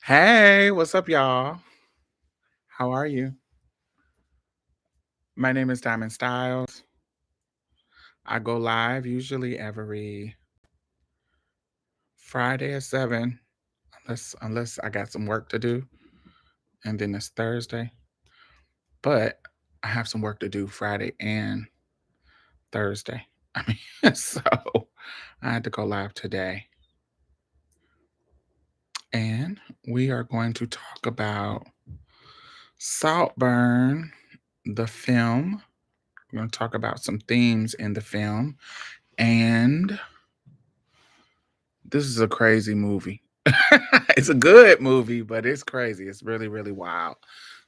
Hey, what's up, y'all? How are you? My name is Diamond Styles. I go live usually every Friday at 7, unless I got some work to do, and then it's Thursday. But I have some work to do Friday and Thursday. I mean, so I had to go live today. And we are going to talk about Saltburn, the film. We're going to talk about some themes in the film. And this is a crazy movie. It's a good movie, but it's crazy. It's really, really wild.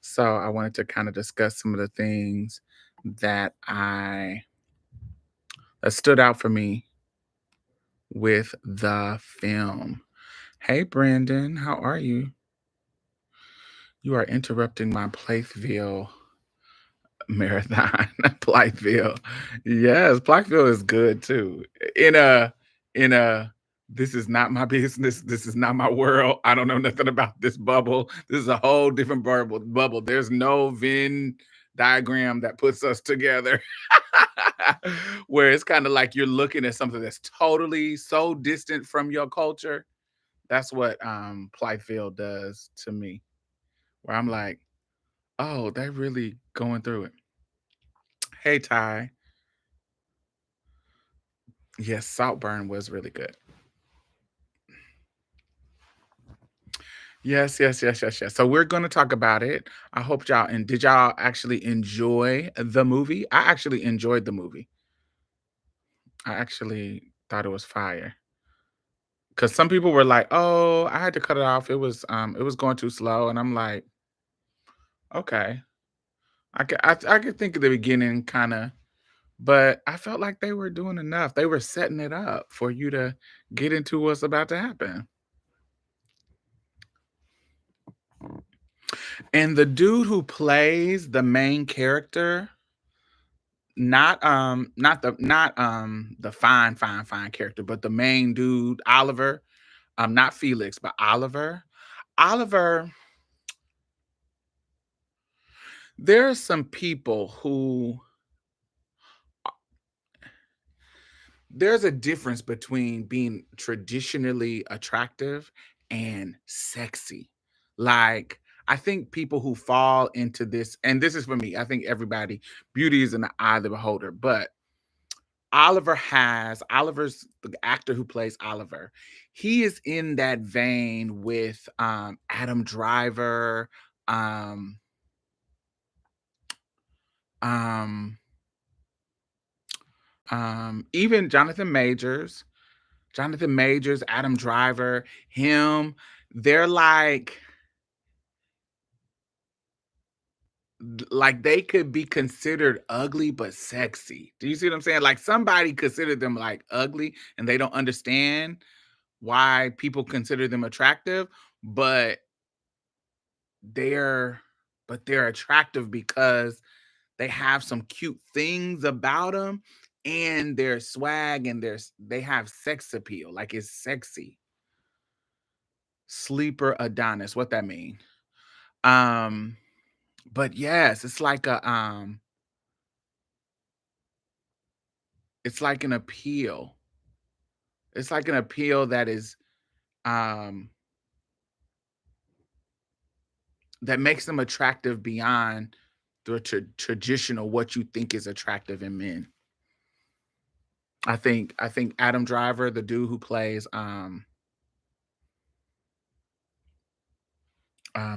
So I wanted to kind of discuss some of the things that I that stood out for me with the film. Hey Brandon, how are you? You are interrupting my Plathville marathon. Plathville. Yes, Plathville is good too. In a in a this is not my business. This is not my world. I don't know nothing about this bubble. This is a whole different bubble. There's no Venn diagram that puts us together. Where it's kind of like you're looking at something that's totally so distant from your culture. That's what Plathville does to me. Where I'm like, oh, they're really going through it. Hey Ty. Yes, Saltburn was really good. Yes. So we're going to talk about it. I hope y'all and did y'all actually enjoy the movie? I actually enjoyed the movie. I actually thought it was fire. Cuz some people were like, "Oh, I had to cut it off. It was going too slow." And I'm like, "Okay. I could think of the beginning kind of, but I felt like they were doing enough. They were setting it up for you to get into what's about to happen." And the dude who plays the main character, not the fine character, but the main dude, Oliver, not Felix, but Oliver. Oliver, there are some people who there's a difference between being traditionally attractive and sexy. Like, I think people who fall into this, and this is for me, I think everybody, beauty is in the eye of the beholder, but Oliver's the actor who plays Oliver. He is in that vein with Adam Driver, um, um, even Jonathan Majors, Adam Driver, him. They're like they could be considered ugly but sexy. Do you see what I'm saying? Like somebody considered them like ugly and they don't understand why people consider them attractive, but they're they're attractive because they have some cute things about them and their swag and they have sex appeal. Like it's sexy. Sleeper Adonis, what that mean? Um, but yes, it's like an appeal. It's like an appeal that is um that makes them attractive beyond the traditional what you think is attractive in men. I think Adam Driver, the dude who plays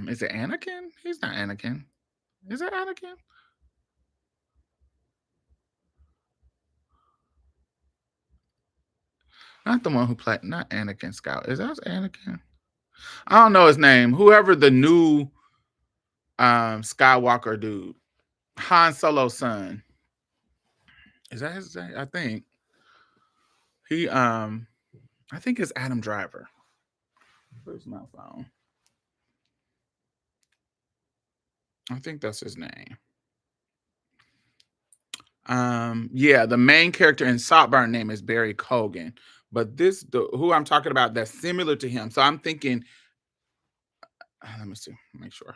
is it Anakin? He's not Anakin. Is it Anakin? Not the one who played not Anakin Scout. Is that Anakin? I don't know his name. Whoever the new Skywalker dude. Han Solo's son. Is that his name? I think. He I think it's Adam Driver. Where's my phone? I think that's his name. Yeah, the main character in Saltburn name is Barry Cogan, but who I'm talking about that's similar to him. So I'm thinking Let me see. Make sure.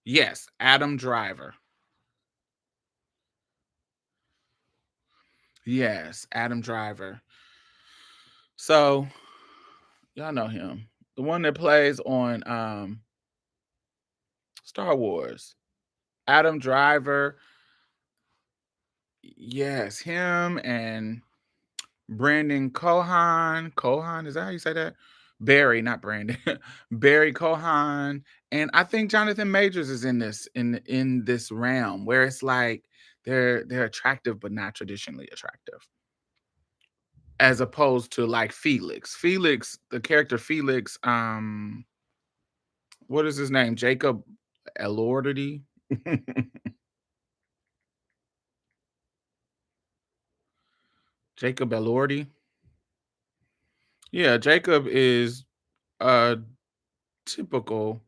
Yes, Adam Driver. Yes, Adam Driver. So y'all know him. The one that plays on Star Wars. Adam Driver. Yes, him and Brandon Cohan. Cohan, is that how you say that? Barry, not Brandon. Barry Cohan. And I think Jonathan Majors is in this realm where it's like they're attractive but not traditionally attractive. As opposed to like Felix. Felix, the character Felix, what is his name? Jacob Elordi. Jacob Elordi. Yeah, Jacob is a typical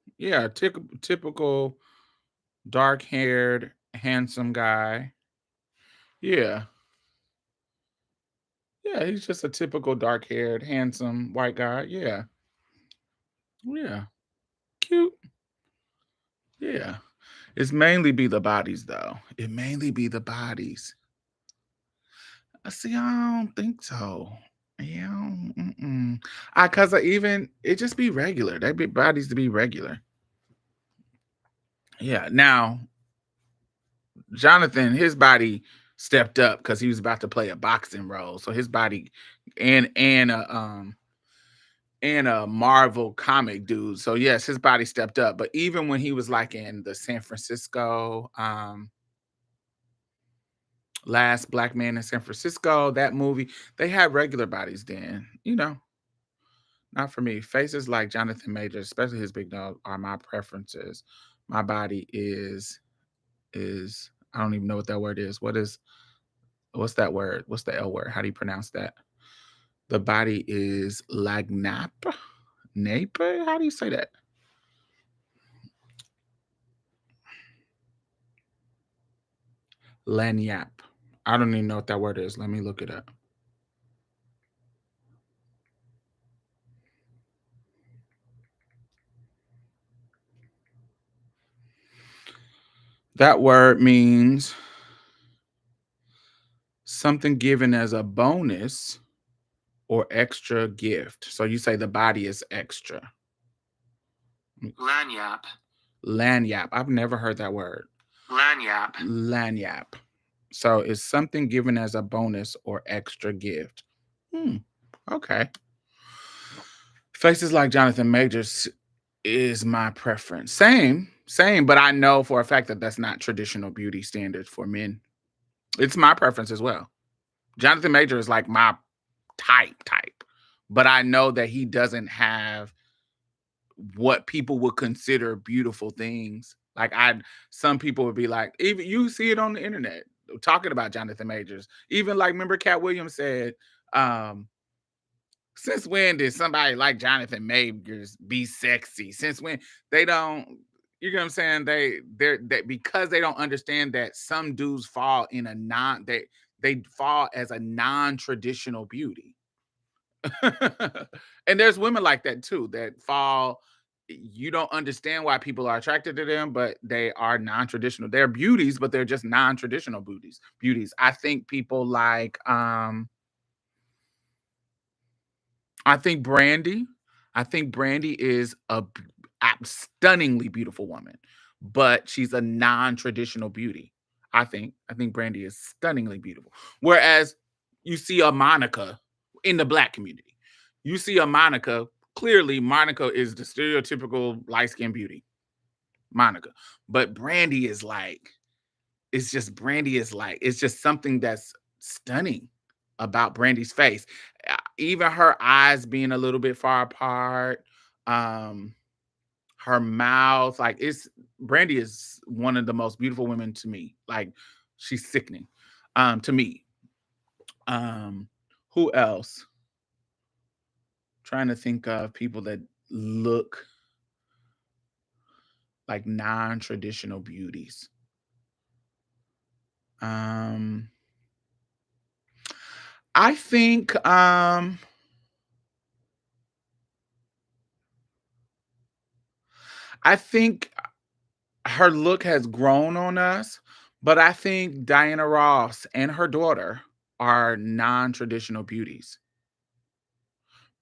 dark-haired, handsome guy. Yeah. Yeah, he's just a typical dark-haired, handsome white guy. Yeah. Yeah. Cute. Yeah. It's mainly be the bodies though. It mainly be the bodies. See, I don't think so. Yeah, mm-mm. I cause I even it just be regular. They be bodies to be regular. Yeah. Now, Jonathan, his body stepped up because he was about to play a boxing role. So his body and a Marvel comic dude. So yes, his body stepped up. But even when he was like in the San Francisco, Last Black Man in San Francisco, that movie, they had regular bodies then, not for me. Faces like Jonathan Majors, especially his big dog, are my preferences. My body is I don't even know what that word is. What's that word? What's the L word? How do you pronounce that? The body is lagnap. Nape? How do you say that? Lanyap. I don't even know what that word is. Let me look it up. That word means something given as a bonus or extra gift. So you say the body is extra. Lanyap. Lanyap. I've never heard that word. Lanyap. Lanyap. So it's something given as a bonus or extra gift. Hmm. Okay. Faces like Jonathan Majors is my preference. Same, but I know for a fact that that's not traditional beauty standards for men. It's my preference as well. Jonathan Major is like my type, but I know that he doesn't have what people would consider beautiful things. Some people would be like, even you see it on the internet talking about Jonathan Majors. Even like, remember, Cat Williams said, um, "Since when did somebody like Jonathan Majors be sexy? Since when they don't?" You know what I'm saying? They're that because they don't understand that some dudes fall in a non they fall as a non-traditional beauty. And there's women like that too that fall. You don't understand why people are attracted to them, but they are non-traditional. They're beauties, but they're just non-traditional beauties. Beauties. I think people like I think Brandy. I think Brandy is stunningly beautiful woman, but she's a non-traditional beauty. I think Brandy is stunningly beautiful. Whereas you see a Monica in the black community. You see a Monica, clearly Monica is the stereotypical light-skinned beauty. Monica. But Brandy is like it's just something that's stunning about Brandy's face. Even her eyes being a little bit far apart, um, her mouth, like it's Brandy is one of the most beautiful women to me. Like she's sickening, to me. Um, who else? Trying to think of people that look like non-traditional beauties. Um, I think I think her look has grown on us, but I think Diana Ross and her daughter are non-traditional beauties.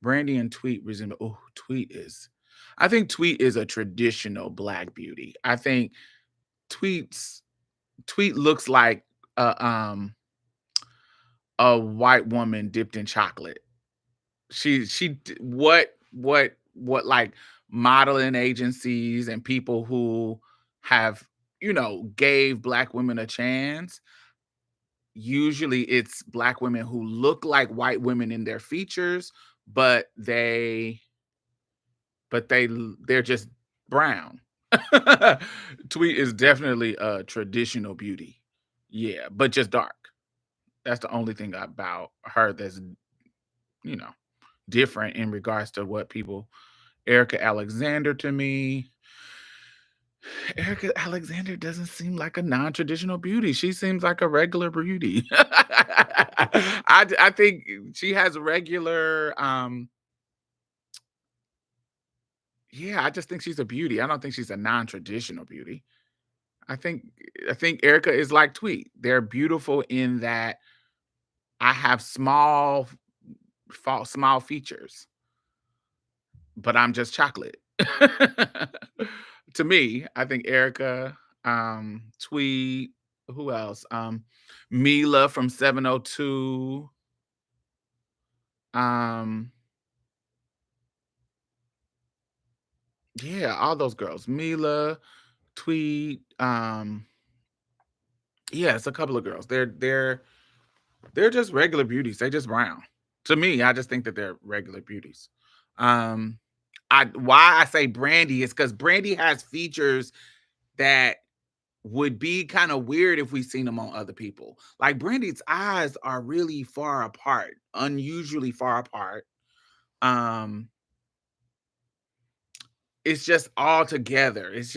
Brandy and Tweet resemble. Oh, Tweet is. I think Tweet is a traditional black beauty. I think Tweet's Tweet looks like a white woman dipped in chocolate. What like modeling agencies and people who have gave black women a chance. Usually it's black women who look like white women in their features, but they're just brown. Tweet is definitely a traditional beauty. Yeah, but just dark. That's the only thing about her that's, you know, different in regards to what people. Erica Alexander to me. Erica Alexander doesn't seem like a non-traditional beauty. She seems like a regular beauty. I think she has regular yeah, I just think she's a beauty. I don't think she's a non-traditional beauty. I think I think Erica is like Tweet. They're beautiful in that I have small features, but I'm just chocolate. To me, I think Erica, Tweet, who else? Mila from 702. Um, yeah, all those girls. Mila, Tweet, yeah, it's a couple of girls. They're just regular beauties. They just brown. To me, I just think that they're regular beauties. Um, I why I say Brandy is because Brandy has features that would be kind of weird if we seen them on other people. Like Brandy's eyes are really far apart, unusually far apart. Um, it's just all together. It's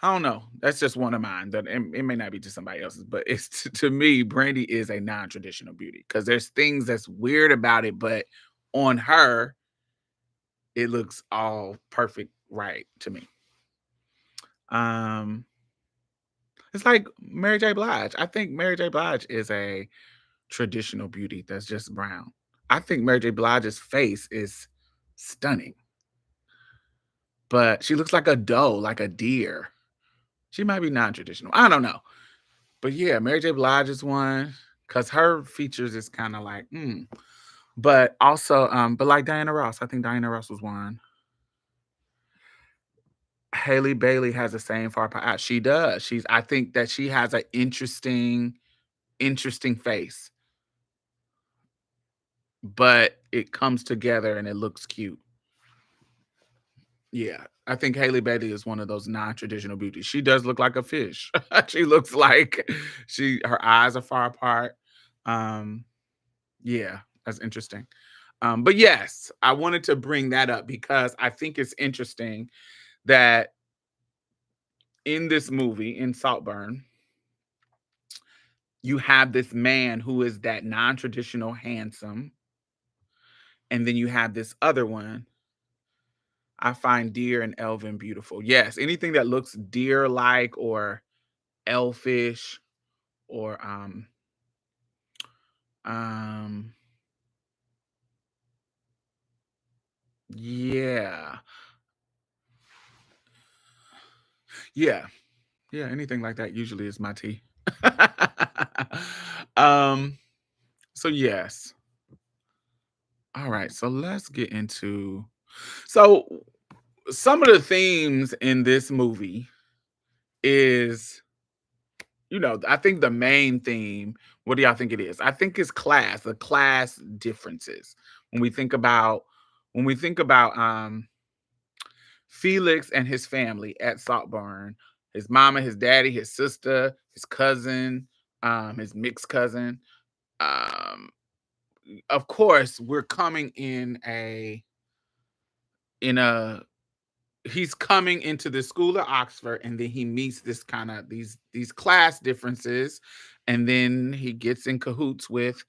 I don't know. That's just one of mine. That it may not be to somebody else's, but it's to me, Brandy is a non-traditional beauty because there's things that's weird about it, but on her, it looks all perfect right to me. Um, it's like Mary J. Blige. I think Mary J. Blige is a traditional beauty that's just brown. I think Mary J. Blige's face is stunning, but she looks like a doe, like a deer. She might be non-traditional. I don't know. But yeah, Mary J. Blige is one because her features is kind of like, But also, but like Diana Ross, I think Diana Ross was one. Haley Bailey has the same far part. She does. I think that she has an interesting face, but it comes together and it looks cute. Yeah, I think Haley Bailey is one of those non-traditional beauties. She does look like a fish. She looks like her eyes are far apart. Um, yeah, that's interesting. But yes, I wanted to bring that up because I think it's interesting that in this movie, in Saltburn, you have this man who is that non-traditional handsome, and then you have this other one. I find deer and elven beautiful. Yes, anything that looks deer-like or elfish or um yeah. Yeah. Yeah, anything like that usually is my tea. um so yes. All right, so let's get into so some of the themes in this movie is, I think the main theme, what do y'all think it is? I think it's class, the class differences. When we think about when we think about Felix and his family at Saltburn, his mama, his daddy, his sister, his cousin, his mixed cousin. Um, of course, we're coming in a he's coming into the school of Oxford, and then he meets this kind of these class differences, and then he gets in cahoots with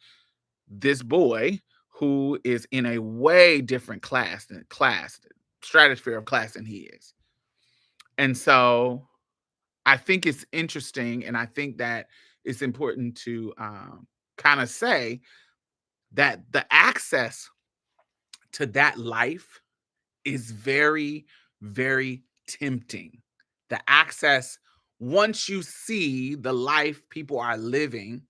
this boy who is in a way different class stratosphere of class than he is. And so I think it's interesting, and I think that it's important to kind of say that the access to that life is very, very tempting. The access, once you see the life people are living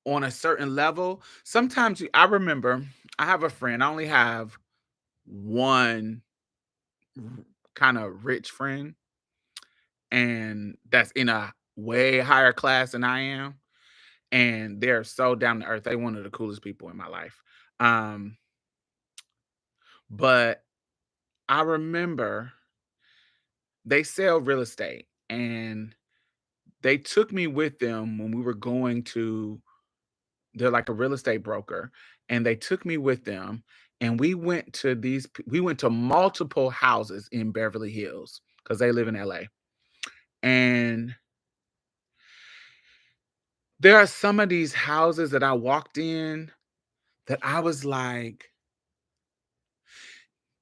on a certain level, sometimes I remember I have a friend, I only have one kind of rich friend, and that's in a way higher class than I am. And they're so down to earth. They one of the coolest people in my life. Um, but I remember they sell real estate, and they took me with them when we were going to, they're like a real estate broker, and they took me with them, and we went to multiple houses in Beverly Hills because they live in LA. And there are some of these houses that I walked in that I was like,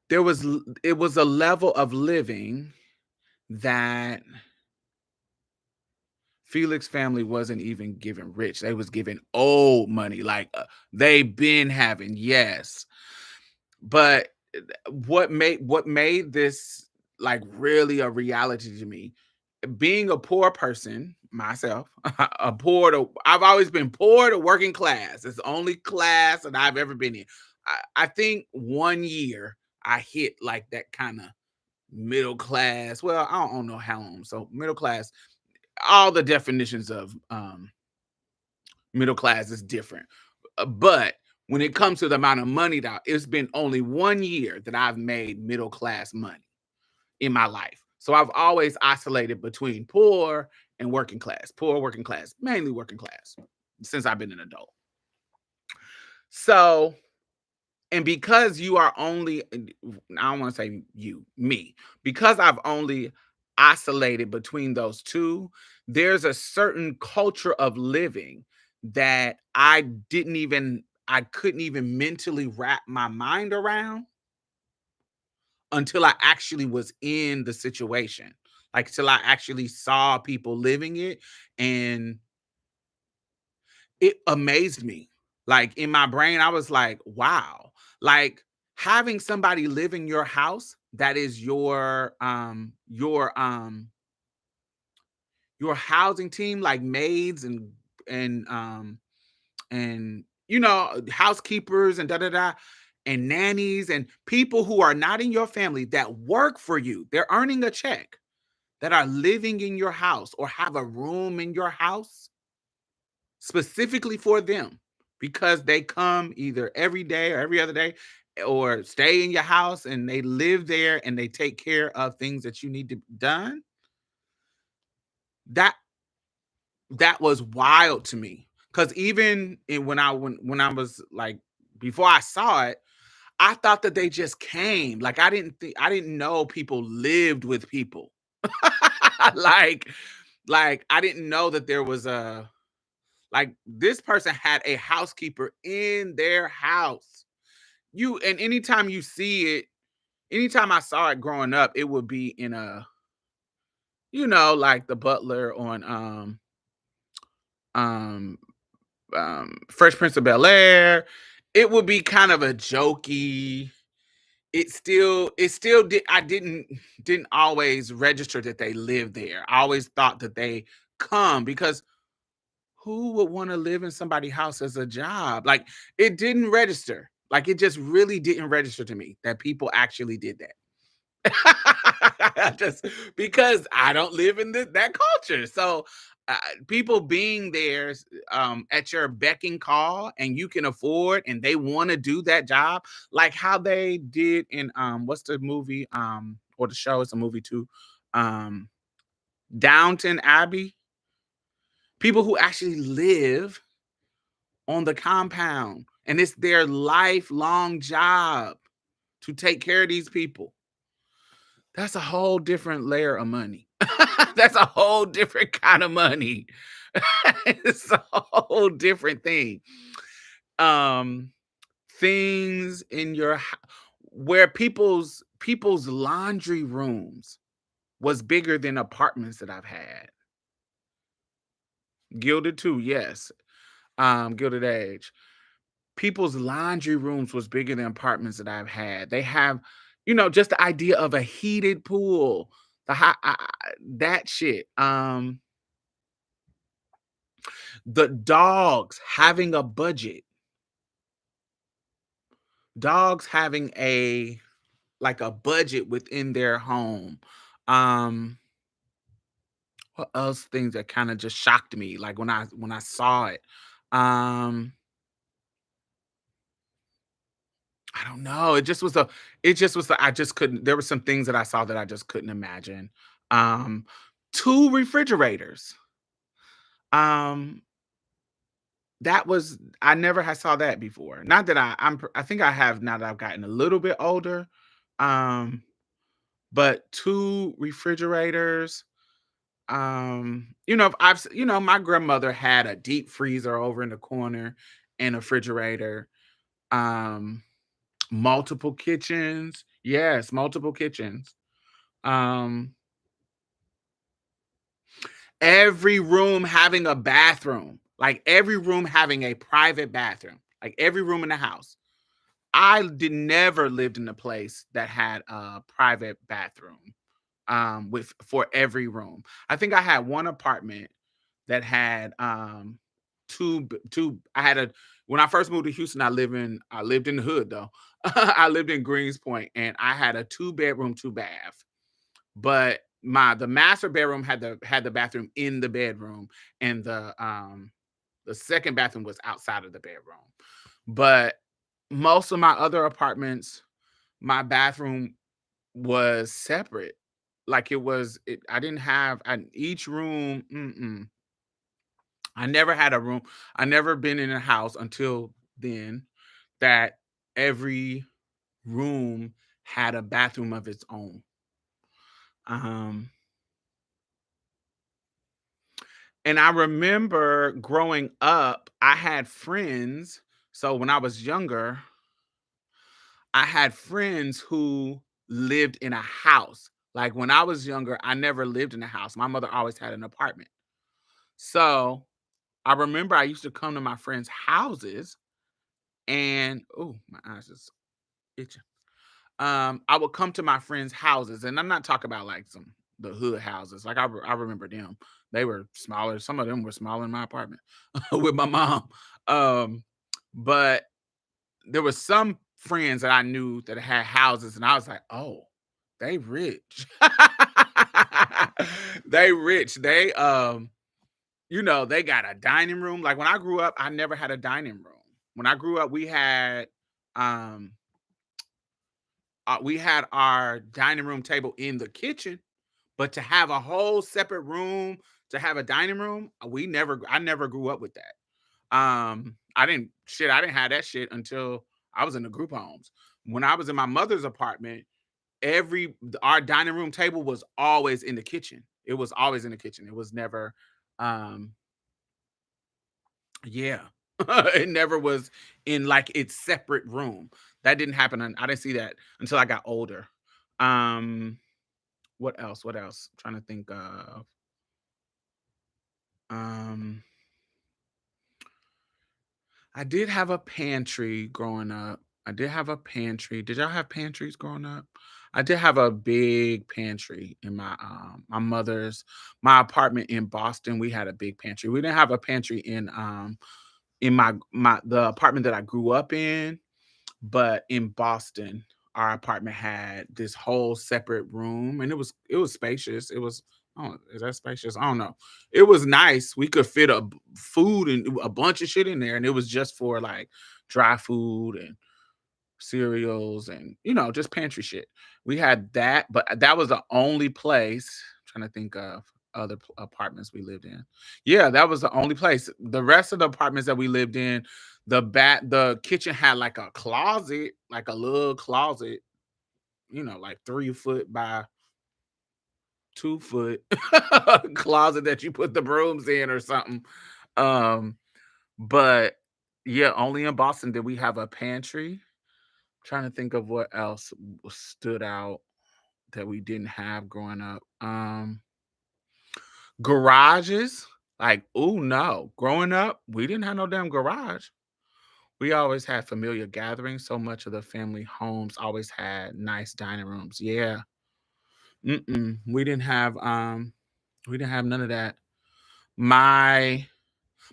it was a level of living that Felix family wasn't even giving rich. They was giving old money, like they been having, yes. But what made this like really a reality to me, being a poor person myself, I've always been poor to working class. It's the only class that I've ever been in. I think 1 year I hit like that kind of middle class. Well, I don't know how long. So middle class, all the definitions of middle class is different. But when it comes to the amount of money that it's been only 1 year that I've made middle class money in my life. So I've always oscillated between poor and working class, poor working class, mainly working class since I've been an adult. So, and because you are only, I don't want to say you, me, because I've only oscillated between those two, there's a certain culture of living that I couldn't even mentally wrap my mind around until I actually was in the situation. Like till I actually saw people living it, and it amazed me. Like in my brain, I was like, wow. Like having somebody live in your house that is your housing team, like maids and and housekeepers and da da da and nannies and people who are not in your family that work for you. They're earning a check, that are living in your house or have a room in your house specifically for them because they come either every day or every other day or stay in your house and they live there and they take care of things that you need to done. That that was wild to me because even when I was like, before I saw it, I thought that they just came. Like I didn't know people lived with people. like I didn't know that there was a, like this person had a housekeeper in their house. And anytime you see it, anytime I saw it growing up, it would be in a, like the butler on um Fresh Prince of Bel-Air. It would be kind of a jokey. It still did. I didn't always register that they lived there. I always thought that they come because who would want to live in somebody's house as a job? Like it didn't register. Like it just really didn't register to me that people actually did that. Just because I don't live in that culture. So uh, people being there at your beck and call, and you can afford, and they want to do that job, like how they did in what's the movie or the show? It's a movie too, um, Downton Abbey. People who actually live on the compound, and it's their lifelong job to take care of these people. That's a whole different layer of money. That's a whole different kind of money. It's a whole different thing. Um, Things in your where people's laundry rooms. was bigger than apartments that I've had. Gilded too, yes. Gilded Age. People's laundry rooms was bigger than apartments that I've had. They have, just the idea of a heated pool, the hot that shit. The dogs having a budget, dogs having a like a budget within their home. Um, what else things that kind of just shocked me, like when I saw it. Um, I don't know. I just couldn't, there were some things that I saw that I just couldn't imagine. Um, Two refrigerators. Um, that was I never had saw that before. Not that I think I have now that I've gotten a little bit older. Um, but two refrigerators. My grandmother had a deep freezer over in the corner and a refrigerator. Um, Multiple kitchens. Yes, multiple kitchens. Um, every room having a bathroom. Like every room having a private bathroom. Like every room in the house. I did never lived in a place that had a private bathroom with for every room. I think I had one apartment that had two I had a when I first moved to Houston, I lived in the hood though. I lived in Greenspoint and I had a two-bedroom, two bath. But the master bedroom had the bathroom in the bedroom, and the second bathroom was outside of the bedroom. But most of my other apartments, my bathroom was separate. Like I didn't have each room. I never had a room. I never been in a house until then that every room had a bathroom of its own. Um, and I remember growing up, I had friends. So when I was younger, I had friends who lived in a house. Like when I was younger, I never lived in a house. My mother always had an apartment. So I remember I used to come to my friends' houses and oh, my eyes is itching. I would come to my friends' houses, and I'm not talking about like the hood houses. Like I remember them. They were smaller. Some of them were smaller than my apartment with my mom. Um, but there was some friends that I knew that had houses, and I was like, "Oh, they rich. They rich. They got a dining room." Like when I grew up, I never had a dining room. When I grew up, um we had our dining room table in the kitchen, but to have a whole separate room to have a dining room, I never grew up with that. I didn't have that shit until I was in the group homes. When I was in my mother's apartment, our dining room table was always in the kitchen. It was always in the kitchen. It was never um yeah. It never was in like its separate room. That didn't happen. I didn't see that until I got older. Um what else? What else? Trying to think of um I did have a pantry growing up. I did have a pantry. Did y'all have pantries growing up? I did have a big pantry in my mother's my apartment in Boston. We had a big pantry. We didn't have a pantry in my the apartment that I grew up in, but in Boston, our apartment had this whole separate room, and it was spacious. It was oh, is that spacious? I don't know. It was nice. We could fit food and a bunch of shit in there, and it was just for like dry food and cereals and just pantry shit. We had that, but that was the only place. Trying to think of other apartments we lived in. Yeah, that was the only place. The rest of the apartments that we lived in, the kitchen had like a closet, like a little closet, like 3 foot by 2 foot closet that you put the brooms in or something. Um, but yeah, only in Boston did we have a pantry. Trying to think of what else stood out that we didn't have growing up. Garages, like, oh no. Growing up, we didn't have no damn garage. We always had familiar gatherings. So much of the family homes always had nice dining rooms. Yeah. Mm-mm. We didn't have none of that. My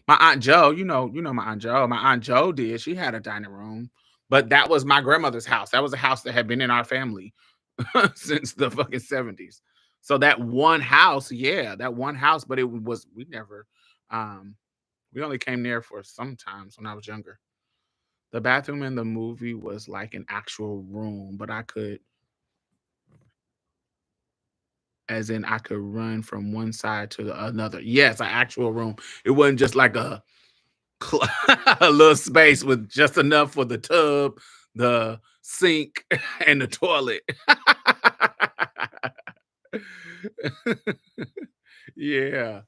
my Aunt Joe, you know my Aunt Joe. My Aunt Joe did. She had a dining room, but that was my grandmother's house. That was a house that had been in our family since the fucking 70s. So that one house, yeah, that one house, but it was we never we only came there for sometimes when I was younger. The bathroom in the movie was like an actual room, but I could as in I could run from one side to the another. Yes, an actual room. It wasn't just like cl- a little space with just enough for the tub, the sink, and the toilet. Yeah.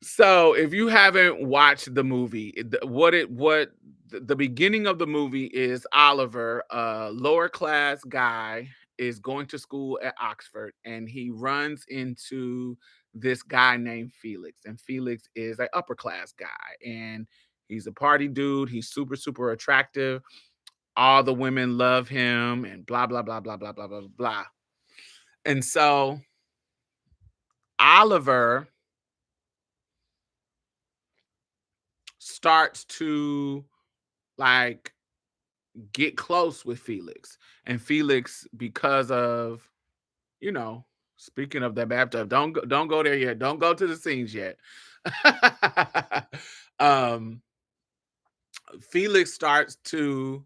So if you haven't watched the movie, the beginning of the movie is Oliver, a lower class guy, is going to school at Oxford, and he runs into this guy named Felix, and Felix is an upper class guy, and he's a party dude. He's super super attractive. All the women love him, and blah blah blah blah blah blah blah blah. And so Oliver starts to like get close with Felix. And Felix, because of, you know, speaking of that bathtub, don't go there yet. Don't go to the scenes yet. um Felix starts to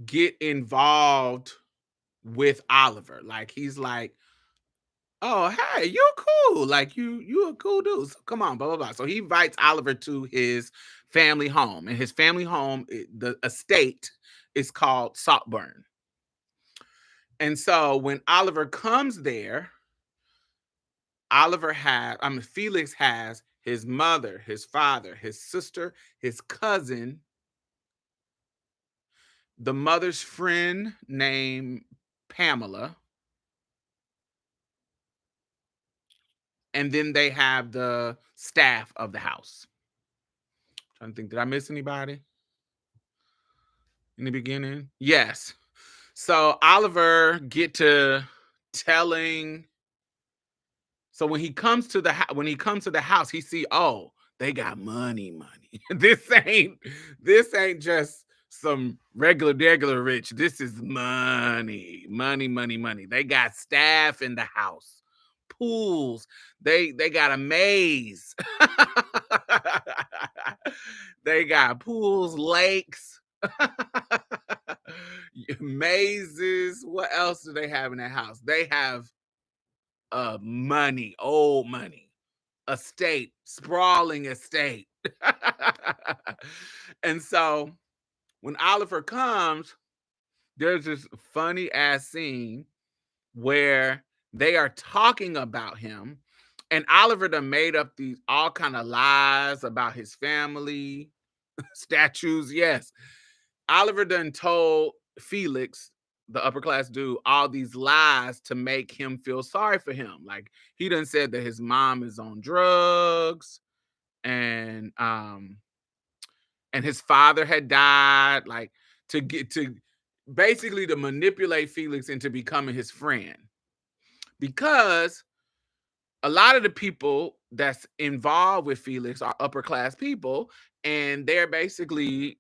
get involved with Oliver. Like he's like, "Oh, hey, you're cool. Like you a cool dude. So come on, blah blah blah." So he invites Oliver to his family home, and his family home, the estate, is called Saltburn. And so when Oliver comes there, Felix has his mother, his father, his sister, his cousin, the mother's friend named Pamela, and then they have the staff of the house. Trying to think, did I miss anybody in the beginning? Yes. So Oliver get to telling So when he comes to the house, he see, oh, they got money. This ain't just some regular rich. This is money. They got staff in the house, pools. They got a maze. They got pools, lakes, mazes. What else do they have in that house? They have money, old money, estate, sprawling estate. And so when Oliver comes, there's this funny ass scene where they are talking about him, and Oliver done made up these all kind of lies about his family, statues. Yes, Oliver done told Felix, the upper class dude, all these lies to make him feel sorry for him. Like he done said that his mom is on drugs, and his father had died, like to get to basically to manipulate Felix into becoming his friend. Because a lot of the people that's involved with Felix are upper class people, and they're basically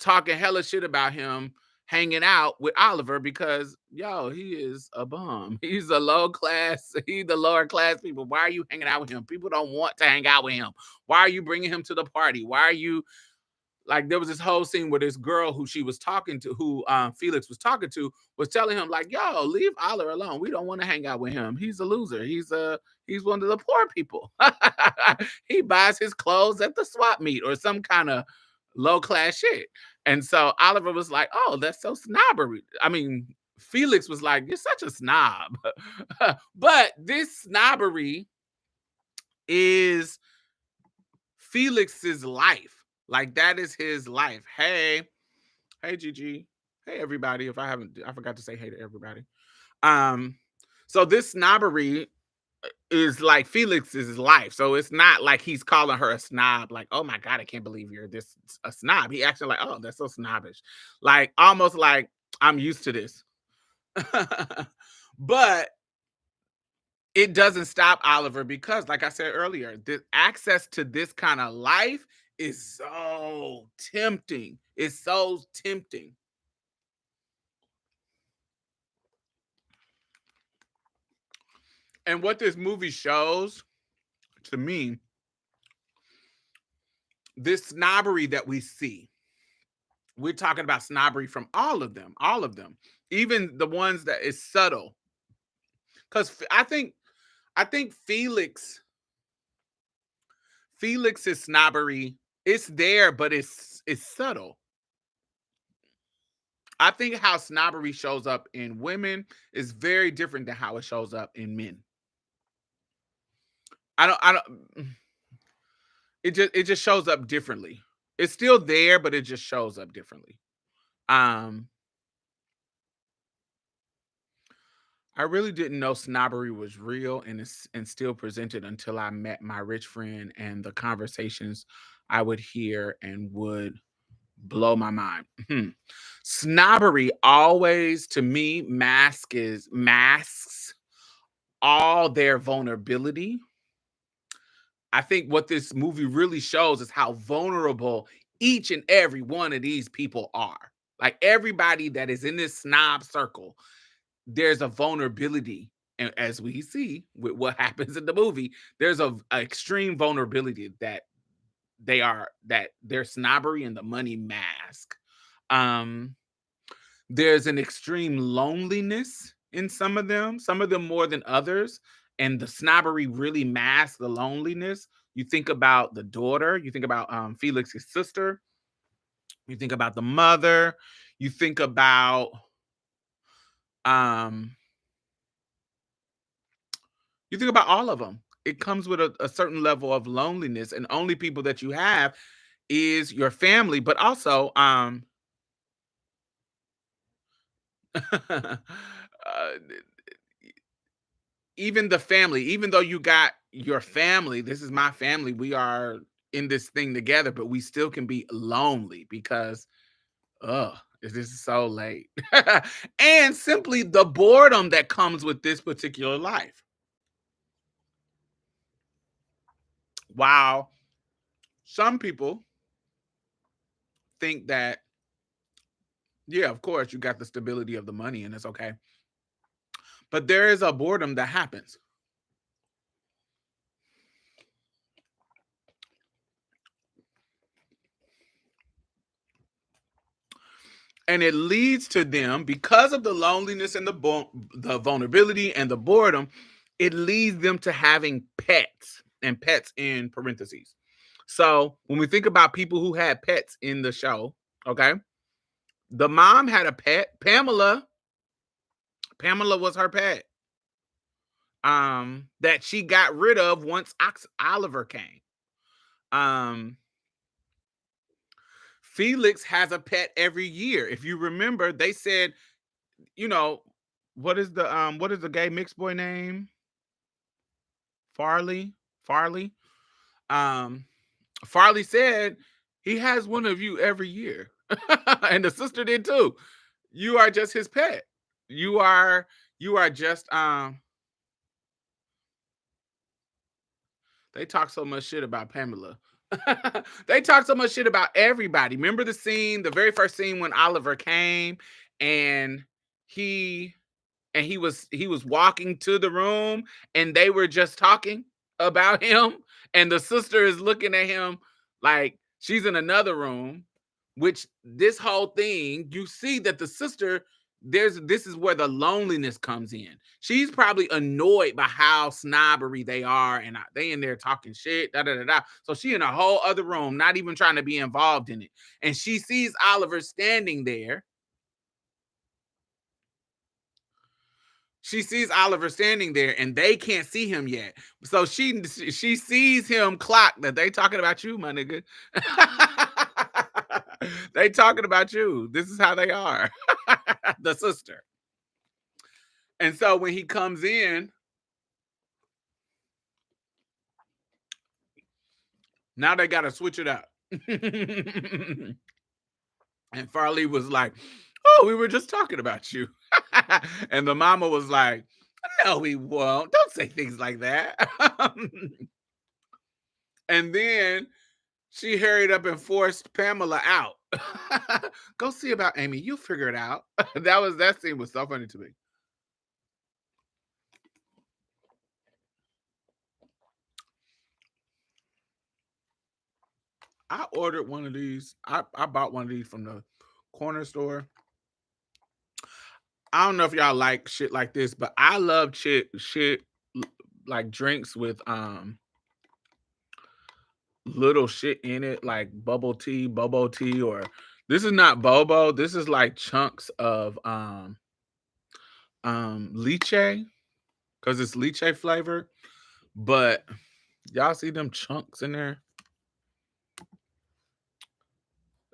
talking hella shit about him hanging out with Oliver because yo, he is a bum. He's a low class, he's the lower class people. Why are you hanging out with him? People don't want to hang out with him. Why are you bringing him to the party? Why are you like there was this whole scene where this girl who she was talking to, who Felix was talking to, was telling him like, "Yo, leave Oliver alone. We don't want to hang out with him. He's a loser. He's one of the poor people. He buys his clothes at the swap meet or some kind of low class shit." And so Oliver was like, "Oh, that's so snobbery." I mean, Felix was like, "You're such a snob," but this snobbery is Felix's life. Like that is his life. Hey, Gigi. Hey everybody. If I haven't, I forgot to say hey to everybody. Um, so this snobbery is like Felix's life. So it's not like he's calling her a snob, like, oh my God, I can't believe you're this a snob. He actually like, oh, that's so snobbish. Like almost like I'm used to this. But it doesn't stop Oliver because, like I said earlier, the access to this kind of life is so tempting. It's so tempting. And what this movie shows to me, this snobbery that we see, we're talking about snobbery from all of them, even the ones that is subtle. Because I think Felix's snobbery, it's there, but it's subtle. I think how snobbery shows up in women is very different than how it shows up in men. I don't it just shows up differently. It's still there, but it just shows up differently. Um I really didn't know snobbery was real and still presented until I met my rich friend and the conversations I would hear and would blow my mind. Snobbery always to me masks all their vulnerability. I think what this movie really shows is how vulnerable each and every one of these people are. Like everybody that is in this snob circle, there's a vulnerability. And as we see with what happens in the movie, there's a extreme vulnerability that their snobbery and the money mask. Um, there's an extreme loneliness in some of them more than others, and the snobbery really masks the loneliness. You think about the daughter, you think about Felix's sister, you think about the mother, you think about um you think about all of them. It comes with a certain level of loneliness, and only people that you have is your family, but also uh, even the family, even though you got your family, this is my family, we are in this thing together, but we still can be lonely because, this is so late. And simply the boredom that comes with this particular life. While some people think that, yeah, of course, you got the stability of the money and it's okay. But there is a boredom that happens. And it leads to them, because of the loneliness and the vulnerability and the boredom, it leads them to having pets, and pets in parentheses. So when we think about people who had pets in the show, okay, the mom had a pet, Pamela was her pet, that she got rid of once Oliver came. um Felix has a pet every year. If you remember, they said, you know, what is the gay mixed boy name? Farley. Farley. Um, Farley said he has one of you every year. And the sister did too. You are just his pet. You are you are just they talk so much shit about Pamela. They talk so much shit about everybody. Remember the scene, the very first scene when Oliver came and he he was walking to the room and they were just talking about him, and the sister is looking at him like she's in another room, which this whole thing you see that the sister, there's this is where the loneliness comes in. She's probably annoyed by how snobbery they are, and they in there talking shit, da da da da. So she in a whole other room, not even trying to be involved in it, and she sees Oliver standing there. She sees Oliver standing there and they can't see him yet. So she sees him clock that they talking about you, my nigga. They talking about you. This is how they are. the sister. And so when he comes in, now they got to switch it up. And Farley was like, "Oh, we were just talking about you." And the mama was like, "No, we won't. Don't say things like that." And then she hurried up and forced Pamela out. Go see about Amy. You figure it out. That scene was so funny to me. I ordered one of these. I bought one of these from the corner store. I don't know if y'all like shit like this, but I love shit like drinks with little shit in it, like bubble tea, or this is not bobo. This is like chunks of lychee because it's lychee flavor. But y'all see them chunks in there?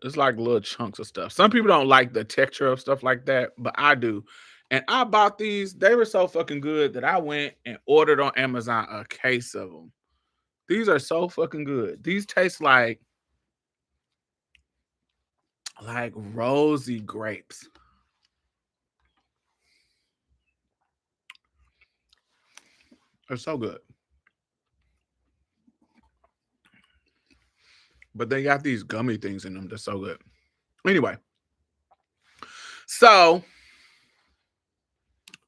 It's like little chunks of stuff. Some people don't like the texture of stuff like that, but I do. And I bought these. They were so fucking good that I went and ordered on Amazon a case of them. These are so fucking good. These taste like rosy grapes. They're so good. But they got these gummy things in them. They're so good. Anyway, so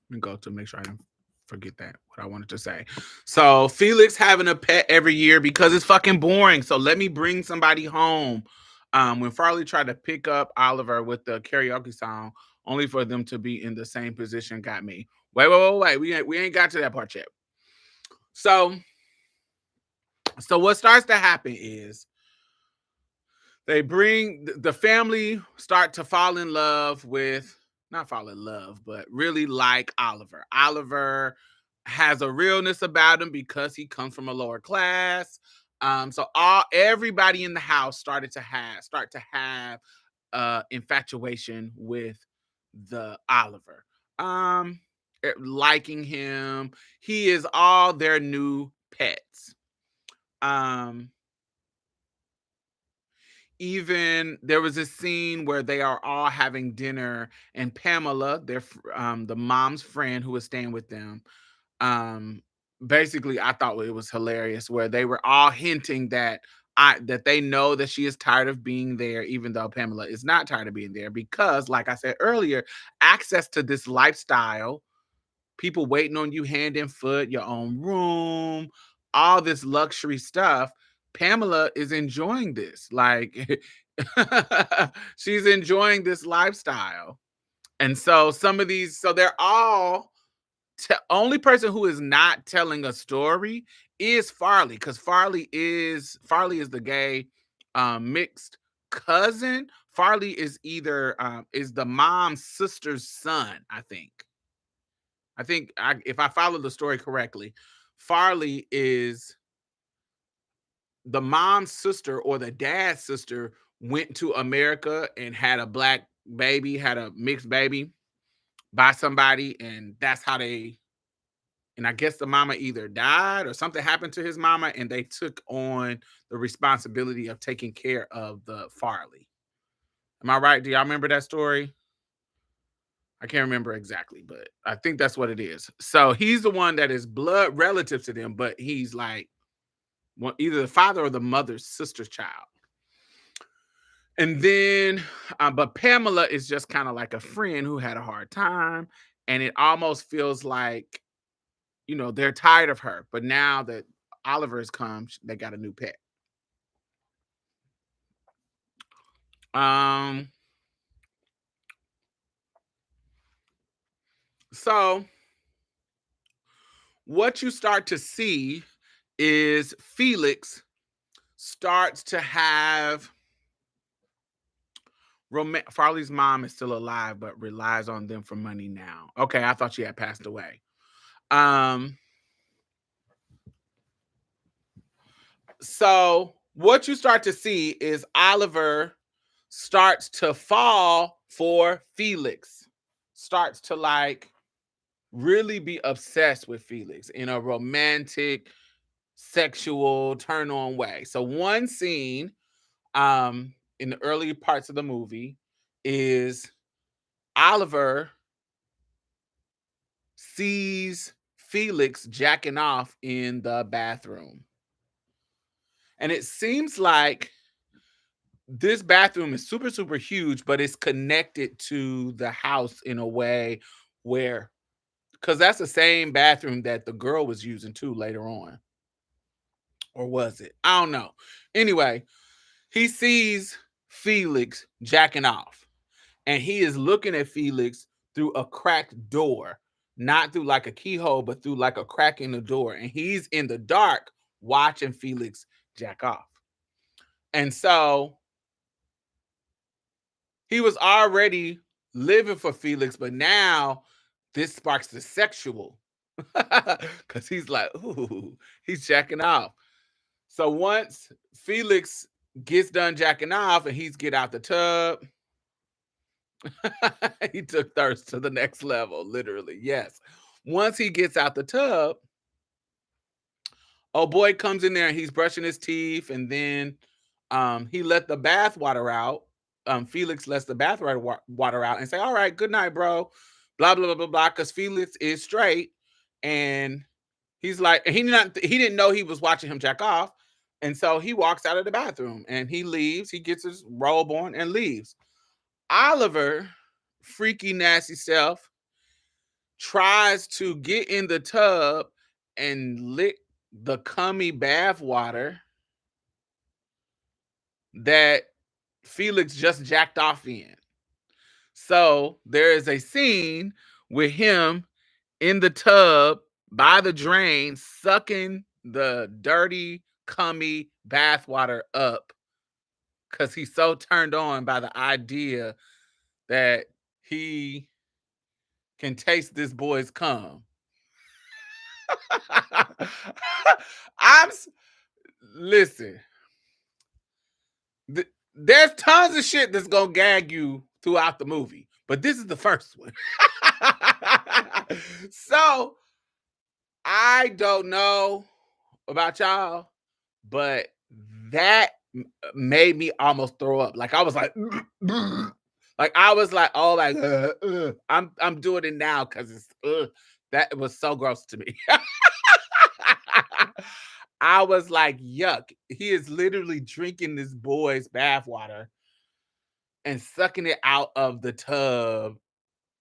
let me go to make sure I didn't forget that what I wanted to say. So Felix having a pet every year because it's fucking boring. So let me bring somebody home. When Farley tried to pick up Oliver with the karaoke song, only for them to be in the same position, got me. Wait. We ain't got to that part yet. So what starts to happen is they bring the family start to fall in love with, not fall in love, but really like Oliver. Oliver has a realness about him because he comes from a lower class. So everybody in the house start to have infatuation with the Oliver. Liking him. He is all their new pets. Even there was a scene where they are all having dinner, and Pamela, the mom's friend who was staying with them, um basically I thought it was hilarious where they were all hinting that they know that she is tired of being there, even though Pamela is not tired of being there, because like I said earlier, access to this lifestyle, people waiting on you hand and foot, your own room, all this luxury stuff. Pamela is enjoying this. Like she's enjoying this lifestyle. And so they're all only person who is not telling a story is Farley, because Farley is the gay mixed cousin. Farley is either is the mom's sister's son, I think. If I follow the story correctly, Farley is the mom's sister or the dad's sister went to America and had a black baby, had a mixed baby by somebody, and that's how they. And I guess the mama either died or something happened to his mama, and they took on the responsibility of taking care of the Farley. Am I right? Do y'all remember that story? I can't remember exactly, but I think that's what it is. So he's the one that is blood relative to them, but he's like either the father or the mother's sister's child. And then, but Pamela is just kind of like a friend who had a hard time. And it almost feels like, they're tired of her. But now that Oliver has come, they got a new pet. So what you start to see is Felix starts to have Farley's mom is still alive, but relies on them for money now. Okay, I thought she had passed away. So what you start to see is Oliver starts to fall for Felix. starts to like really be obsessed with Felix in a romantic, sexual, turn on way. So one scene in the early parts of the movie is Oliver sees Felix jacking off in the bathroom. And it seems like this bathroom is super, super huge, but it's connected to the house in a way where, because that's the same bathroom that the girl was using too later on. Or was it? I don't know. Anyway, he sees Felix jacking off, and he is looking at Felix through a cracked door, not through like a keyhole, but through like a crack in the door. And he's in the dark watching Felix jack off. And so he was already living for Felix, but now this sparks the sexual because he's like, ooh, he's jacking off. So once Felix gets done jacking off and he's get out the tub, he took thirst to the next level, literally. Yes. Once he gets out the tub, oh boy comes in there and he's brushing his teeth, and then he let the bath water out. Felix lets the bath water out and say, "All right, good night, bro." Blah blah blah blah blah. Because Felix is straight, and he's like, he didn't know he was watching him jack off, and so he walks out of the bathroom and he leaves. He gets his robe on and leaves. Oliver, freaky nasty self, tries to get in the tub and lick the cummy bath water that Felix just jacked off in. So there is a scene with him in the tub by the drain, sucking the dirty, cummy bath water up because he's so turned on by the idea that he can taste this boy's cum. I'm listen. There's tons of shit that's gonna gag you throughout the movie, but this is the first one. So I don't know about y'all, but that made me almost throw up. Like I was like, like I was like, oh like, I'm doing it now because it's that was so gross to me. I was like, yuck. He is literally drinking this boy's bathwater and sucking it out of the tub.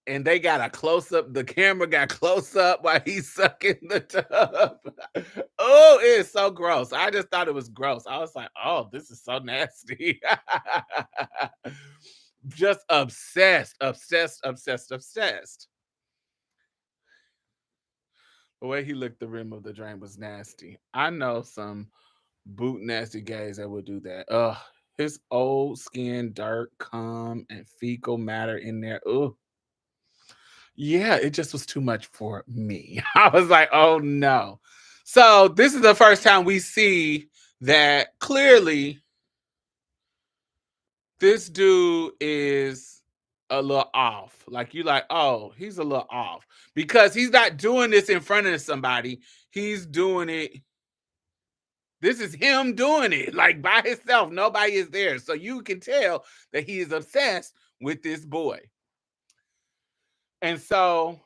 And they got a close up. The camera got close up while he's sucking the tub. Oh, it's so gross. I just thought it was gross. I was like, oh, this is so nasty. Just obsessed, obsessed, obsessed, obsessed. The way he licked the rim of the drain was nasty. I know some boot nasty gays that would do that. Ugh, his old skin, dirt, cum, and fecal matter in there. Ugh. Yeah, it just was too much for me. I was like, oh no. So this is the first time we see that clearly this dude is a little off. Like you like, oh, he's a little off. Because he's not doing this in front of somebody. He's doing it. This is him doing it like by himself. Nobody is there. So you can tell that he is obsessed with this boy. And so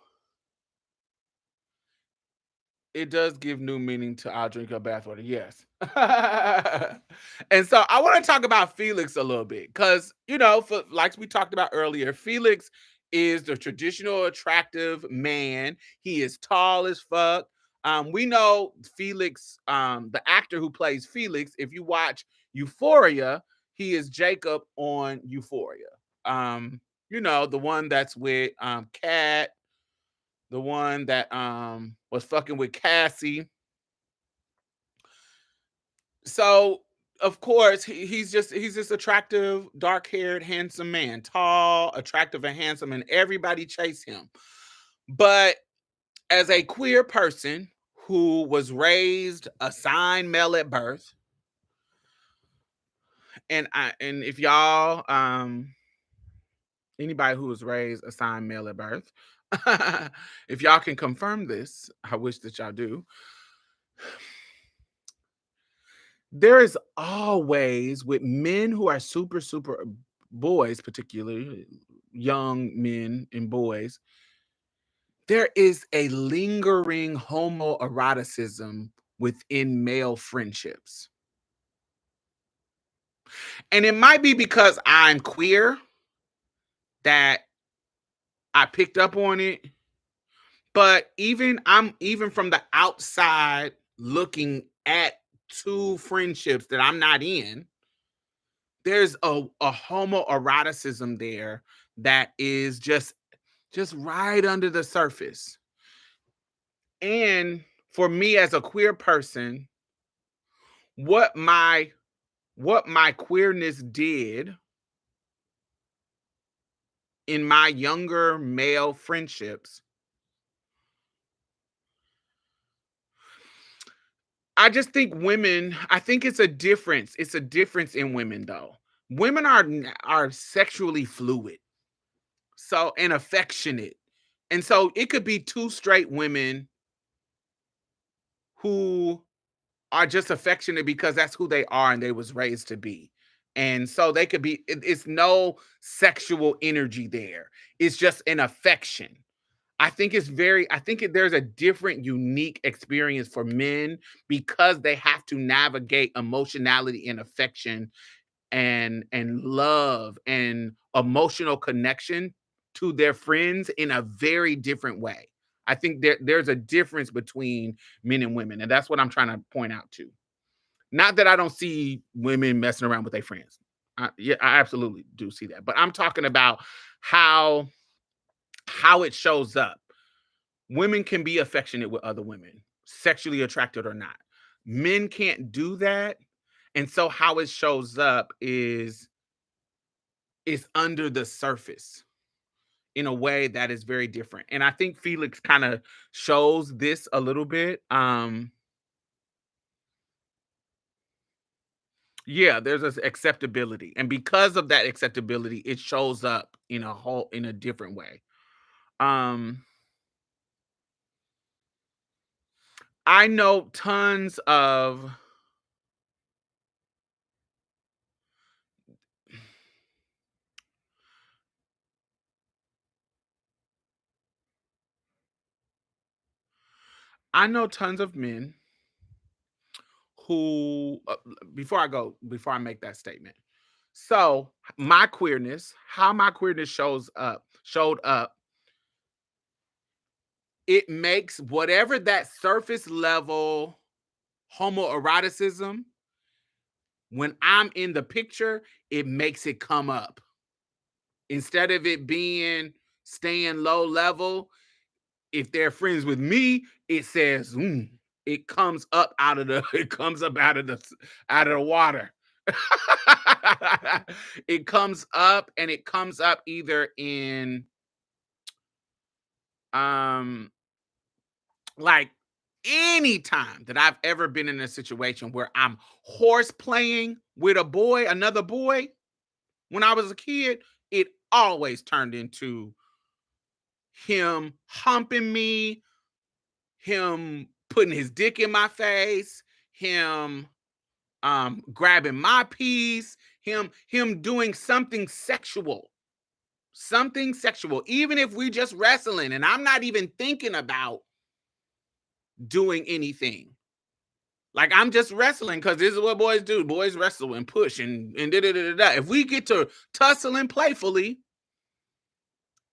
it does give new meaning to I'll drink your bathwater. Yes. And so I want to talk about Felix a little bit because, you know, for, like we talked about earlier, Felix is the traditional attractive man. He is tall as fuck. We know Felix, the actor who plays Felix, if you watch Euphoria, he is Jacob on Euphoria. You know, the one that's with Kat, the one that was fucking with Cassie. So of course he's this attractive, dark-haired, handsome man, tall, attractive, and handsome, and everybody chase him. But as a queer person who was raised assigned male at birth, and if y'all Anybody who was raised assigned male at birth, if y'all can confirm this, I wish that y'all do. There is always with men who are super, super boys, particularly young men and boys, there is a lingering homoeroticism within male friendships. And it might be because I'm queer that I picked up on it. But even from the outside looking at two friendships that I'm not in, there's a homoeroticism there that is just right under the surface. And for me as a queer person, what my what my queerness did in my younger male friendships, I just think I think it's a difference. It's a difference in women though. Women are sexually fluid. So and affectionate. And so it could be two straight women who are just affectionate because that's who they are and they was raised to be. And so they could be it's no sexual energy there. It's just an affection. I think there's a different unique experience for men because they have to navigate emotionality and affection and love and emotional connection to their friends in a very different way. I think there's a difference between men and women, and that's what I'm trying to point out to. Not that I don't see women messing around with their friends. Yeah, I absolutely do see that. But I'm talking about how how it shows up. Women can be affectionate with other women, sexually attracted or not. Men can't do that. And so how it shows up is under the surface in a way that is very different. And I think Felix kind of shows this a little bit. Yeah, there's this acceptability. And because of that acceptability, it shows up in a different way. Um I know tons of I know tons of men who before I make that statement. So, how my queerness showed up, it makes whatever that surface level homoeroticism, when I'm in the picture, it makes it come up. Instead of it being staying low level, if they're friends with me, it says, it comes up out of the it comes up out of the water. It comes up and it comes up either in um like any time that I've ever been in a situation where I'm horse playing with another boy, when I was a kid, it always turned into him humping me, him putting his dick in my face, him grabbing my piece, him doing something sexual, even if we just wrestling and I'm not even thinking about doing anything. Like I'm just wrestling because this is what boys do. Boys wrestle and push and da da da da. If we get to tussling playfully,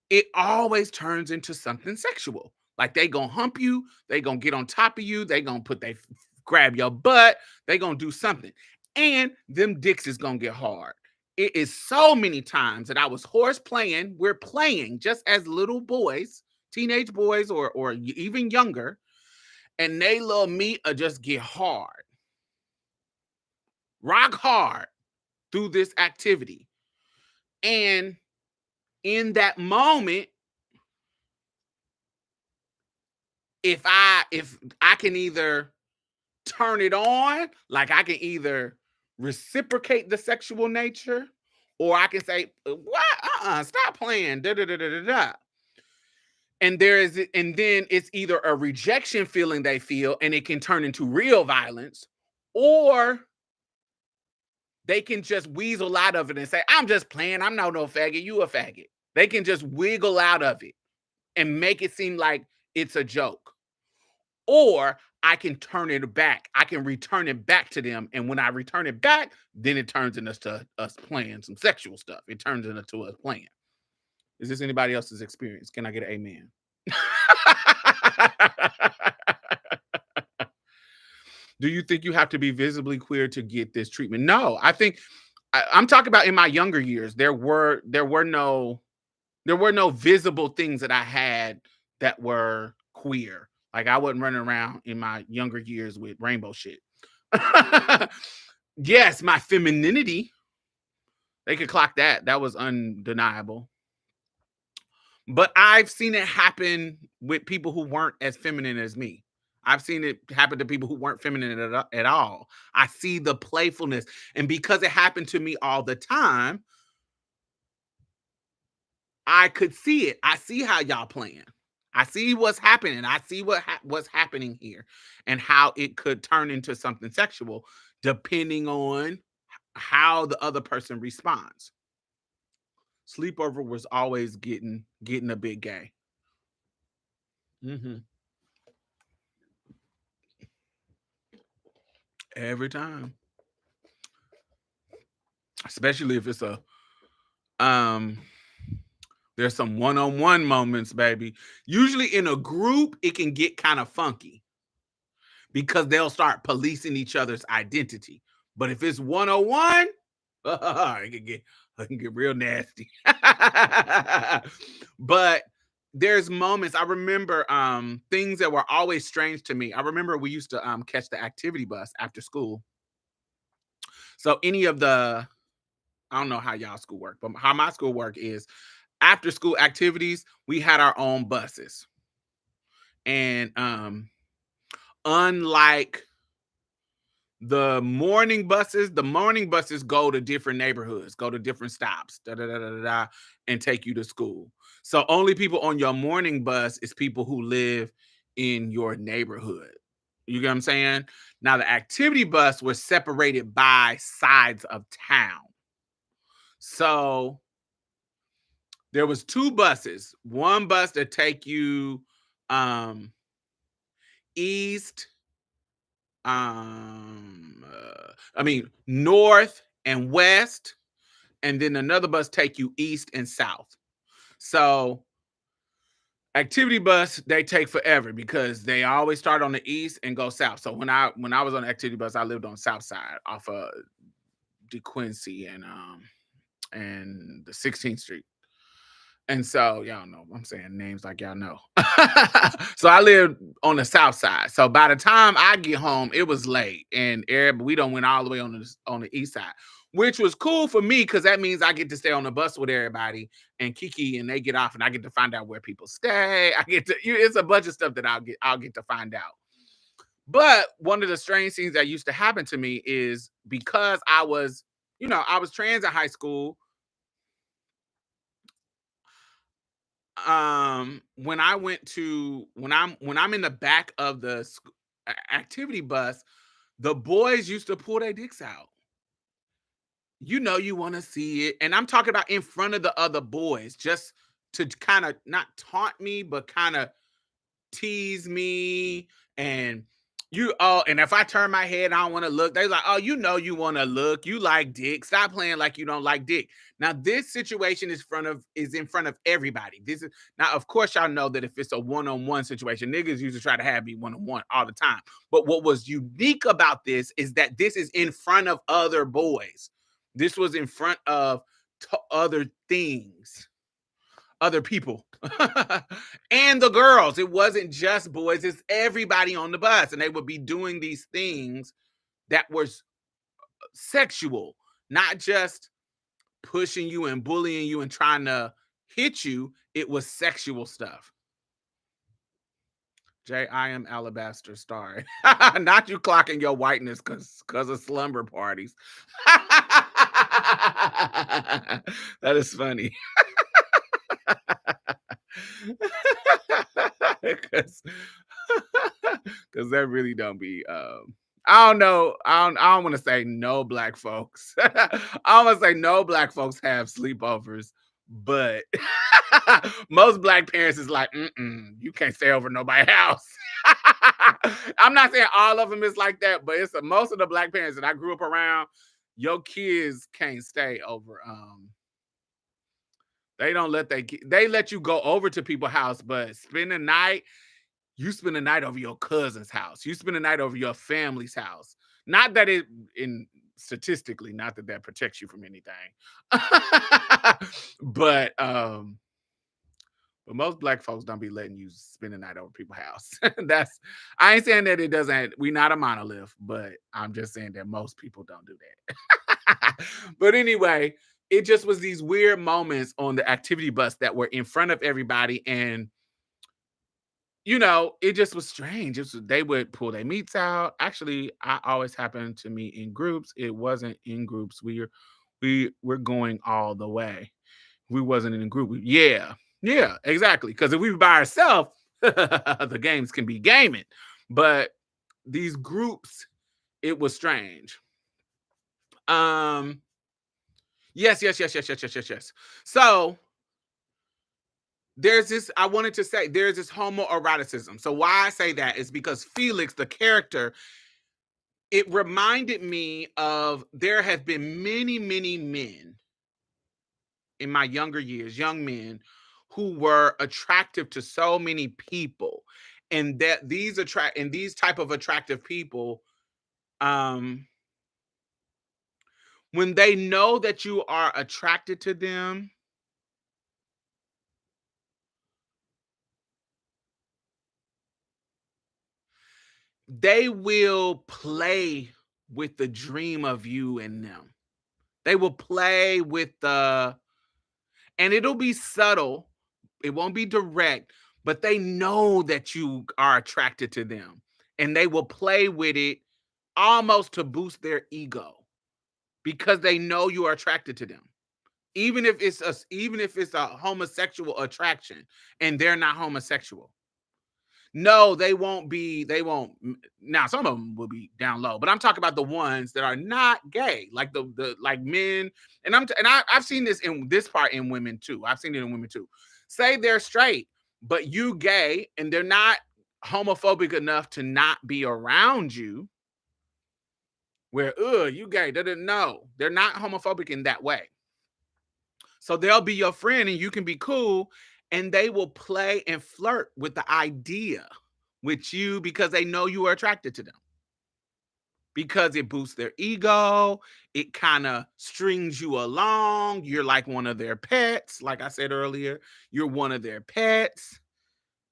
it always turns into something sexual. Like they gonna hump you, they gonna get on top of you, they gonna grab your butt, they gonna do something, and them dicks is gonna get hard. It is so many times that I was horse playing. We're playing just as little boys, teenage boys, or even younger, and they little meat just get hard, rock hard through this activity. And in that moment, if I can either turn it on, like I can either reciprocate the sexual nature, or I can say, what? stop playing. Da, da, da, da, da, da. And then it's either a rejection feeling they feel, and it can turn into real violence, or they can just weasel out of it and say, I'm just playing. I'm not no faggot. You a faggot. They can just wiggle out of it and make it seem like it's a joke. Or I can turn it back. I can return it back to them. And when I return it back, then it turns into us playing some sexual stuff. It turns into us playing. Is this anybody else's experience? Can I get an amen? Do you think you have to be visibly queer to get this treatment? No, I think I'm talking about in my younger years. There were no visible things that I had that were queer. Like I wasn't running around in my younger years with rainbow shit. Yes, my femininity. They could clock that. That was undeniable. But I've seen it happen with people who weren't as feminine as me. I've seen it happen to people who weren't feminine at all. I see the playfulness. And because it happened to me all the time, I could see it. I see how y'all playing. I see what's happening. I see what's happening here and how it could turn into something sexual depending on how the other person responds. Sleepover was always getting a bit gay. Hmm. Every time, especially if it's a um there's some one-on-one moments, baby. Usually in a group, it can get kind of funky because they'll start policing each other's identity. But if it's one-on-one, it can get real nasty. But there's moments I remember things that were always strange to me. I remember we used to catch the activity bus after school. So any of the I don't know how y'all school work, but how my school work is after school activities, we had our own buses. And unlike the morning buses go to different neighborhoods, go to different stops, da, da, da, da, da, da, and take you to school. So only people on your morning bus is people who live in your neighborhood. You get what I'm saying? Now the activity bus was separated by sides of town. So there was two buses. One bus to take you um east north and west, and then another bus take you east and south. So activity bus they take forever because they always start on the east and go south. So when I was on the activity bus, I lived on the south side off of DeQuincy and the 16th Street. And so y'all know I'm saying names like y'all know. So I lived on the south side. So by the time I get home, it was late, and we don't went all the way on the east side, which was cool for me because that means I get to stay on the bus with everybody and Kiki, and they get off, and I get to find out where people stay. It's a bunch of stuff that I'll get to find out. But one of the strange things that used to happen to me is because I was trans in high school. When I went to when I'm in the back of the activity bus, the boys used to pull their dicks out. You want to see it, and I'm talking about in front of the other boys, just to kind of not taunt me, but kind of tease me. And if I turn my head, I don't want to look. They're like, oh, you want to look. You like dick. Stop playing like you don't like dick. Now, this situation is in front of everybody. This is now, of course, y'all know that if it's a one-on-one situation, niggas usually try to have me one-on-one all the time. But what was unique about this is that this is in front of other boys. This was in front of other things, other people. And the girls. It wasn't just boys, it's everybody on the bus, and they would be doing these things that was sexual, not just pushing you and bullying you and trying to hit you. It was sexual stuff. Jay, I am alabaster star. Not you clocking your whiteness because of slumber parties. That is funny. Because that really don't be I don't know. I don't want to say no black folks. I don't want to say no black folks have sleepovers, but most black parents is like, you can't stay over nobody's house. I'm not saying all of them is like that, but it's most of the black parents that I grew up around, your kids can't stay over. They don't let they let you go over to people's house, but spend the night, you spend the night over your cousin's house. You spend the night over your family's house. Not that it in statistically, not that that protects you from anything. but um but most black folks don't be letting you spend the night over people's house. That's I ain't saying that it doesn't, we not a monolith, but I'm just saying that most people don't do that. But anyway, it just was these weird moments on the activity bus that were in front of everybody. And it just was strange. They would pull their meats out. Actually, I always happened to meet in groups. It wasn't in groups. We were going all the way. We wasn't in a group. Yeah, yeah, exactly. Because if we were by ourselves, the games can be gaming. But these groups, it was strange. Um, yes, yes, yes, yes, yes, yes, yes, yes. So there's this, I wanted to say there's this homoeroticism. So why I say that is because Felix, the character, it reminded me of, there have been many, many men in my younger years, young men, who were attractive to so many people. And that these type of attractive people, um, when they know that you are attracted to them, they will play with the dream of you and them. They will play with and it'll be subtle. It won't be direct, but they know that you are attracted to them. And they will play with it almost to boost their ego because they know you are attracted to them. Even if it's a homosexual attraction and they're not homosexual. No, they won't. Now, some of them will be down low, but I'm talking about the ones that are not gay, like the like men. I've seen this in this part in women too. I've seen it in women too. Say they're straight, but you gay, and they're not homophobic enough to not be around you. Where you gay? They didn't know. They're not homophobic in that way. So they'll be your friend and you can be cool, and they will play and flirt with the idea with you because they know you are attracted to them. Because it boosts their ego, it kind of strings you along. You're like one of their pets, like I said earlier. You're one of their pets.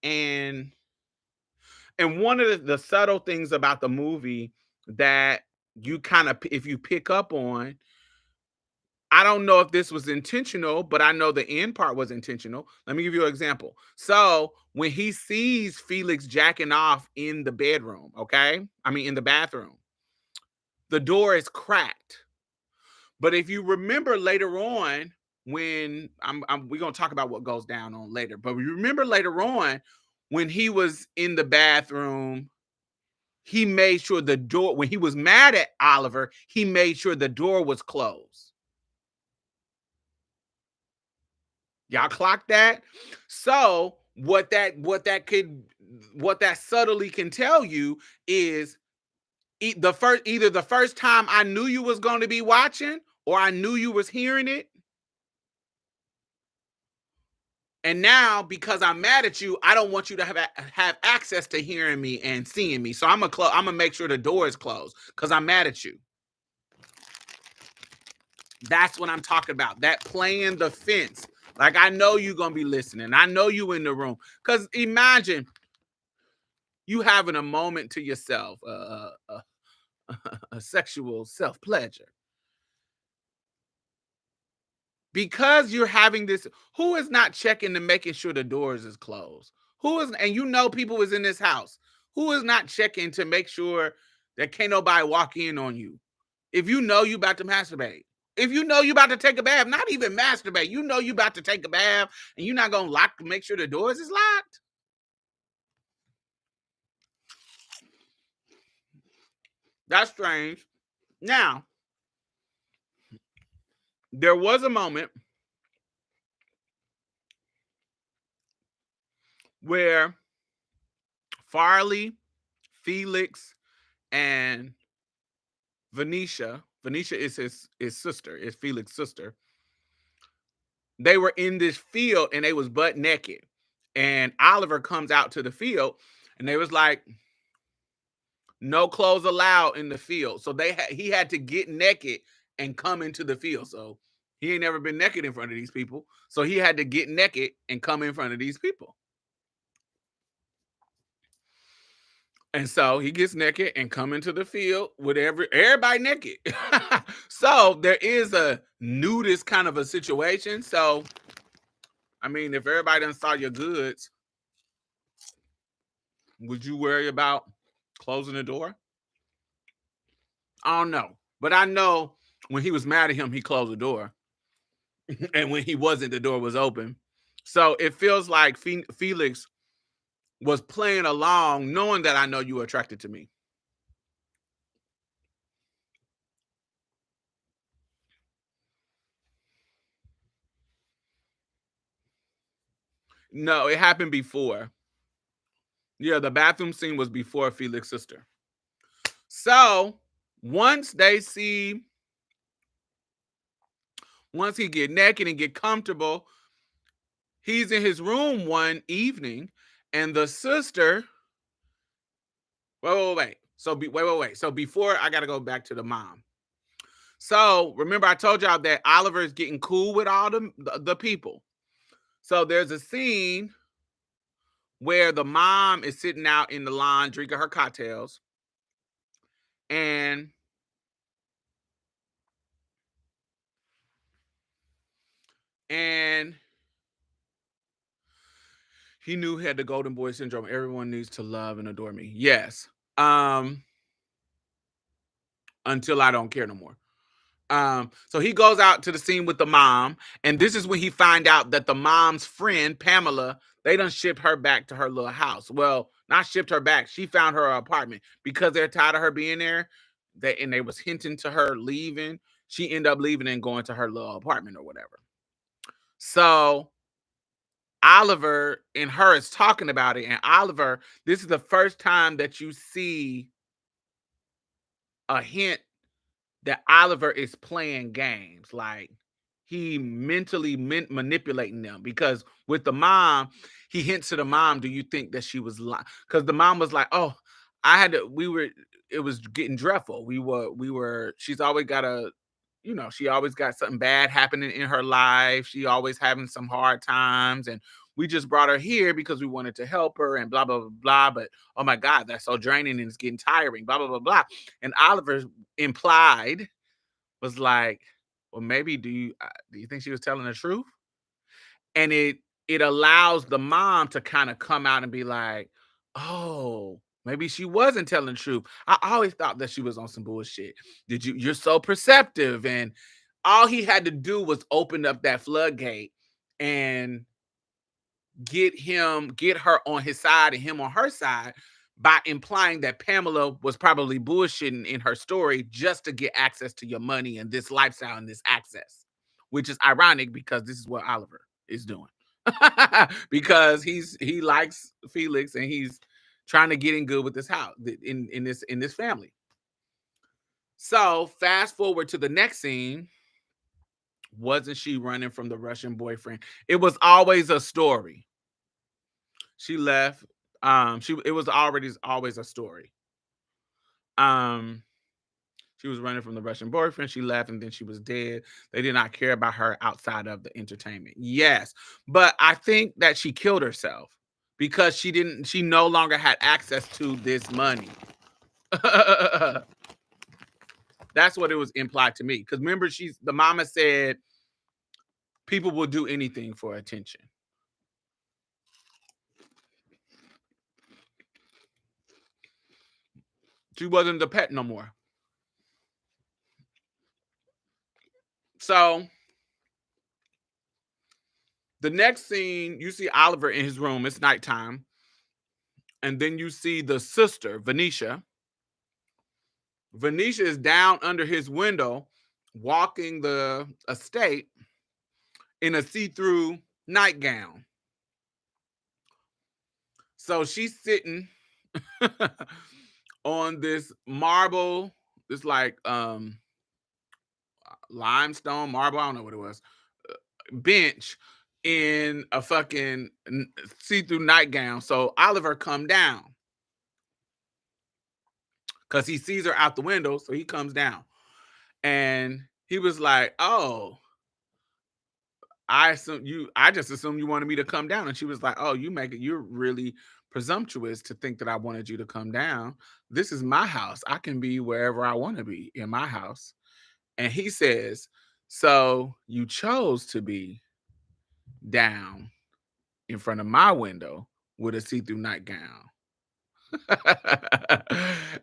And one of the subtle things about the movie that you kind of, if you pick up on, I don't know if this was intentional, but I know the end part was intentional. Let me give you an example. So when he sees Felix jacking off in the bedroom, okay? I mean, in the bathroom, the door is cracked. But if you remember later on, when we're gonna talk about what goes down on later, but you remember later on when he was in the bathroom, he made sure the door, when he was mad at Oliver, he made sure the door was closed. Y'all clock that? So what that subtly can tell you is either the first time I knew you was going to be watching, or I knew you was hearing it. And now, because I'm mad at you, I don't want you to have access to hearing me and seeing me. So I'm gonna make sure the door is closed because I'm mad at you. That's what I'm talking about. That playing the fence. Like, I know you're gonna be listening. I know you in the room. Because imagine you having a moment to yourself, a sexual self pleasure. Because you're having this, who is not checking and making sure the doors is closed? Who is, and people is in this house. Who is not checking to make sure that can't nobody walk in on you? If you know you about to masturbate. If you know you about to take a bath, not even masturbate, you know you about to take a bath, and you're not gonna make sure the doors is locked. That's strange. Now, there was a moment where Farley, Felix, and Venetia is his sister, is Felix's sister. They were in this field and they was butt naked. And Oliver comes out to the field and they was like, no clothes allowed in the field. So he had to get naked and come into the field. So he ain't never been naked in front of these people. So he had to get naked and come in front of these people. And so he gets naked and come into the field with everybody naked. So there is a nudist kind of a situation. So I mean, if everybody done saw your goods, would you worry about closing the door? I don't know. But I know when he was mad at him, he closed the door. And when he wasn't, the door was open. So it feels like Felix was playing along, knowing that I know you were attracted to me. No, it happened before. Yeah, the bathroom scene was before Felix's sister. So once he get naked and get comfortable, he's in his room one evening, and the sister. Wait. Wait. So before, I gotta go back to the mom. So remember, I told y'all that Oliver is getting cool with all the people. So there's a scene where the mom is sitting out in the lawn drinking her cocktails, and he knew he had the golden boy syndrome. Everyone needs to love and adore me. Yes. Until I don't care no more. So he goes out to the scene with the mom, and this is when he find out that the mom's friend, Pamela, they done shipped her back to her little house. Well, not shipped her back. She found her apartment because they're tired of her being there. They was hinting to her leaving. She ended up leaving and going to her little apartment or whatever. So Oliver and her is talking about it, and Oliver, this is the first time that you see a hint that Oliver is playing games. Like he mentally manipulating them, because with the mom, he hints to the mom, do you think that she was lying? Because the mom was like, oh, it was getting dreadful. She's always got she always got something bad happening in her life. She always having some hard times. And we just brought her here because we wanted to help her and blah, blah, blah, blah. But oh my God, that's so draining and it's getting tiring, blah, blah, blah, blah. And Oliver implied was like, well, maybe do you think she was telling the truth? And it allows the mom to kind of come out and be like, oh, maybe she wasn't telling the truth. I always thought that she was on some bullshit. You're so perceptive. And all he had to do was open up that floodgate and get her on his side and him on her side, by implying that Pamela was probably bullshitting in her story just to get access to your money and this lifestyle and this access, which is ironic because this is what Oliver is doing. Because he likes Felix and he's trying to get in good with this house in this family. So fast forward to the next scene. Wasn't she running from the Russian boyfriend? It was always a story. She left. It was always a story. She was running from the Russian boyfriend. She left and then she was dead. They did not care about her outside of the entertainment. Yes. But I think that she killed herself because she no longer had access to this money. That's what it was implied to me. Because remember, the mama said people will do anything for attention. She wasn't the pet no more. So the next scene, you see Oliver in his room. It's nighttime. And then you see the sister, Venetia. Venetia is down under his window, walking the estate in a see-through nightgown. So she's sitting on this marble, this like limestone marble, I don't know what it was, bench in a fucking see-through nightgown. So Oliver come down because he sees her out the window, so he comes down. And he was like, "Oh, I just assumed you wanted me to come down." And she was like, "Oh, you're really presumptuous to think that I wanted you to come down. This is my house. I can be wherever I want to be in my house." And he says, "So you chose to be down in front of my window with a see-through nightgown."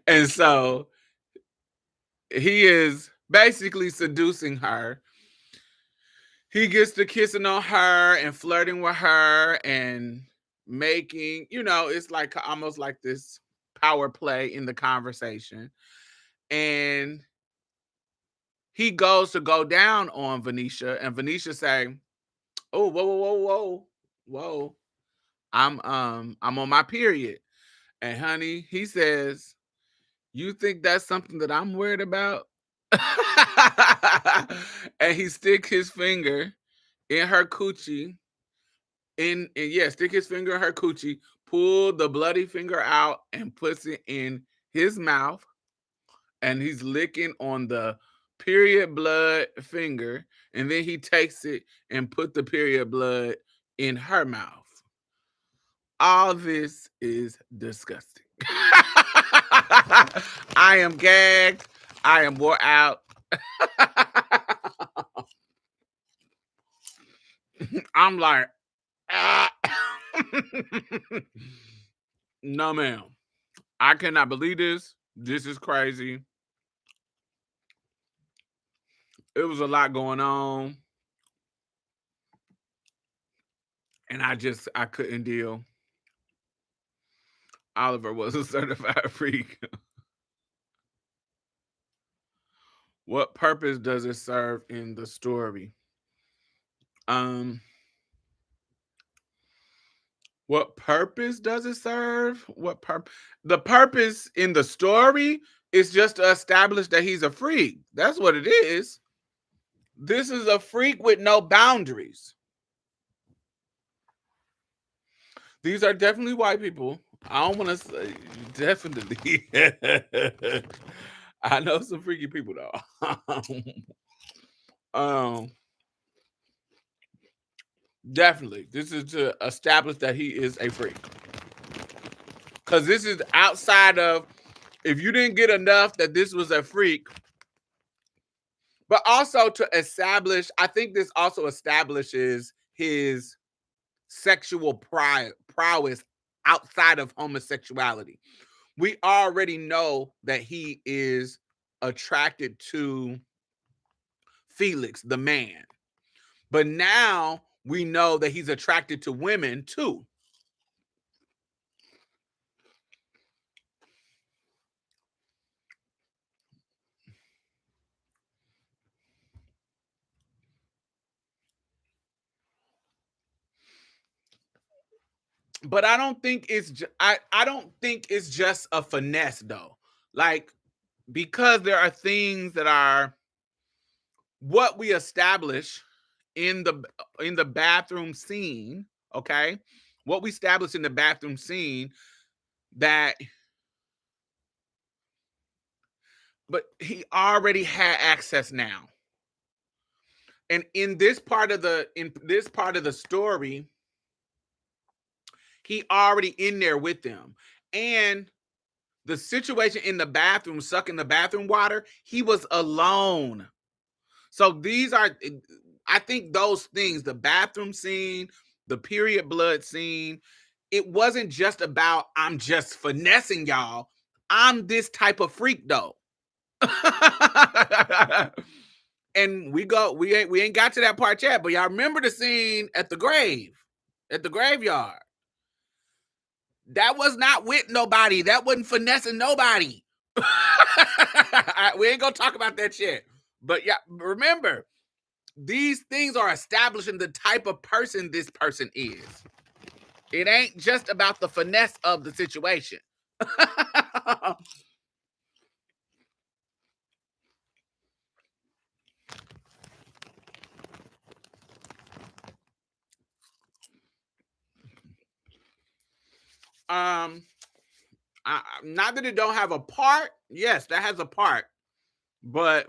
And so he is basically seducing her. He gets to kissing on her and flirting with her and making, it's like almost like this power play in the conversation. And he goes to go down on Venetia, and Venetia say, "Oh, whoa, whoa, whoa, whoa, whoa. I'm on my period." And honey, he says, "You think that's something that I'm worried about?" And he stick his finger in her coochie, stick his finger in her coochie, pull the bloody finger out and puts it in his mouth, and he's licking on the period blood finger, and then he takes it and put the period blood in her mouth. All this is disgusting. I am gagged. I am wore out. I'm like, ah. No, ma'am. I cannot believe this. This is crazy. It was a lot going on. And I couldn't deal. Oliver was a certified freak. What purpose does it serve in the story? What purpose does it serve? The purpose in the story is just to establish that he's a freak. That's what it is. This is a freak with no boundaries. These are definitely white people. I don't want to say definitely. I know some freaky people though. um, Definitely. This is to establish that he is a freak. Because this is outside of, if you didn't get enough that this was a freak, but also to establish, I think this also establishes his sexual prowess outside of homosexuality. We already know that he is attracted to Felix, the man. But now we know that he's attracted to women too. But I don't think I don't think it's just a finesse though. Like, because there are things that are what we establish in the bathroom scene, okay? What we establish in the bathroom scene that but he already had access now. And in this part of the story, he already in there with them. And the situation in the bathroom, sucking the bathroom water, he was alone. So these are, I think those things, the bathroom scene, the period blood scene, it wasn't just about, I'm just finessing y'all. I'm this type of freak though. And we ain't got to that part yet, but y'all remember the scene at the graveyard. That was not with nobody. That wasn't finessing nobody. We ain't gonna talk about that shit. But yeah, remember, these things are establishing the type of person this person is. It ain't just about the finesse of the situation. um, not that it don't have a part. Yes, that has a part, but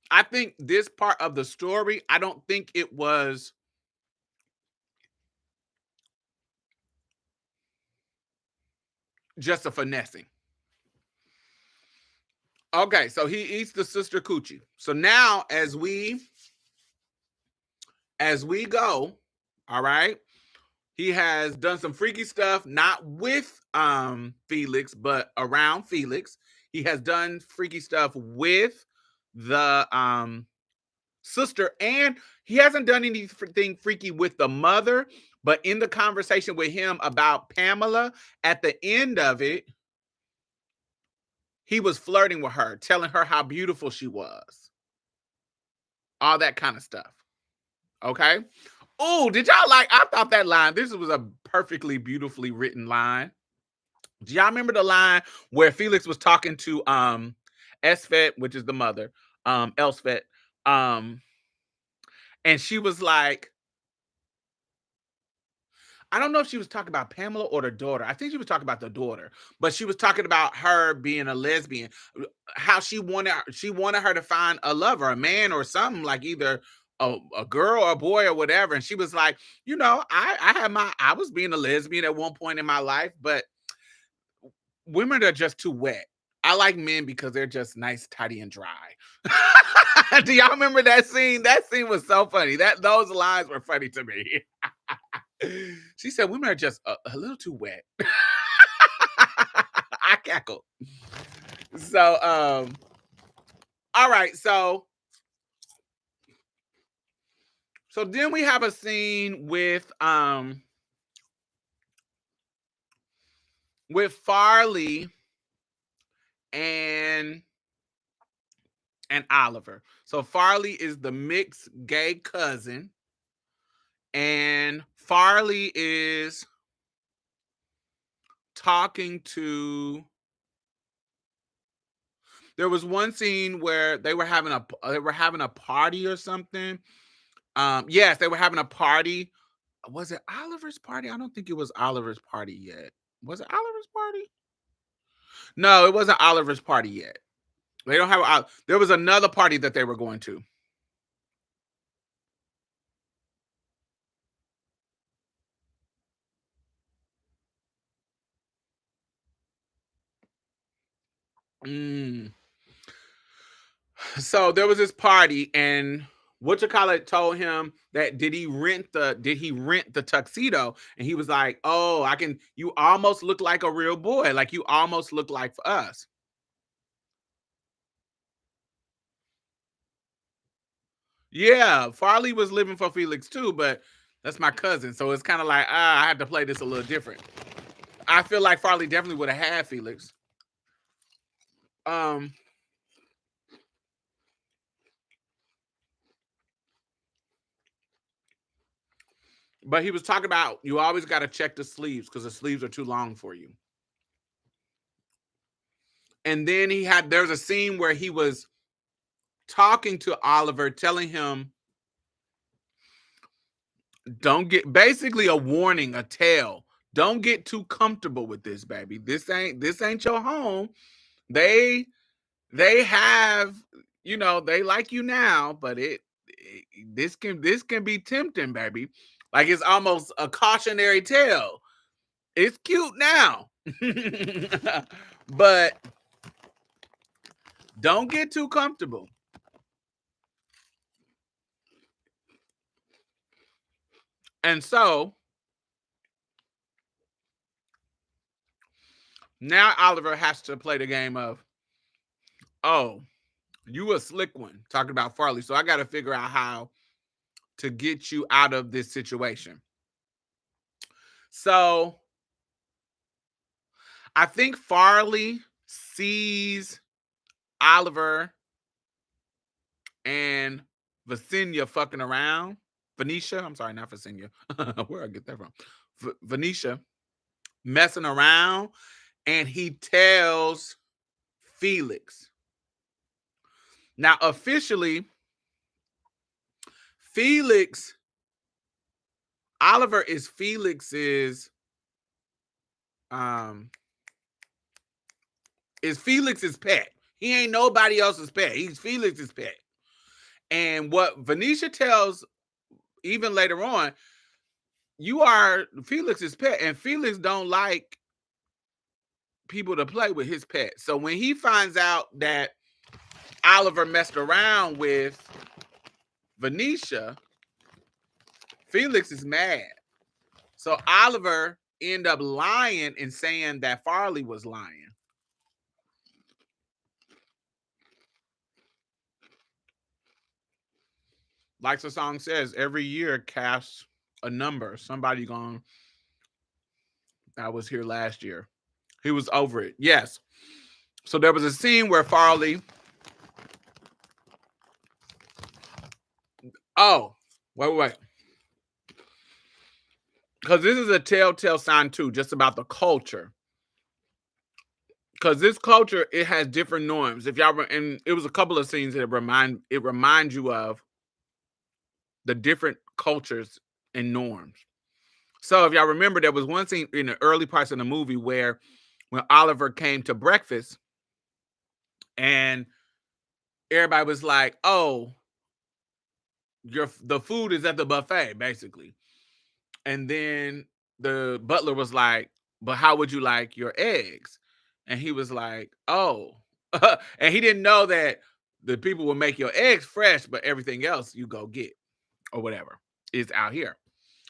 I think this part of the story, I don't think it was just a finessing. Okay, so he eats the sister coochie. So now as we go, all right, he has done some freaky stuff, not with Felix, but around Felix. He has done freaky stuff with the sister, and he hasn't done anything freaky with the mother, but in the conversation with him about Pamela, at the end of it, he was flirting with her, telling her how beautiful she was, all that kind of stuff. Okay. Oh, did y'all like? I thought that line. This was a perfectly beautifully written line. Do y'all remember the line where Felix was talking to Esfet, which is the mother, Elsfet, um, and she was like, I don't know if she was talking about Pamela or the daughter. I think she was talking about the daughter, but she was talking about her being a lesbian, how she wanted her to find a lover, a man or something, like either a girl or a boy or whatever. And she was like, I was being a lesbian at one point in my life, but women are just too wet. I like men because they're just nice, tidy, and dry. Do y'all remember that scene? That scene was so funny. Those lines were funny to me. She said women are just a little too wet. I cackle. So all right, so then we have a scene with Farley and Oliver. So Farley is the mixed gay cousin, and Farley is talking to. There was one scene where they were having a party or something. Yes, they were having a party. Was it Oliver's party? I don't think it was Oliver's party yet. Was it Oliver's party? No, it wasn't Oliver's party yet. They don't have. There was another party that they were going to. Mm. So there was this party, and whatchamacallit told him that did he rent the tuxedo, and he was like, oh, I can. You almost look like a real boy, like you almost look like us. Yeah, Farley was living for Felix too, but that's my cousin, so it's kind of like I had to play this a little different. I feel like Farley definitely would have had Felix. Um, but he was talking about you always got to check the sleeves because the sleeves are too long for you. And then there's a scene where he was talking to Oliver, telling him, don't get, basically a warning, a tale. Don't get too comfortable with this, baby. This ain't your home. They have, they like you now, but this can be tempting, baby. Like it's almost a cautionary tale. It's cute now. But don't get too comfortable. And so now Oliver has to play the game of, oh, You a slick one talking about Farley. So I got to figure out how to get you out of this situation. So I think Farley sees Oliver and Visenya fucking around. Venetia, I'm sorry, not Visenya. Where I get that from? Venetia messing around, and he tells Felix. Now, officially, Oliver is Felix's pet. He ain't nobody else's pet. He's Felix's pet. And what Venetia tells, even later on, you are Felix's pet, and Felix don't like people to play with his pet. So when he finds out that Oliver messed around with Venetia, Felix is mad. So Oliver ended up lying and saying that Farley was lying. Like the song says, every year casts a number. Somebody gone, I was here last year. He was over it. Yes. So there was a scene where Farley. Oh, wait. Because this is a telltale sign too, just about the culture. Because this culture, it has different norms. If y'all, and it was a couple of scenes that remind you of the different cultures and norms. So if y'all remember, there was one scene in the early parts of the movie where when Oliver came to breakfast and everybody was like, "Oh, the food is at the buffet," basically. And then the butler was like, "But how would you like your eggs?" And he was like, "Oh," and he didn't know that the people will make your eggs fresh, but everything else you go get or whatever is out here.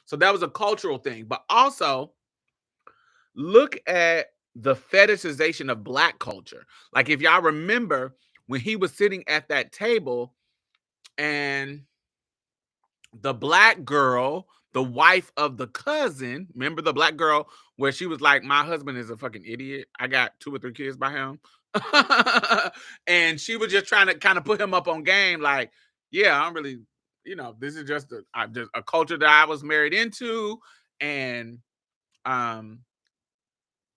So that was a cultural thing. But also, look at the fetishization of Black culture. Like if y'all remember when he was sitting at that table and the Black girl, the wife of the cousin, remember the Black girl where she was like, "My husband is a fucking idiot. I got 2 or 3 kids by him." And she was just trying to kind of put him up on game, like, "Yeah, I'm really, this is just a culture that I was married into." And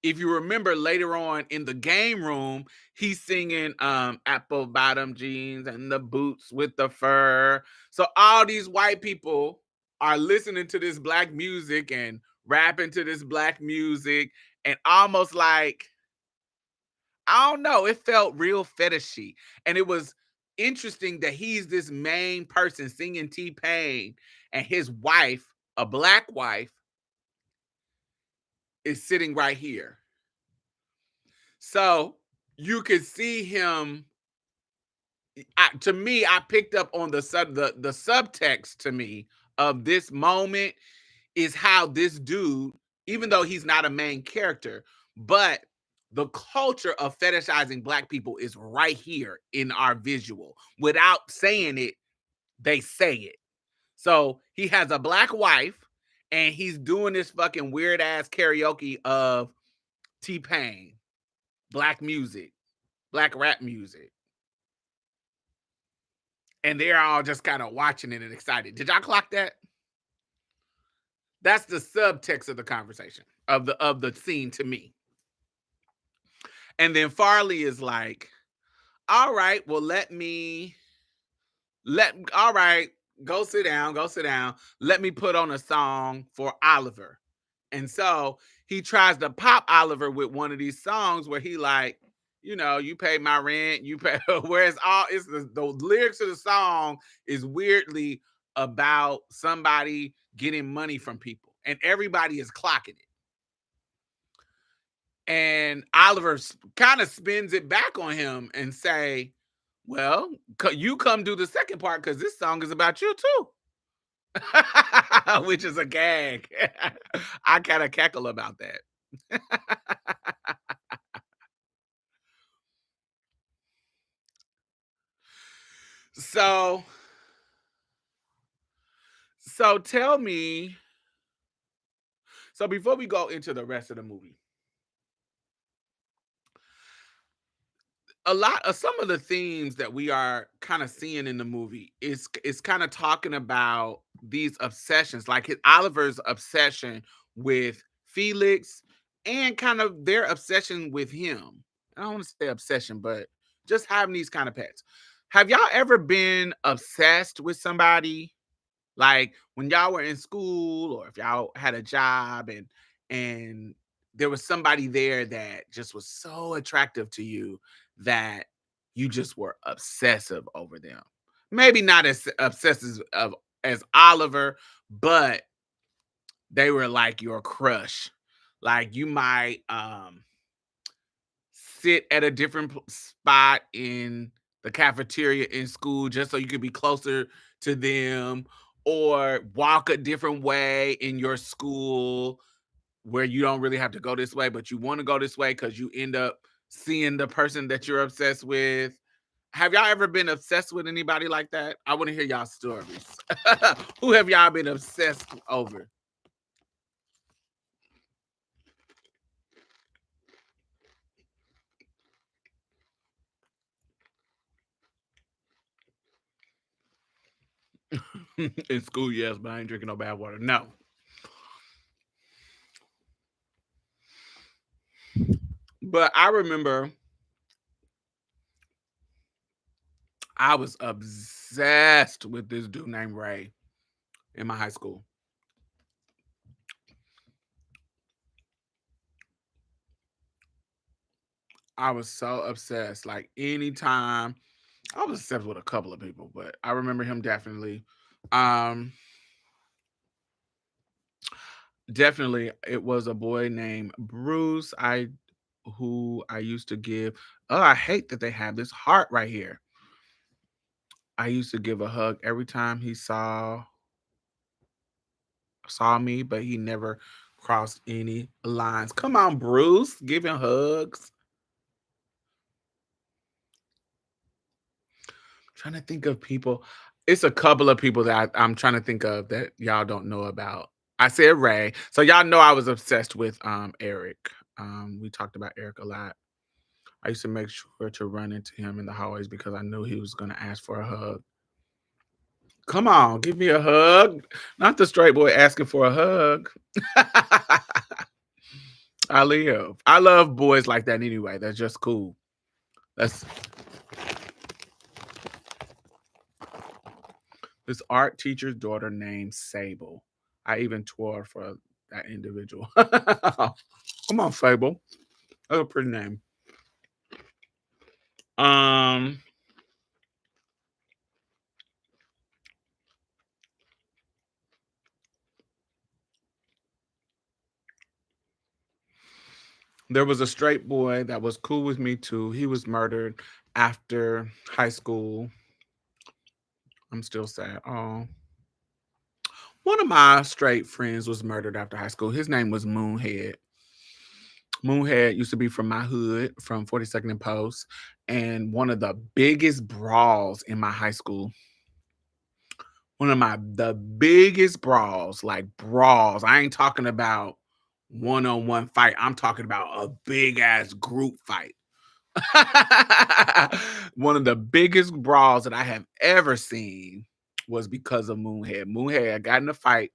if you remember later on in the game room, he's singing apple bottom jeans and the boots with the fur. So all these white people are listening to this Black music and rapping to this Black music, and almost like, I don't know, it felt real fetishy. And it was interesting that he's this main person singing T-Pain, and his wife, a Black wife, is sitting right here. So you could see him. To me, I picked up on the subtext to me of this moment is how this dude, even though he's not a main character, but the culture of fetishizing Black people is right here in our visual. Without saying it, they say it. So he has a Black wife, and he's doing this fucking weird ass karaoke of T-Pain, Black music, Black rap music. And they're all just kind of watching it and excited. Did y'all clock that? That's the subtext of the conversation of the scene to me. And then Farley is like, "All right, well, all right, go sit down. Let me put on a song for Oliver." And so he tries to pop Oliver with one of these songs where he like, you pay my rent, you pay. Whereas it's the lyrics of the song is weirdly about somebody getting money from people, and everybody is clocking it. And Oliver kind of spins it back on him and say, "Well, you come do the second part because this song is about you too." Which is a gag. I kind of cackle about that. So so tell me, so before we go into the rest of the movie, a lot of some of the themes that we are kind of seeing in the movie is kind of talking about these obsessions, like Oliver's obsession with Felix and kind of their obsession with him. I don't want to say obsession, but just having these kind of pets. Have y'all ever been obsessed with somebody? Like when y'all were in school or if y'all had a job and there was somebody there that just was so attractive to you that you just were obsessive over them. Maybe not as obsessive of as Oliver, but they were like your crush. Like you might sit at a different spot in the cafeteria in school just so you could be closer to them, or walk a different way in your school where you don't really have to go this way, but you want to go this way because you end up seeing the person that you're obsessed with. Have y'all ever been obsessed with anybody like that? I want to hear y'all stories. Who have y'all been obsessed over? In school, yes, but I ain't drinking no bad water. No. But I remember I was obsessed with this dude named Ray in my high school. I was so obsessed. Like anytime I was obsessed with a couple of people, but I remember him definitely. Um Definitely it was a boy named Bruce. I used to give, oh, I hate that they have this heart right here. I used to give a hug every time he saw me, but he never crossed any lines. Come on, Bruce, giving hugs. Trying to think of people. It's a couple of people that I'm trying to think of that y'all don't know about. I said Ray. So y'all know I was obsessed with Eric. We talked about Eric a lot. I used to make sure to run into him in the hallways because I knew he was gonna ask for a hug. Come on, give me a hug. Not the straight boy asking for a hug. I live. I love boys like that anyway. That's just cool. That's this art teacher's daughter named Sable. I even tore for that individual. Come on, Fable. That's a pretty name. Um, there was a straight boy that was cool with me too. He was murdered after high school. I'm still sad. Oh, one of my straight friends was murdered after high school. His name was Moonhead. Moonhead used to be from my hood, from 42nd and Post, and one of the biggest brawls in my high school. One of my the biggest brawls, like brawls. I ain't talking about one-on-one fight. I'm talking about a big ass group fight. One of the biggest brawls that I have ever seen was because of Moonhead. Moonhead got in a fight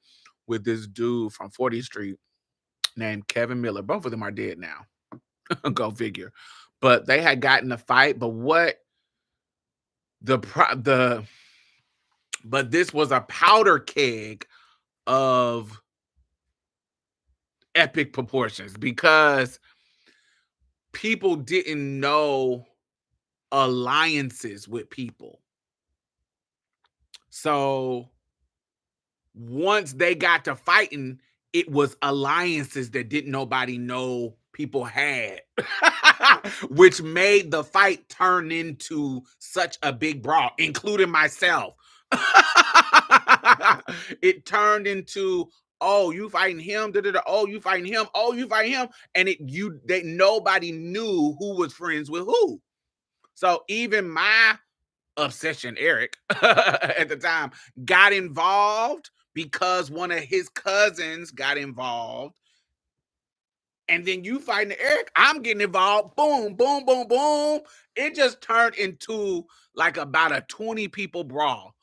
with this dude from 40th Street named Kevin Miller. Both of them are dead now. Go figure. But they had gotten a fight. But what the pro- the but this was a powder keg of epic proportions because people didn't know alliances with people. So once they got to fighting, it was alliances that didn't nobody know people had, which made the fight turn into such a big brawl, including myself. It turned into, oh, you fighting him, da, da, da. Oh, you fighting him, oh, you fighting him, and nobody knew who was friends with who. So even my Obsession Eric at the time, got involved because one of his cousins got involved. And then you fighting Eric, I'm getting involved. Boom, boom, boom, boom. It just turned into like about a 20 people brawl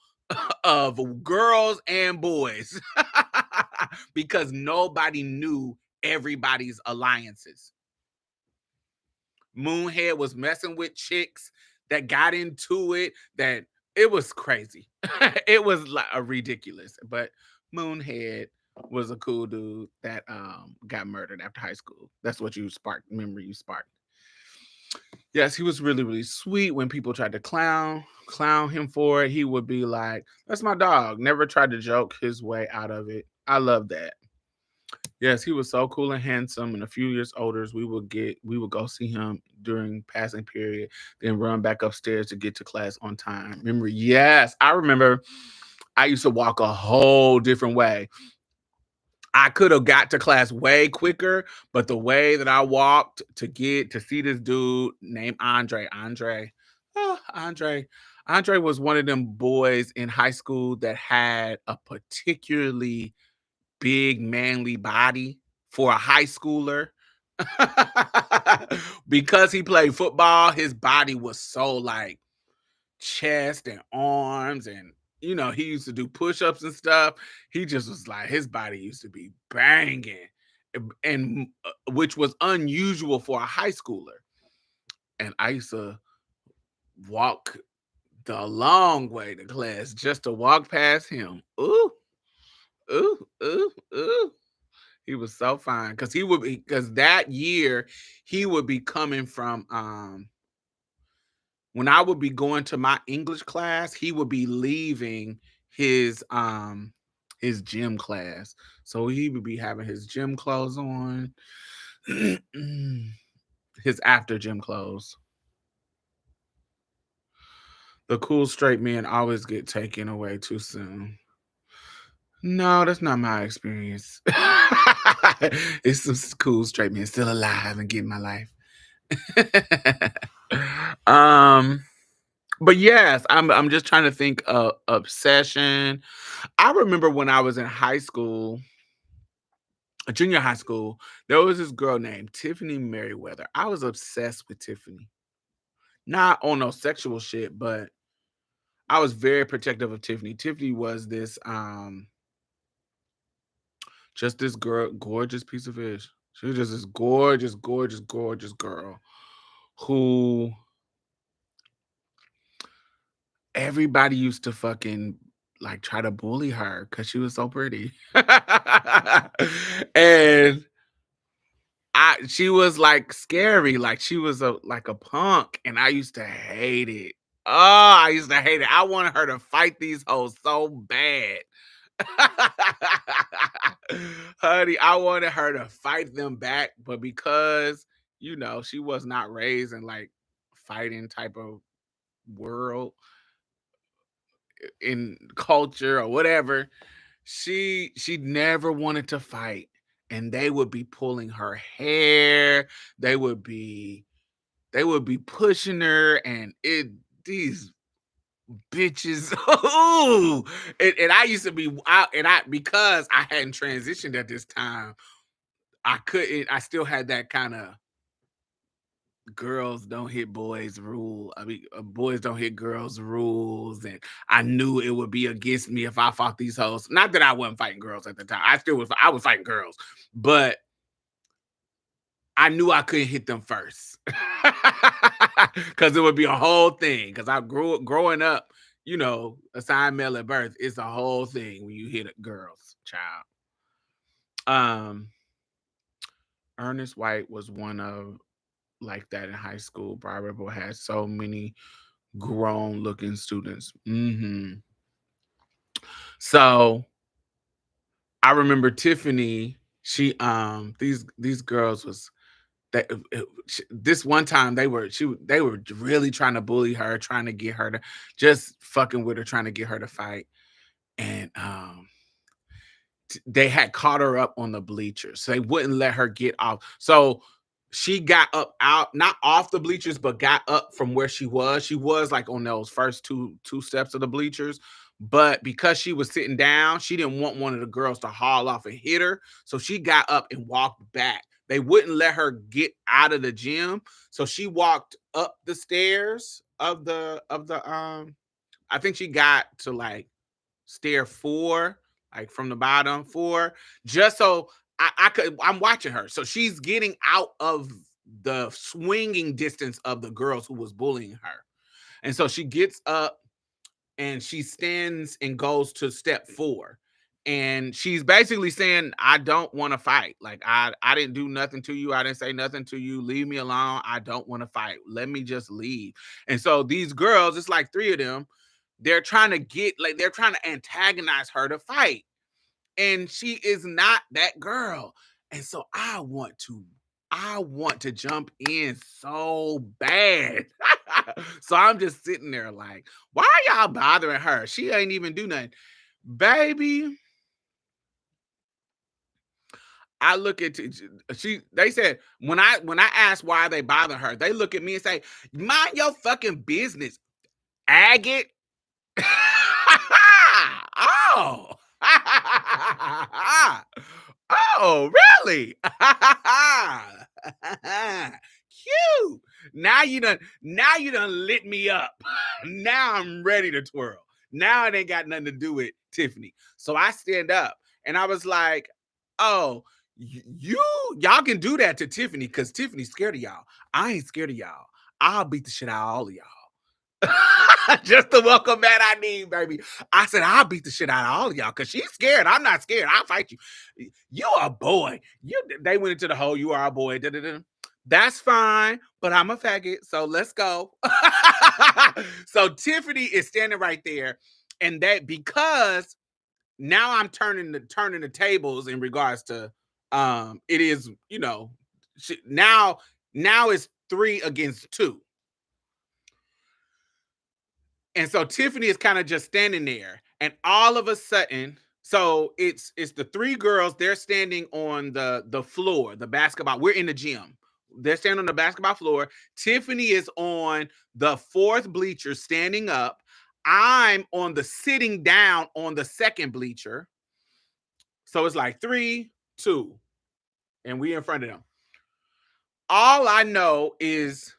of girls and boys because nobody knew everybody's alliances. Moonhead was messing with chicks that got into it, that it was crazy. It was like a ridiculous, but Moonhead was a cool dude that got murdered after high school. That's what you sparked, memory you sparked. Yes, he was really, really sweet. When people tried to clown him for it, he would be like, "That's my dog." Never tried to joke his way out of it. I love that. Yes, he was so cool and handsome. And a few years older, we would go see him during passing period, then run back upstairs to get to class on time. Remember? Yes, I remember. I used to walk a whole different way. I could have got to class way quicker, but the way that I walked to get to see this dude named Andre, Andre was one of them boys in high school that had a particularly big manly body for a high schooler. Because he played football, his body was so like chest and arms, and he used to do push-ups and stuff. He just was like, his body used to be banging, and which was unusual for a high schooler. And I used to walk the long way to class just to walk past him. Ooh, ooh, ooh, ooh. He was so fine because because that year he would be coming from when I would be going to my English class, he would be leaving his his gym class. So he would be having his gym clothes on. His after gym clothes. The cool straight men always get taken away too soon. No, that's not my experience. It's some cool straight men still alive and getting my life. um, but yes, I'm just trying to think of obsession. I remember when I was in high school, junior high school, there was this girl named Tiffany Merriweather. I was obsessed with Tiffany. Not on no sexual shit, but I was very protective of Tiffany. Tiffany was this just this girl, gorgeous piece of fish. She was just this gorgeous, gorgeous, gorgeous girl who everybody used to fucking like try to bully her because she was so pretty. And she was like scary, like she was a punk, and I used to hate it. Oh, I used to hate it. I wanted her to fight these hoes so bad. Honey, I wanted her to fight them back, but because she was not raised in like fighting type of world, in culture or whatever, she never wanted to fight. And they would be pulling her hair, they would be pushing her, and these bitches. Ooh. And I used to be out, and I because I hadn't transitioned at this time, I still had that kind of girls don't hit boys rule. I mean, boys don't hit girls rules, and I knew it would be against me if I fought these hoes. Not that I wasn't fighting girls at the time. I was fighting girls, but I knew I couldn't hit them first because it would be a whole thing. Because I grew up growing up, assigned male at birth. It's a whole thing when you hit girls, child. Um, Ernest White was one of like that in high school. Broad Ripple had so many grown looking students. So I remember Tiffany. These girls was that this one time they were really trying to bully her, trying to get her to just fucking with her, trying to get her to fight, and they had caught her up on the bleachers, so they wouldn't let her get off. So she got up out, not off the bleachers, but got up from where she was. She was like on those first two steps of the bleachers. But because she was sitting down, she didn't want one of the girls to haul off and hit her. So she got up and walked back. They wouldn't let her get out of the gym. So she walked up the stairs of the I think she got to like stair 4, like from the bottom 4, just so I'm watching her. So she's getting out of the swinging distance of the girls who was bullying her. And so she gets up and she stands and goes to step 4. And she's basically saying, I don't want to fight. Like, I didn't do nothing to you. I didn't say nothing to you. Leave me alone. I don't want to fight. Let me just leave. And so these girls, it's like 3 of them, they're trying to antagonize her to fight. And she is not that girl. And so I want to jump in so bad. So I'm just sitting there like, why are y'all bothering her? She ain't even do nothing. Baby, I look at they said when I asked why they bother her, they look at me and say, mind your fucking business, agate. Oh. Oh, really? Cute. Now you done lit me up. Now I'm ready to twirl. Now it ain't got nothing to do with Tiffany. So I stand up and I was like, oh, y'all can do that to Tiffany because Tiffany's scared of y'all. I ain't scared of y'all. I'll beat the shit out of all of y'all. Just the welcome mat I need, baby. I said, I'll beat the shit out of all of y'all because she's scared. I'm not scared. I'll fight you. You're a boy. They went into the hole. You are a boy. Da-da-da. That's fine, but I'm a faggot. So let's go. So Tiffany is standing right there. And that because now I'm turning the tables in regards to it is, now it's 3 against 2. And so Tiffany is kind of just standing there, and all of a sudden, so it's the 3 girls. They're standing on the floor, the basketball. We're in the gym. They're standing on the basketball floor. Tiffany is on the 4th bleacher, standing up. I'm on the sitting down on the 2nd bleacher. So it's like 3, 2, and we in front of them. All I know is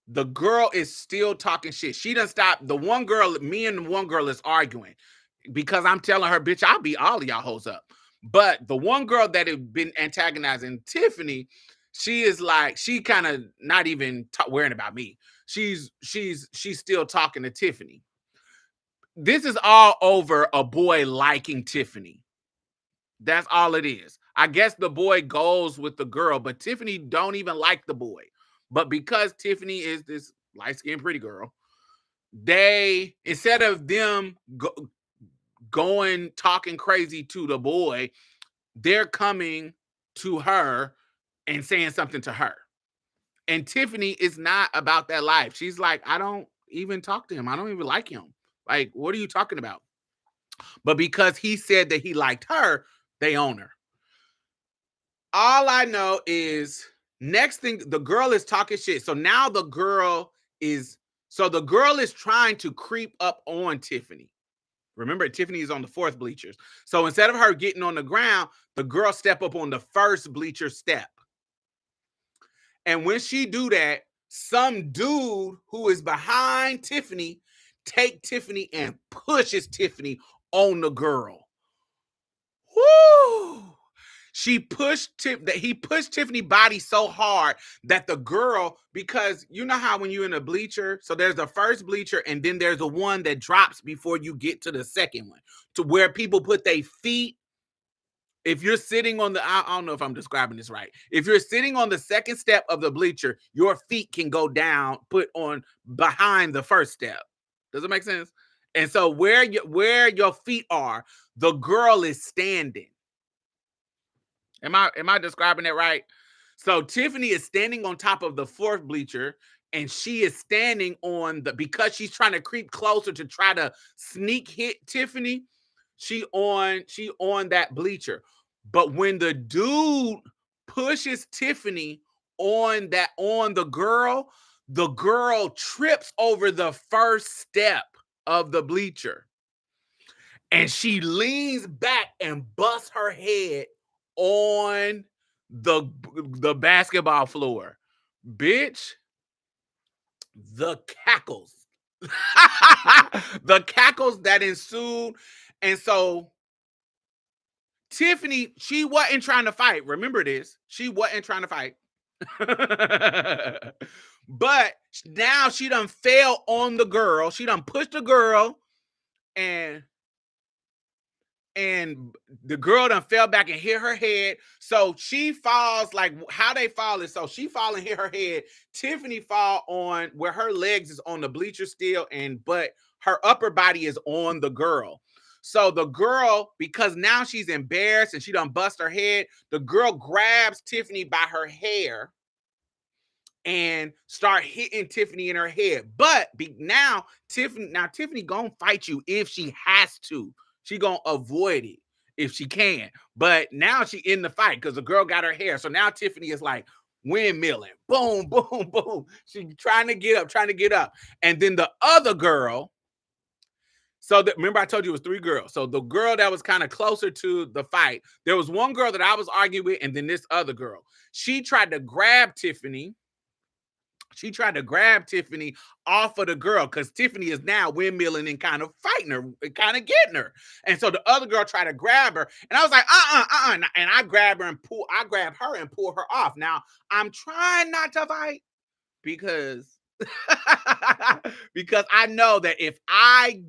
the girl is still talking shit. She done stopped. Me and the one girl is arguing because I'm telling her, bitch, I'll beat all of y'all hoes up. But the one girl that had been antagonizing Tiffany, she is like, she kind of not even worrying about me. She's still talking to Tiffany. This is all over a boy liking Tiffany. That's all it is. I guess the boy goes with the girl, but Tiffany don't even like the boy. But because Tiffany is this light-skinned pretty girl, they, instead of them going talking crazy to the boy, they're coming to her and saying something to her. And Tiffany is not about that life. She's like, I don't even talk to him. I don't even like him. Like, what are you talking about? But because he said that he liked her, they own her. All I know is next thing, the girl is talking shit. So now the girl is trying to creep up on Tiffany. Remember, Tiffany is on the 4th bleachers. So instead of her getting on the ground, the girl step up on the 1st bleacher step. And when she do that, some dude who is behind Tiffany take Tiffany and pushes Tiffany on the girl. Woo! He pushed Tiffany body so hard that the girl, because you know how when you're in a bleacher, so there's the 1st bleacher and then there's the one that drops before you get to the 2nd one, to where people put their feet. If you're sitting on I don't know if I'm describing this right. If you're sitting on the 2nd step of the bleacher, your feet can go down, put on behind the 1st step. Does it make sense? And so where your feet are, the girl is standing. Am I describing it right? So Tiffany is standing on top of the 4th bleacher, and she is standing on because she's trying to creep closer to try to sneak hit Tiffany. She on that bleacher. But when the dude pushes Tiffany on the girl trips over the first step of the bleacher and she leans back and busts her head on the basketball floor. Bitch, the cackles. The cackles that ensued. And so Tiffany, she wasn't trying to fight. Remember this. She wasn't trying to fight. But now she done fell on the girl. She done pushed the girl and the girl done fell back and hit her head. So she falls, like how they fall is so she fall and hit her head. Tiffany fall on where her legs is on the bleacher still, but her upper body is on the girl. So the girl, because now she's embarrassed and she done bust her head, the girl grabs Tiffany by her hair and start hitting Tiffany in her head. But now Tiffany gonna fight you if she has to. She gonna avoid it if she can. But now she in the fight because the girl got her hair. So now Tiffany is like windmilling. Boom, boom, boom. She trying to get up. And then the other girl, remember I told you it was 3 girls. So the girl that was kind of closer to the fight, there was one girl that I was arguing with, and then this other girl. She tried to grab Tiffany. She tried to grab Tiffany off of the girl because Tiffany is now windmilling and kind of fighting her, kind of getting her. And so the other girl tried to grab her, and I was like, and I grab her and pull her off. Now I'm trying not to fight because because I know that if I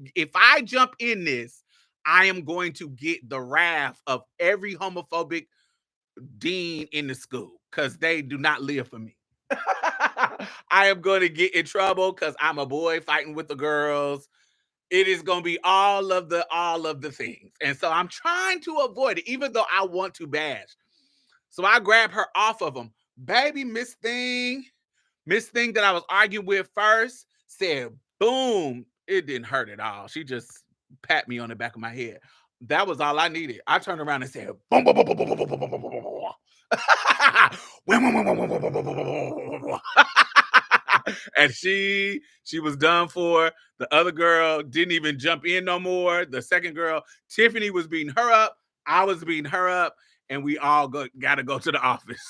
jump in this, I am going to get the wrath of every homophobic dean in the school because they do not live for me. I am going to get in trouble because I'm a boy fighting with the girls. It is going to be all of the things. And so I'm trying to avoid it, even though I want to bash. So I grab her off of them. Baby, Miss Thing that I was arguing with first said, boom. It didn't hurt at all. She just pat me on the back of my head. That was all I needed. I turned around and said, boom, boom, boom, boom, boom, boom, boom, boom, boom, boom, boom. And she was done for. The other girl didn't even jump in no more. The second girl, Tiffany, was beating her up. I was beating her up, and we all got to go to the office.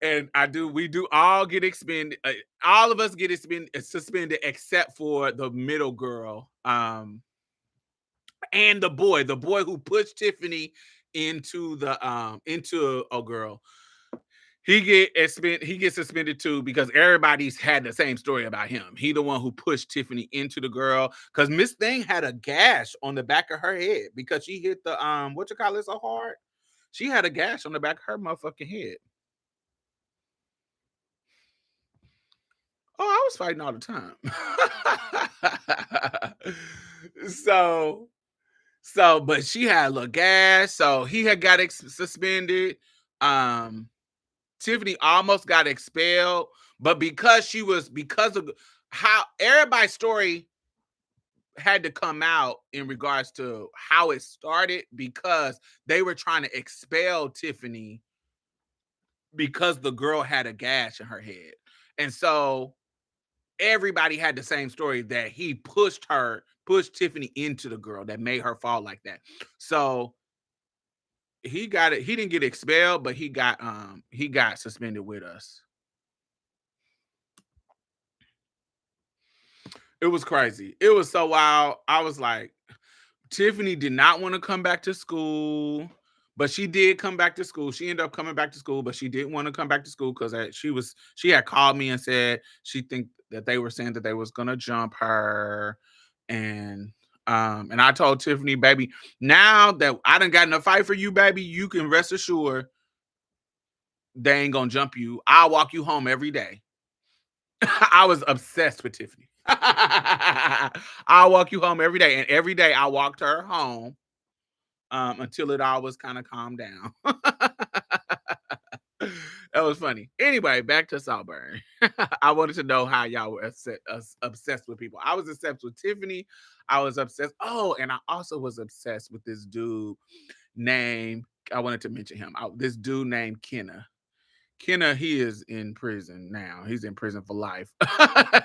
And we do all get expended. All of us get suspended except for the middle girl. And the boy who pushed Tiffany into a girl. He gets suspended too because everybody's had the same story about him. He the one who pushed Tiffany into the girl because Miss Thing had a gash on the back of her head because she hit the so hard. She had a gash on the back of her motherfucking head. Oh, I was fighting all the time. But she had a little gas, so he had got suspended. Tiffany almost got expelled, but because of how everybody's story had to come out in regards to how it started, because they were trying to expel Tiffany because the girl had a gash in her head. And so everybody had the same story that he pushed Tiffany into the girl that made her fall like that. So he didn't get expelled, but he got suspended with us. It was crazy. It was so wild. I was like, Tiffany did not want to come back to school, but she did come back to school. She ended up coming back to school, but she didn't want to come back to school because she had called me and said she think that they were saying that they was gonna jump her. And I told Tiffany, baby, now that I done got in a fight for you, baby, you can rest assured they ain't gonna jump you. I'll walk you home every day. I was obsessed with Tiffany. I'll walk you home every day. And every day I walked her home until it all was kind of calmed down. That was funny. Anyway, back to Saltburn. I wanted to know how y'all were obsessed with people. I was obsessed with Tiffany. I was obsessed. Oh, and I also was obsessed with this dude named I wanted to mention him. This dude named Kenna, he is in prison now. He's in prison for life.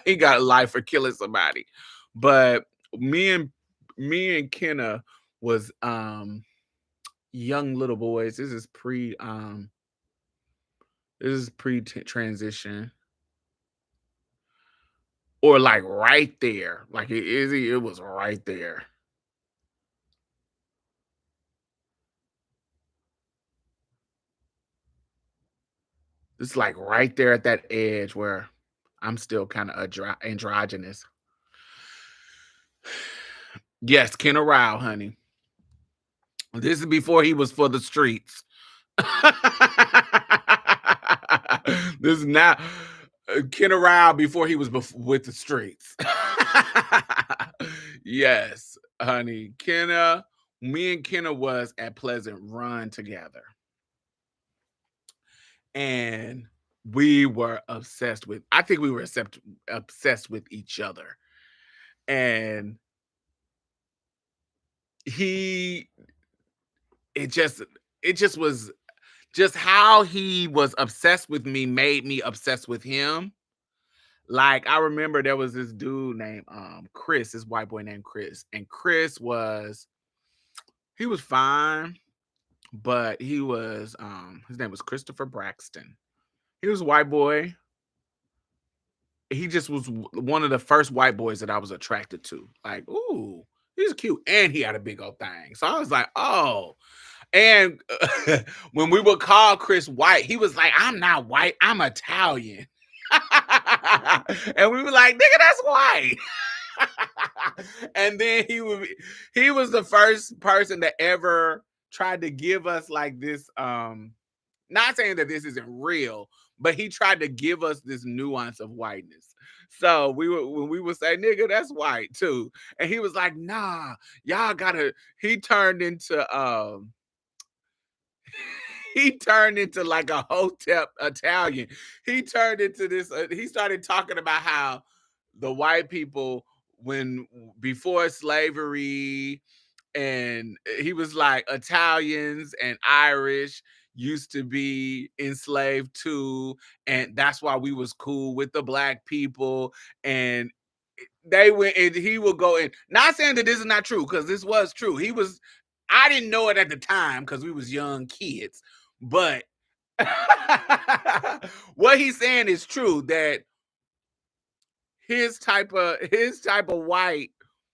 He got life for killing somebody. But me and me and Kenna was young little boys. This is pre transition, or like right there. Like it was right there. It's like right there at that edge where I'm still kind of androgynous. Yes, Kenna Rao, honey. This is before he was for the streets. This is not Kenna Rao before he was with the streets. Yes, honey. Me and Kenna was at Pleasant Run together. And we were I think we were obsessed with each other. And he, it just, it just was just how he was obsessed with me made me obsessed with him. Like I remember there was this dude named Chris, this white boy named Chris, and he was fine, but he was his name was Christopher Braxton. He was a white boy. He just was one of the first white boys that I was attracted to. Like, ooh, he's cute, and he had a big old thing. So I was like, oh. And when we would call Chris white, he was like, "I'm not white, I'm Italian." And we were like, "Nigga, that's white." And then he was the first person that ever tried to give us like this not saying that this isn't real, but he tried to give us this nuance of whiteness. So when we would say, "Nigga, that's white too," and he was like, "Nah, y'all gotta." He turned into he turned into like a hotel Italian. He turned into this. He started talking about how the white people, when before slavery, and he was like Italians and Irish used to be enslaved too, and that's why we was cool with the black people. And they went, and he will go in, not saying that this is not true, because this was true. I didn't know it at the time because we was young kids, but what he's saying is true, that his type of white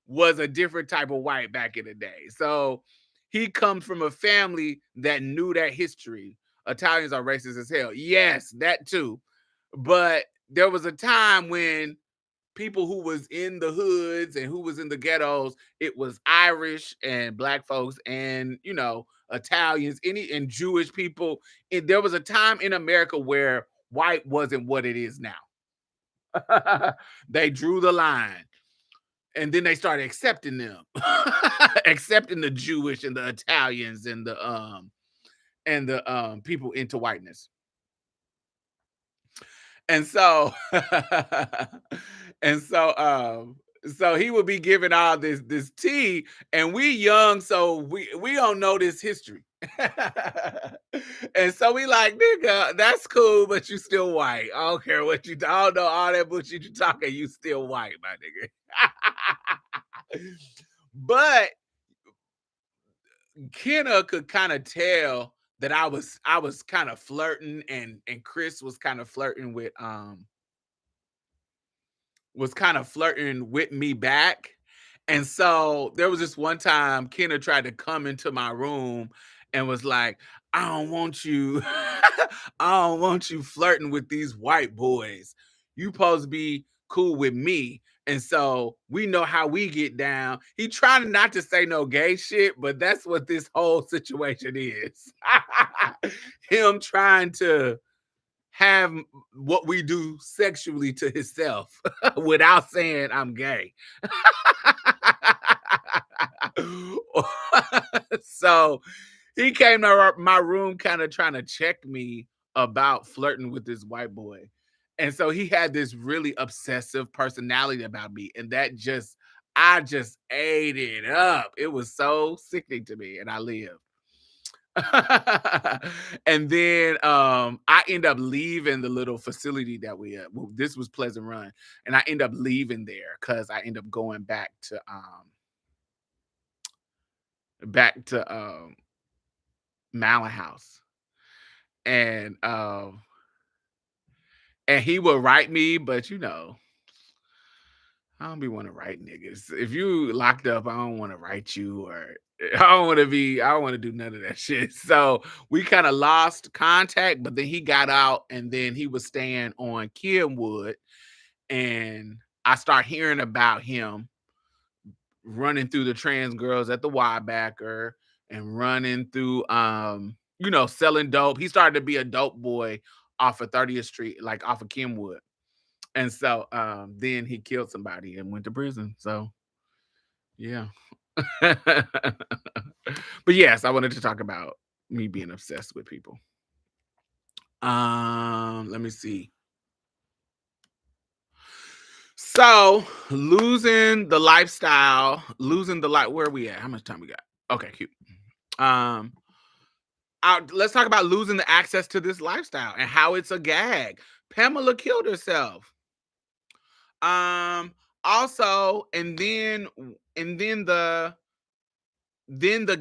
was a different type of white back in the day. So he comes from a family that knew that history. Italians are racist as hell. Yes, that too. But there was a time when people who was in the hoods and who was in the ghettos, it was Irish and black folks and Italians, any and Jewish people. There was a time in America where white wasn't what it is now. They drew the line, and then they started accepting them, accepting the Jewish and the Italians and the people into whiteness. And so and so he would be giving all this tea, and we young, so we don't know this history. And so we like, "Nigga, that's cool, but you still white. I don't care what you, I don't know all that bullshit you talking, you still white, my nigga." But Kenna could kind of tell that I was kind of flirting, and Chris was kind of flirting with me back. And so there was this one time Kenna tried to come into my room and was like, "I don't want you, I don't want you flirting with these white boys. You supposed to be cool with me." And so we know how we get down. He trying not to say no gay shit, but that's what this whole situation is. Him trying to have what we do sexually to himself without saying I'm gay. So he came to my room kind of trying to check me about flirting with this white boy. And so he had this really obsessive personality about me. And I just ate it up. It was so sickening to me. And I lived. And then I end up leaving the little facility that we well, this was Pleasant Run, and I end up leaving there because I end up going back to Malin House. And and he would write me, but I don't be want to write niggas. If you locked up, I don't want to write you, or I don't want to do none of that shit. So we kind of lost contact, but then he got out and then he was staying on Kenwood, and I start hearing about him running through the trans girls at the Wybacker and running through selling dope. He started to be a dope boy off of 30th Street, like off of Kenwood. And so then he killed somebody and went to prison. So yeah. But yes, I wanted to talk about me being obsessed with people. Let me see. So losing the life. Where are we at? How much time we got? Okay, cute. Um, let's talk about losing the access to this lifestyle and how it's a gag. Pamela killed herself. Um, Also, and then the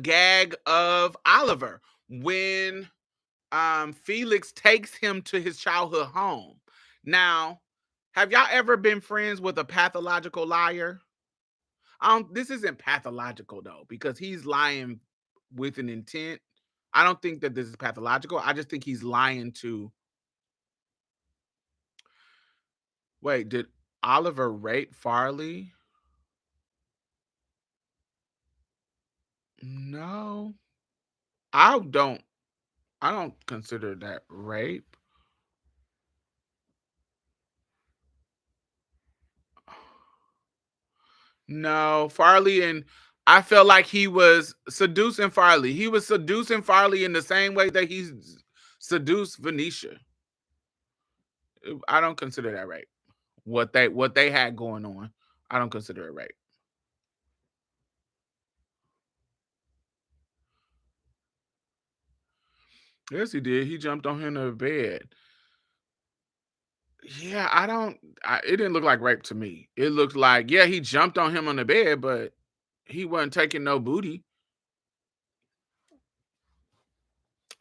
gag of Oliver when Felix takes him to his childhood home. Now, have y'all ever been friends with a pathological liar? This isn't pathological though, because he's lying with an intent. I don't think that this is pathological. I just think he's lying to. Wait, did Oliver rape Farley? No. I don't I don't consider that rape. No, Farley, and I felt like he was seducing Farley. He was seducing Farley in the same way that he's seduced Venetia. I don't consider that rape. What they had going on, I don't consider it rape. Yes, he did. He jumped on him in the bed. Yeah, I don't. It didn't look like rape to me. It looked like, yeah, he jumped on him on the bed, but he wasn't taking no booty.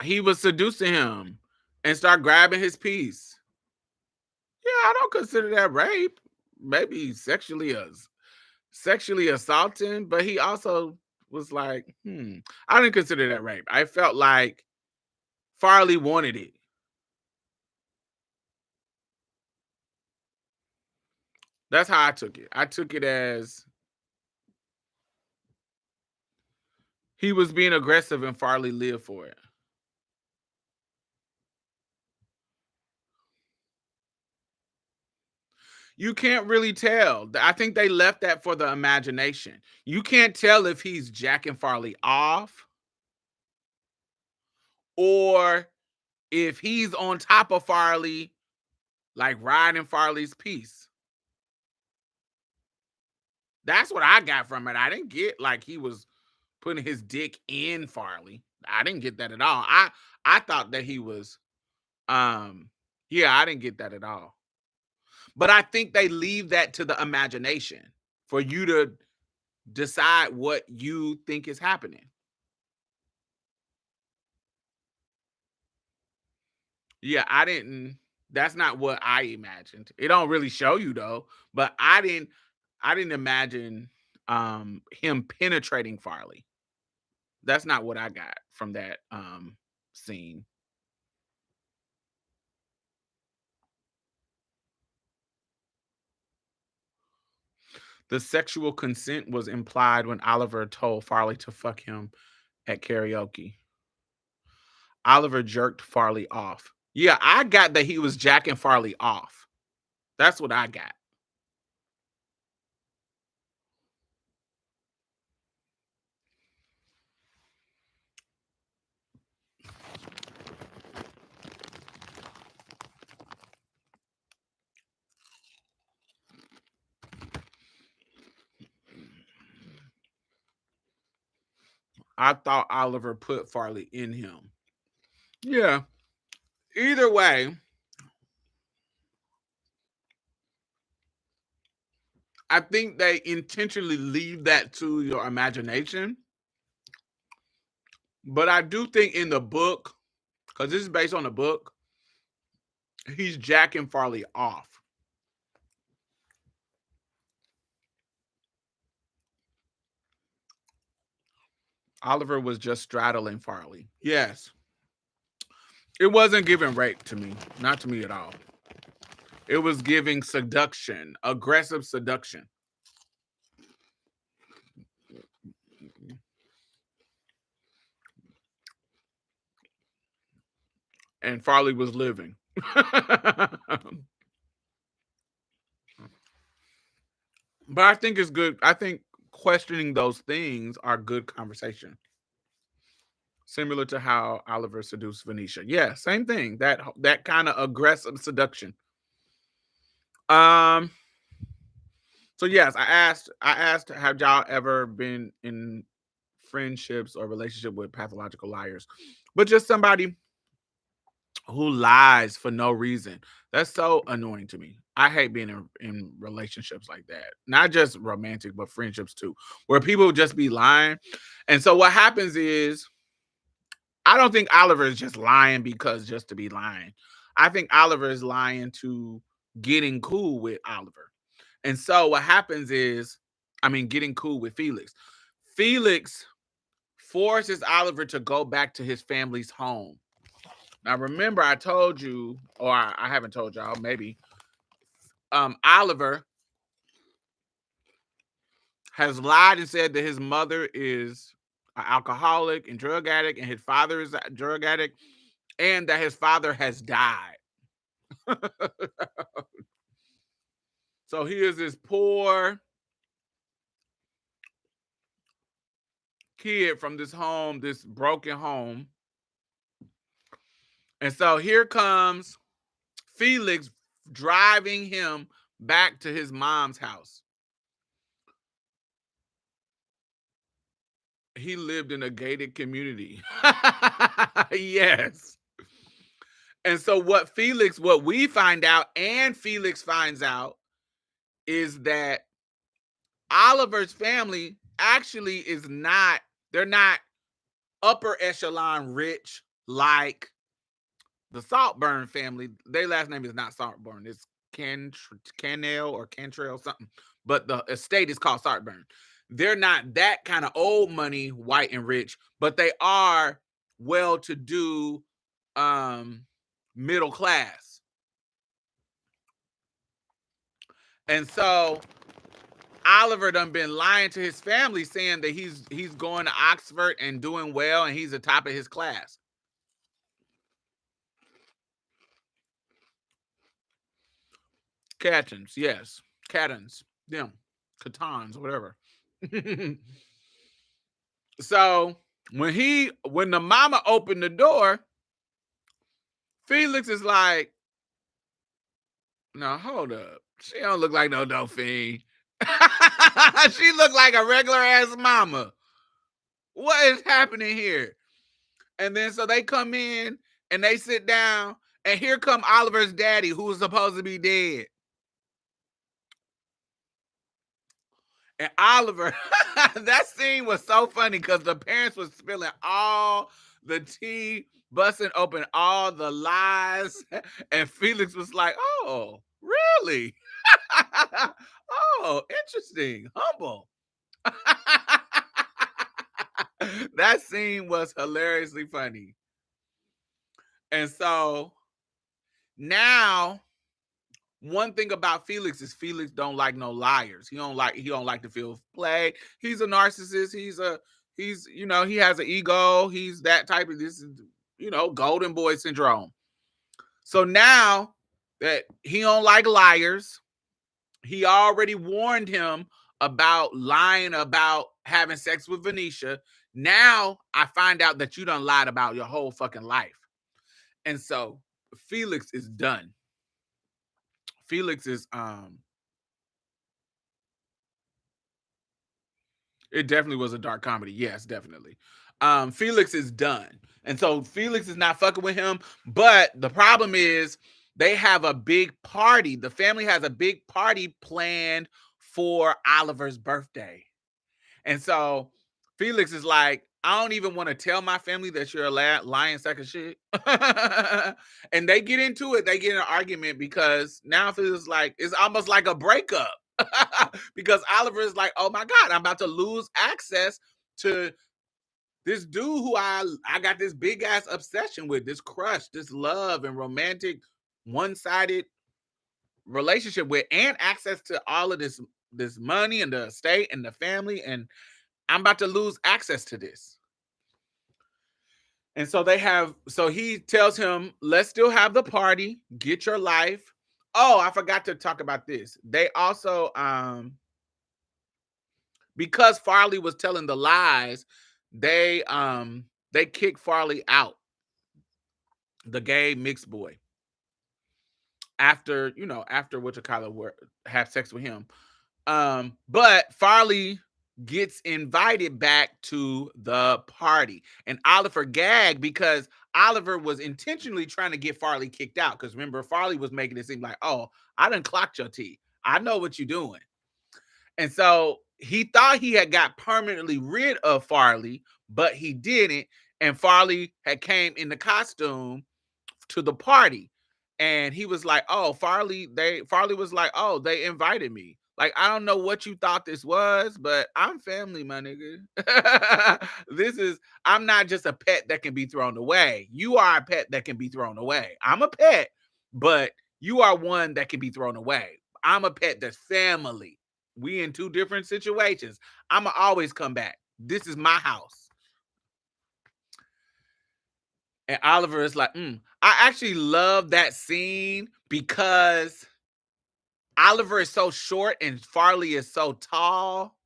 He was seducing him and start grabbing his piece. Yeah, I don't consider that rape. Maybe sexually assaulting, but he also was like, I didn't consider that rape. I felt like Farley wanted it. That's how I took it. I took it as he was being aggressive and Farley lived for it. You can't really tell. I think they left that for the imagination. You can't tell if he's jacking Farley off or if he's on top of Farley, like riding Farley's piece. That's what I got from it. I didn't get like he was putting his dick in Farley. I didn't get that at all. I thought that he was yeah, I didn't get that at all. But I think they leave that to the imagination for you to decide what you think is happening. Yeah, I didn't that's not what I imagined. It don't really show you though, but I didn't imagine him penetrating Farley. That's not what I got from that scene. The sexual consent was implied when Oliver told Farley to fuck him at karaoke. Oliver jerked Farley off. Yeah, I got that he was jacking Farley off. That's what I got. I thought Oliver put Farley in him. Yeah. Either way, I think they intentionally leave that to your imagination. But I do think in the book, because this is based on the book, he's jacking Farley off. Oliver was just straddling Farley. Yes. It wasn't giving rape to me. Not to me at all. It was giving seduction, aggressive seduction. And Farley was living. But I think it's good. I think questioning those things are good conversation. Similar to how Oliver seduced Venetia. Yeah, same thing. That kind of aggressive seduction. Um. So yes, I asked, have y'all ever been in friendships or relationship with pathological liars? But just somebody who lies for no reason. That's so annoying to me. I hate being in relationships like that. Not just romantic, but friendships too, where people just be lying. And so what happens is, I don't think Oliver is just lying because just to be lying. I think Oliver is lying to getting cool with Oliver. And so what happens is, I mean, getting cool with Felix. Felix forces Oliver to go back to his family's home. Now, remember, I told you, or I haven't told y'all, maybe. Oliver has lied and said that his mother is an alcoholic and drug addict, and his father is a drug addict, and that his father has died. So he is this poor kid from this home, this broken home. And so here comes Felix driving him back to his mom's house. He lived in a gated community. Yes. And so what we find out and Felix finds out is that Oliver's family actually is not, they're not upper echelon rich like the Saltburn family. Their last name is not Saltburn. It's Cannell or Cantrell something. But the estate is called Saltburn. They're not that kind of old money, white and rich, but they are well-to-do, middle class. And so Oliver done been lying to his family, saying that he's going to Oxford and doing well, and he's the top of his class. Catons, yes. Catons. Them. Catons, whatever. So when the mama opened the door, Felix is like, no, hold up. She don't look like no Dauphine. She look like a regular ass mama. What is happening here? And then so they come in and they sit down, and here come Oliver's daddy, who was supposed to be dead. And Oliver, that scene was so funny because the parents was spilling all the tea, busting open all the lies, and Felix was like, "Oh, really? Oh, interesting, humble." That scene was hilariously funny. And so now, one thing about Felix is Felix don't like no liars. He don't like to feel played. He's a narcissist. He has an ego. He's that type of, this is, golden boy syndrome. So now that he don't like liars, he already warned him about lying about having sex with Venetia. Now I find out that you done lied about your whole fucking life. And so Felix is done. Felix is it definitely was a dark comedy. Yes, definitely. Felix is done. And so Felix is not fucking with him. But the problem is they have a big party. The family has a big party planned for Oliver's birthday. And so Felix is like, I don't even want to tell my family that you're a lying sack of shit. And they get into it. They get in an argument because now Felix is like, it's almost like a breakup. Because Oliver is like, oh my God, I'm about to lose access to this dude who I got this big ass obsession with, this crush, this love and romantic one-sided relationship with, and access to all of this money and the estate and the family, and I'm about to lose access to this. And so he tells him, let's still have the party, get your life. Oh, I forgot to talk about this. They also because Farley was telling the lies, they kick Farley out, the gay mixed boy, after were have sex with him. But Farley gets invited back to the party, and Oliver gagged because Oliver was intentionally trying to get Farley kicked out. Because remember, Farley was making it seem like, oh, I done clocked your teeth. I know what you're doing. And so he thought he had got permanently rid of Farley, but he didn't. And Farley had came in the costume to the party. And he was like, oh, Farley was like, oh, they invited me. Like, I don't know what you thought this was, but I'm family, my nigga. I'm not just a pet that can be thrown away. You are a pet that can be thrown away. I'm a pet, but you are one that can be thrown away. I'm a pet that's family. We in two different situations. I'ma always come back. This is my house. And Oliver is like, I actually love that scene because Oliver is so short and Farley is so tall.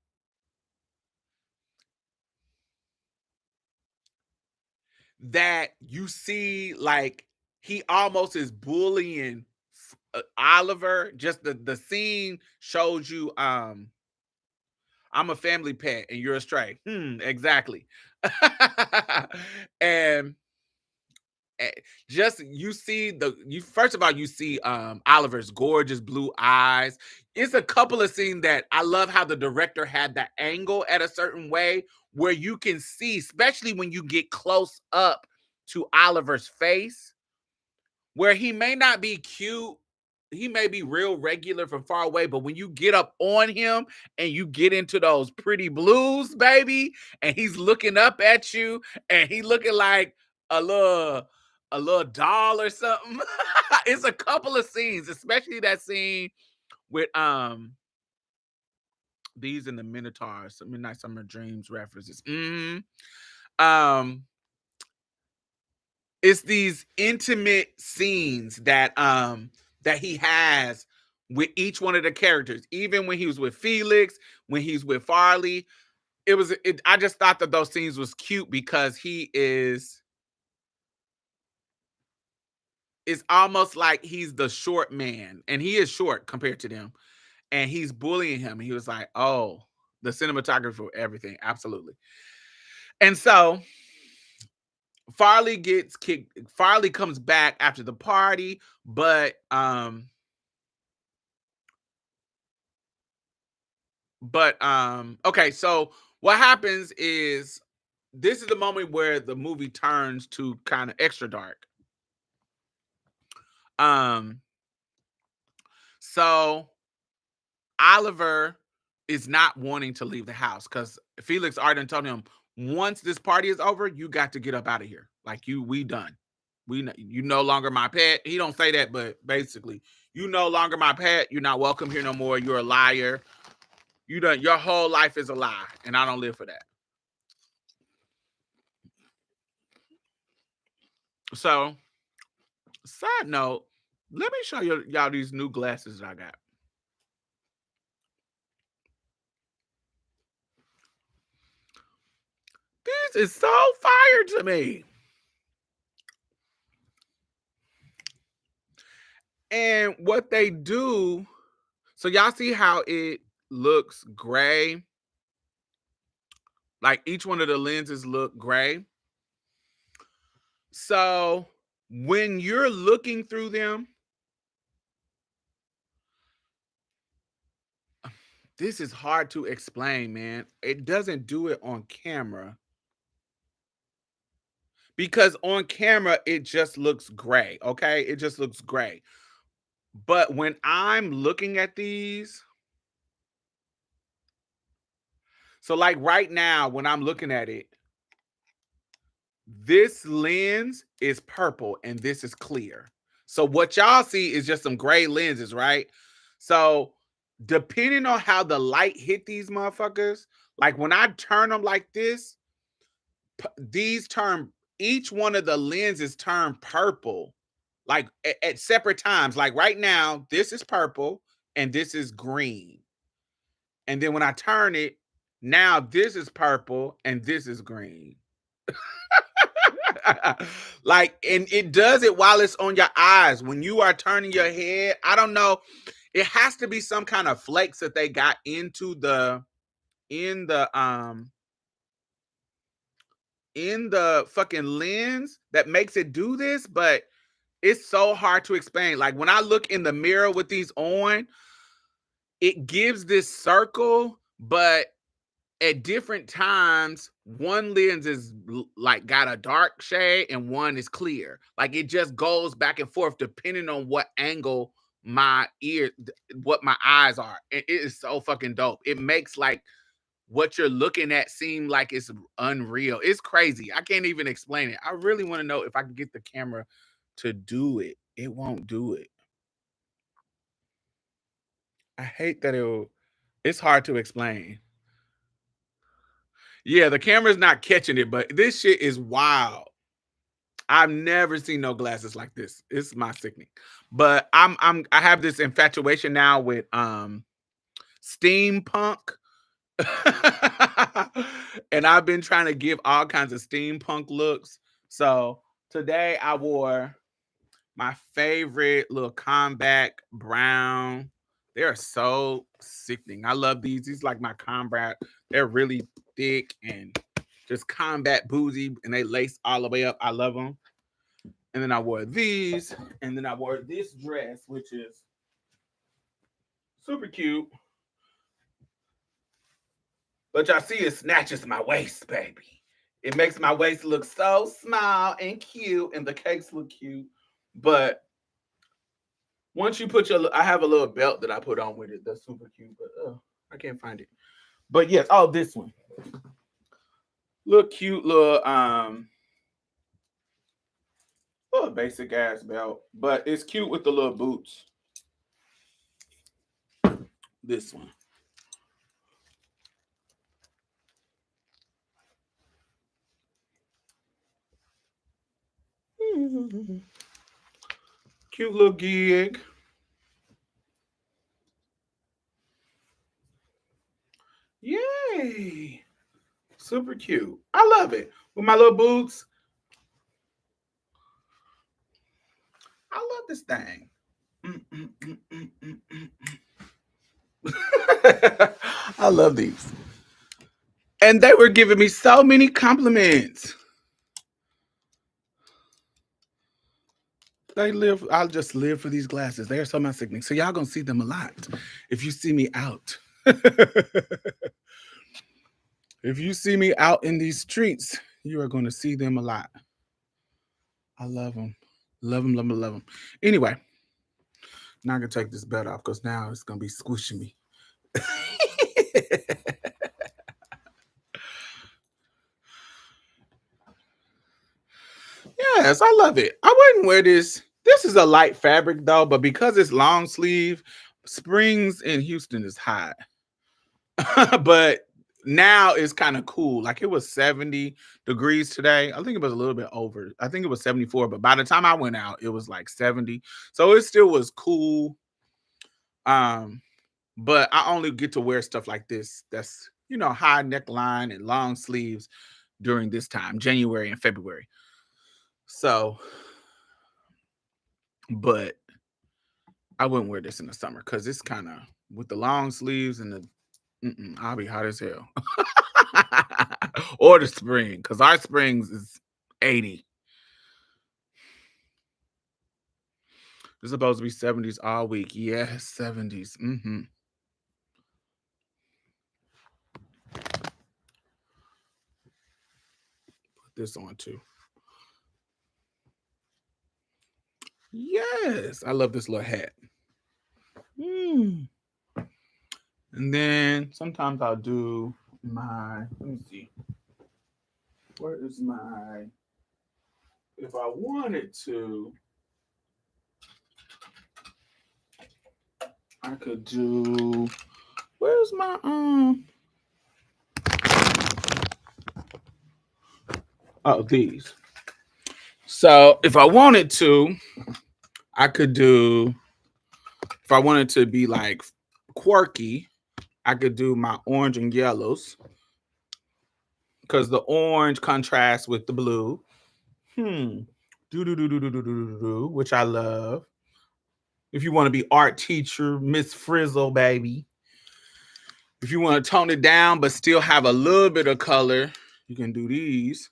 That you see, like, he almost is bullying Oliver. Just the scene shows you, I'm a family pet and you're a stray. Exactly. And just you see first of all, you see Oliver's gorgeous blue eyes. It's a couple of scenes that I love how the director had that angle at a certain way where you can see, especially when you get close up to Oliver's face, where he may not be cute, he may be real regular from far away, but when you get up on him and you get into those pretty blues, baby, and he's looking up at you and he looking like a little doll or something. It's a couple of scenes, especially that scene with these in the Minotaurs, Midnight Summer Dreams references. Um it's these intimate scenes that he has with each one of the characters, even when he was with Felix, when he's with Farley. I just thought that those scenes was cute because it's almost like he's the short man, and he is short compared to them, and he's bullying him. And he was like, oh, the cinematography for everything. Absolutely. And so Farley gets kicked. Farley comes back after the party, but okay, so what happens is this is the moment where the movie turns to kind of extra dark. So Oliver is not wanting to leave the house because Felix Arden told him, once this party is over, you got to get up out of here. Like, we done. You no longer my pet. He don't say that, but basically, you no longer my pet. You're not welcome here no more. You're a liar. Your whole life is a lie, and I don't live for that. So, side note, let me show y'all these new glasses that I got. This is so fire to me. And what they do, so y'all see how it looks gray Like each one of the lenses look gray. So when you're looking through them, this is hard to explain, man. It doesn't do it on camera because on camera it just looks gray, okay? It just looks gray. But when I'm looking at these, so like right now when I'm looking at it, this lens is purple and this is clear. So what y'all see is just some gray lenses, right? So depending on how the light hit these motherfuckers, like when I turn them like this, these turn, each one of the lenses turn purple, like at separate times. Like right now, this is purple and this is green. And then when I turn it, now this is purple and this is green. Like, and it does it while it's on your eyes. When you are turning your head, I don't know. It has to be some kind of flakes that they got into in the fucking lens that makes it do this, but it's so hard to explain. Like when I look in the mirror with these on, it gives this circle, but at different times, one lens is like got a dark shade and one is clear. Like it just goes back and forth depending on what angle what my eyes are. It is so fucking dope. It makes like what you're looking at seem like it's unreal. It's crazy. I can't even explain it. I really want to know if I can get the camera to do it. It won't do it. I hate that it's hard to explain. Yeah, the camera's not catching it, but this shit is wild. I've never seen no glasses like this. It's my sickening. But I have this infatuation now with steampunk. And I've been trying to give all kinds of steampunk looks. So today I wore my favorite little combat brown. They are so sickening. I love these. These like my combat. They're really thick and just combat boozy, and they lace all the way up. I love them. And then I wore these, and then I wore this dress, which is super cute. But y'all see it snatches my waist, baby. It makes my waist look so small and cute, and the cakes look cute. But once you put I have a little belt that I put on with it that's super cute, but I can't find it. But yes, oh, this one. Little cute little basic ass belt, but it's cute with the little boots. This one. Cute little gig. Yay. Super cute. I love it. With my little boots. I love this thing. I love these. And they were giving me so many compliments. I'll just live for these glasses. They are so my sickening. So y'all gonna see them a lot if you see me out. If you see me out in these streets, you are going to see them a lot. I love them. Love them, love them, love them. Anyway, now I'm going to take this belt off because now it's going to be squishing me. Yes, I love it. I wouldn't wear this. This is a light fabric though, but because it's long sleeve, springs in Houston is hot. But now it's kind of cool. Like it was 70 degrees today. I think it was a little bit over. I think it was 74, but by the time I went out, it was like 70. So it still was cool. But I only get to wear stuff like this that's, high neckline and long sleeves during this time, January and February. So, but I wouldn't wear this in the summer because it's kind of with the long sleeves and I'll be hot as hell. Or the spring, because our springs is 80. It's supposed to be 70s all week. Yes, 70s. Put this on too. Yes, I love this little hat. Mm. And then sometimes I'll do let me see. Where is my, if I wanted to, I could do, where's my, oh, these. So if I wanted to, I could do, if I wanted to be like quirky, I could do my orange and yellows because the orange contrasts with the blue. Which I love. If you want to be art teacher, Miss Frizzle, baby. If you want to tone it down but still have a little bit of color, you can do these.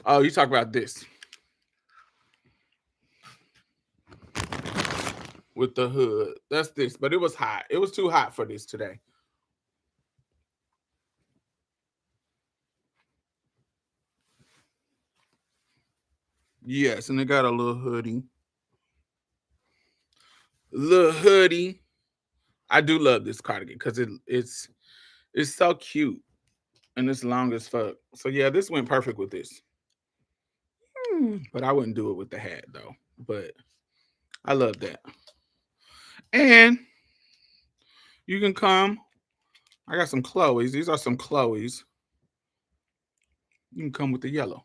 Oh, you talk about this with the hood. That's this, but it was hot. It was too hot for this today. Yes, and it got a little hoodie. Little hoodie. I do love this cardigan because it's so cute and it's long as fuck. So yeah, this went perfect with this. But I wouldn't do it with the hat though. But I love that. And you can come. I got some Chloe's. These are some Chloe's. You can come with the yellow.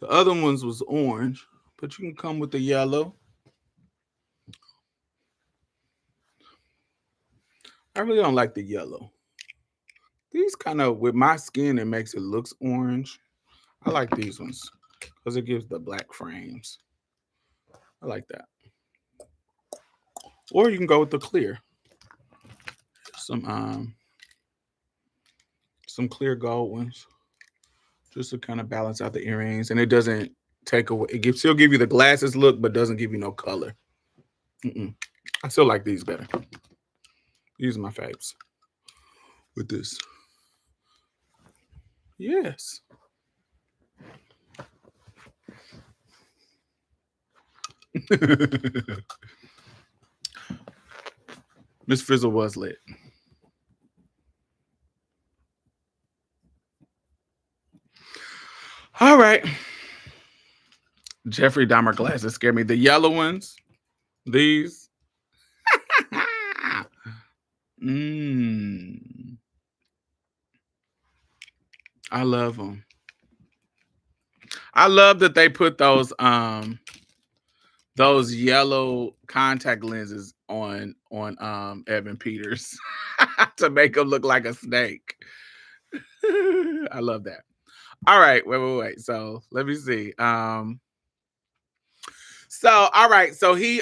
The other ones was orange, but you can come with the yellow. I really don't like the yellow. These kind of, with my skin, it makes it looks orange. I like these ones because it gives the black frames. I like that. Or you can go with the clear. Some some clear gold ones, just to kind of balance out the earrings, and it doesn't take away. It gives still give you the glasses look, but doesn't give you no color. I still like these better. These are my faves. With this, yes. Miss Frizzle was lit. All right. Jeffrey Dahmer glasses scare me. The yellow ones, these. mm, I love them. I love that they put those yellow contact lenses on Evan Peters to make him look like a snake. I love that. All right, wait. So let me see. So all right, so he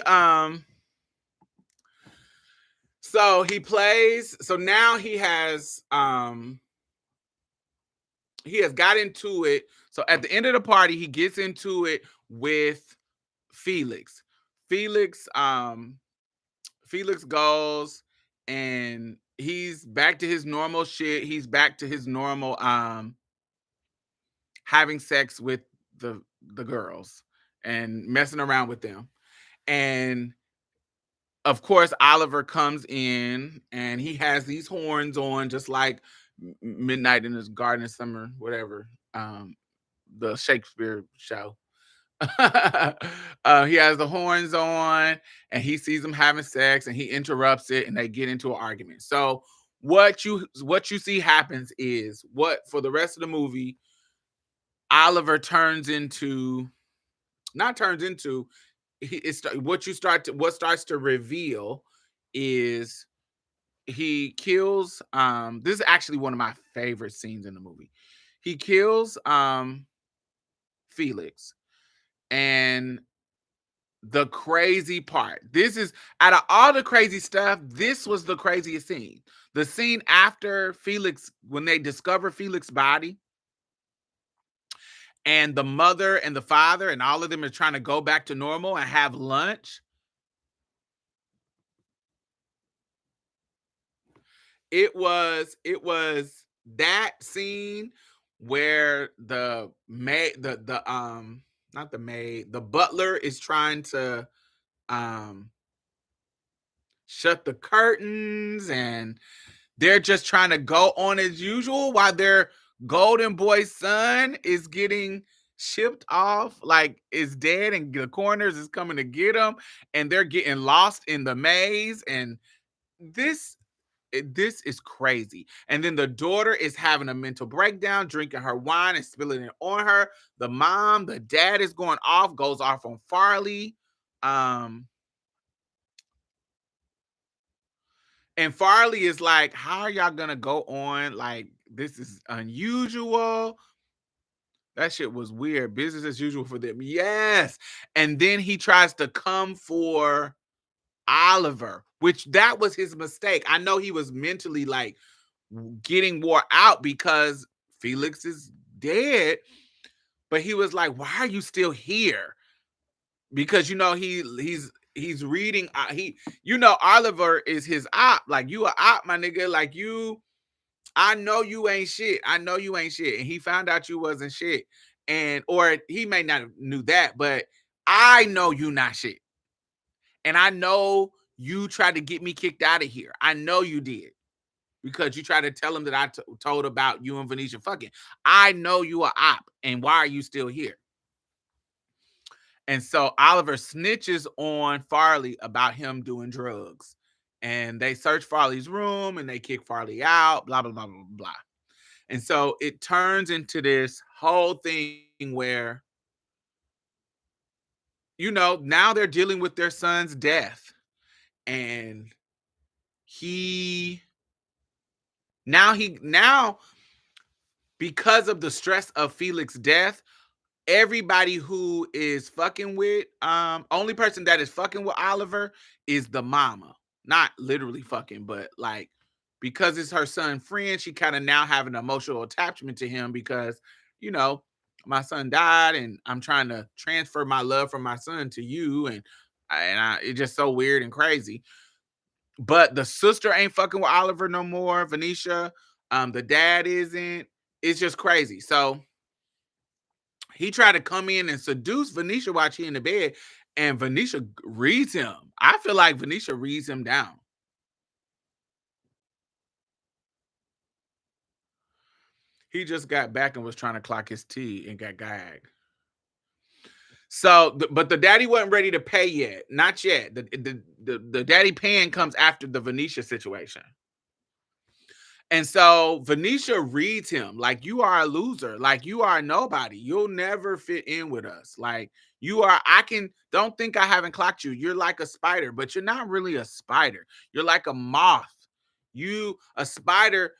plays. So now he has got into it. So at the end of the party, he gets into it with Felix. Felix, Felix goes and he's back to his normal shit. He's back to his normal having sex with the girls and messing around with them. And of course, Oliver comes in and he has these horns on, just like Midnight in the Garden of Summer, whatever, the Shakespeare show. He has the horns on and he sees them having sex and he interrupts it and they get into an argument. So what you see happens is, what for the rest of the movie, Oliver turns into, not turns into, what starts to reveal is he kills, this is actually one of my favorite scenes in the movie. He kills Felix, and the crazy part. This is out of all the crazy stuff, this was the craziest scene. The scene after Felix, when they discover Felix's body, and the mother and the father and all of them are trying to go back to normal and have lunch. It was that scene where the maid, the not the maid, the butler is trying to um shut the curtains, and they're just trying to go on as usual while their golden boy son is getting shipped off, like is dead, and the coroners is coming to get him, and they're getting lost in the maze. And this this is crazy. And then the daughter is having a mental breakdown, drinking her wine and spilling it on her. The dad is going off, goes off on Farley. Um, and Farley is like, how are y'all gonna go on? Like, this is unusual. That shit was weird. Business as usual for them. Yes. And then he tries to come for Oliver, which that was his mistake. I know he was mentally like getting wore out because Felix is dead, but he was like, why are you still here? Because he's reading Oliver is his op. Like, you a op, my nigga. Like, I know you ain't shit. I know you ain't shit. And he found out you wasn't shit. And or he may not have knew that, but I know you not shit. And I know you tried to get me kicked out of here. I know you did. Because you tried to tell him that I told about you and Venetia fucking. I know you are op. And why are you still here? And so Oliver snitches on Farley about him doing drugs. And they search Farley's room and they kick Farley out, blah, blah, blah, blah, blah. And so it turns into this whole thing where, now they're dealing with their son's death. And he now because of the stress of Felix's death, everybody who is fucking with only person that is fucking with Oliver is the mama. Not literally fucking, but like, because it's her son friend, she kind of now have an emotional attachment to him because, my son died and I'm trying to transfer my love from my son to you, and it's just so weird and crazy. But the sister ain't fucking with Oliver no more, Venetia. The dad isn't. It's just crazy. So he tried to come in and seduce Venetia while she in the bed, and Venetia reads him. I feel like Venetia reads him down. He just got back and was trying to clock his tea and got gagged. So, but the daddy wasn't ready to pay yet. Not yet. The daddy paying comes after the Venetia situation. And so Venetia reads him like, you are a loser. Like, you are nobody. You'll never fit in with us. Like, don't think I haven't clocked you. You're like a spider, but you're not really a spider. You're like a moth. A spider,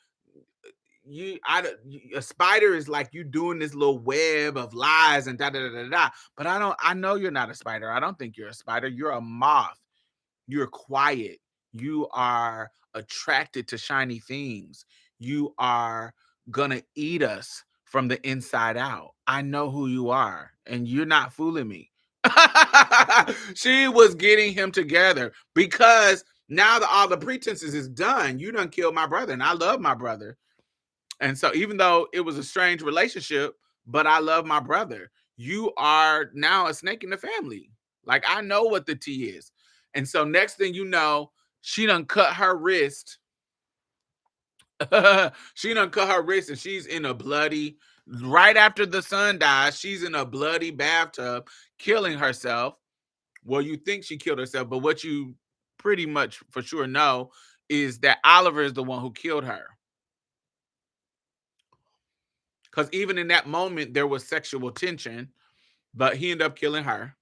a spider is like you doing this little web of lies and da da da da da. But I know you're not a spider. I don't think you're a spider. You're a moth. You're quiet. You are attracted to shiny things. You are gonna eat us from the inside out. I know who you are, and you're not fooling me. She was getting him together because now that all the pretenses is done, you done killed my brother, and I love my brother. And so even though it was a strange relationship, but I love my brother, you are now a snake in the family. Like, I know what the tea is. And so next thing you know, she done cut her wrist. She done cut her wrist, and she's in a bloody, right after the son dies, she's in a bloody bathtub killing herself. Well, you think she killed herself, but what you pretty much for sure know is that Oliver is the one who killed her. Because even in that moment, there was sexual tension, but he ended up killing her.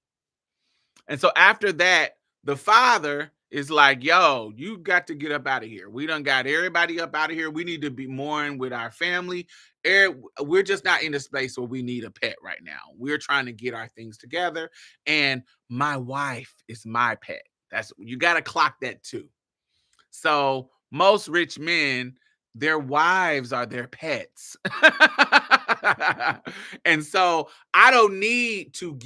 And so after that, the father It's like, yo, you got to get up out of here. We done got everybody up out of here. We need to be mourning with our family. We're just not in a space where we need a pet right now. We're trying to get our things together. And my wife is my pet. That's you got to clock that too. So most rich men, their wives are their pets. And so I don't need to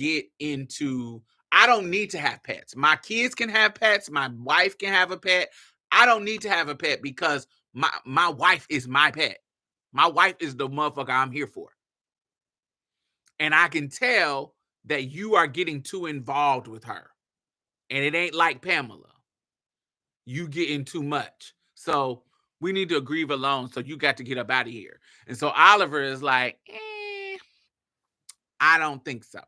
have pets. My kids can have pets. My wife can have a pet. I don't need to have a pet because my wife is my pet. My wife is the motherfucker I'm here for. And I can tell that you are getting too involved with her. And it ain't like Pamela. You getting too much. So we need to grieve alone. So you got to get up out of here. And so Oliver is like, I don't think so.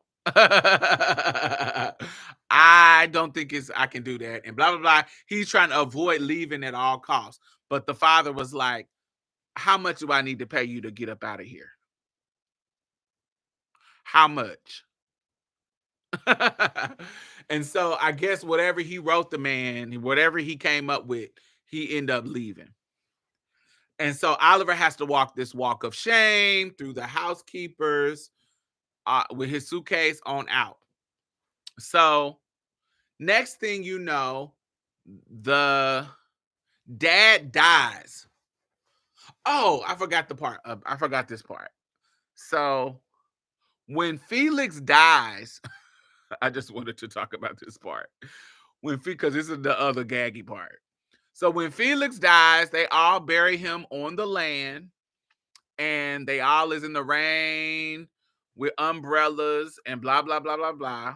I don't think I can do that. And blah, blah, blah. He's trying to avoid leaving at all costs. But the father was like, how much do I need to pay you to get up out of here? How much? And so I guess whatever he wrote the man, whatever he came up with, he ended up leaving. And so Oliver has to walk this walk of shame through the housekeepers with his suitcase on out. So next thing you know, the dad dies. Oh, I forgot the part. I forgot this part. So when Felix dies, I just wanted to talk about this part. Because this is the other gaggy part. So when Felix dies, they all bury him on the land, and they all is in the rain with umbrellas and blah blah blah blah blah.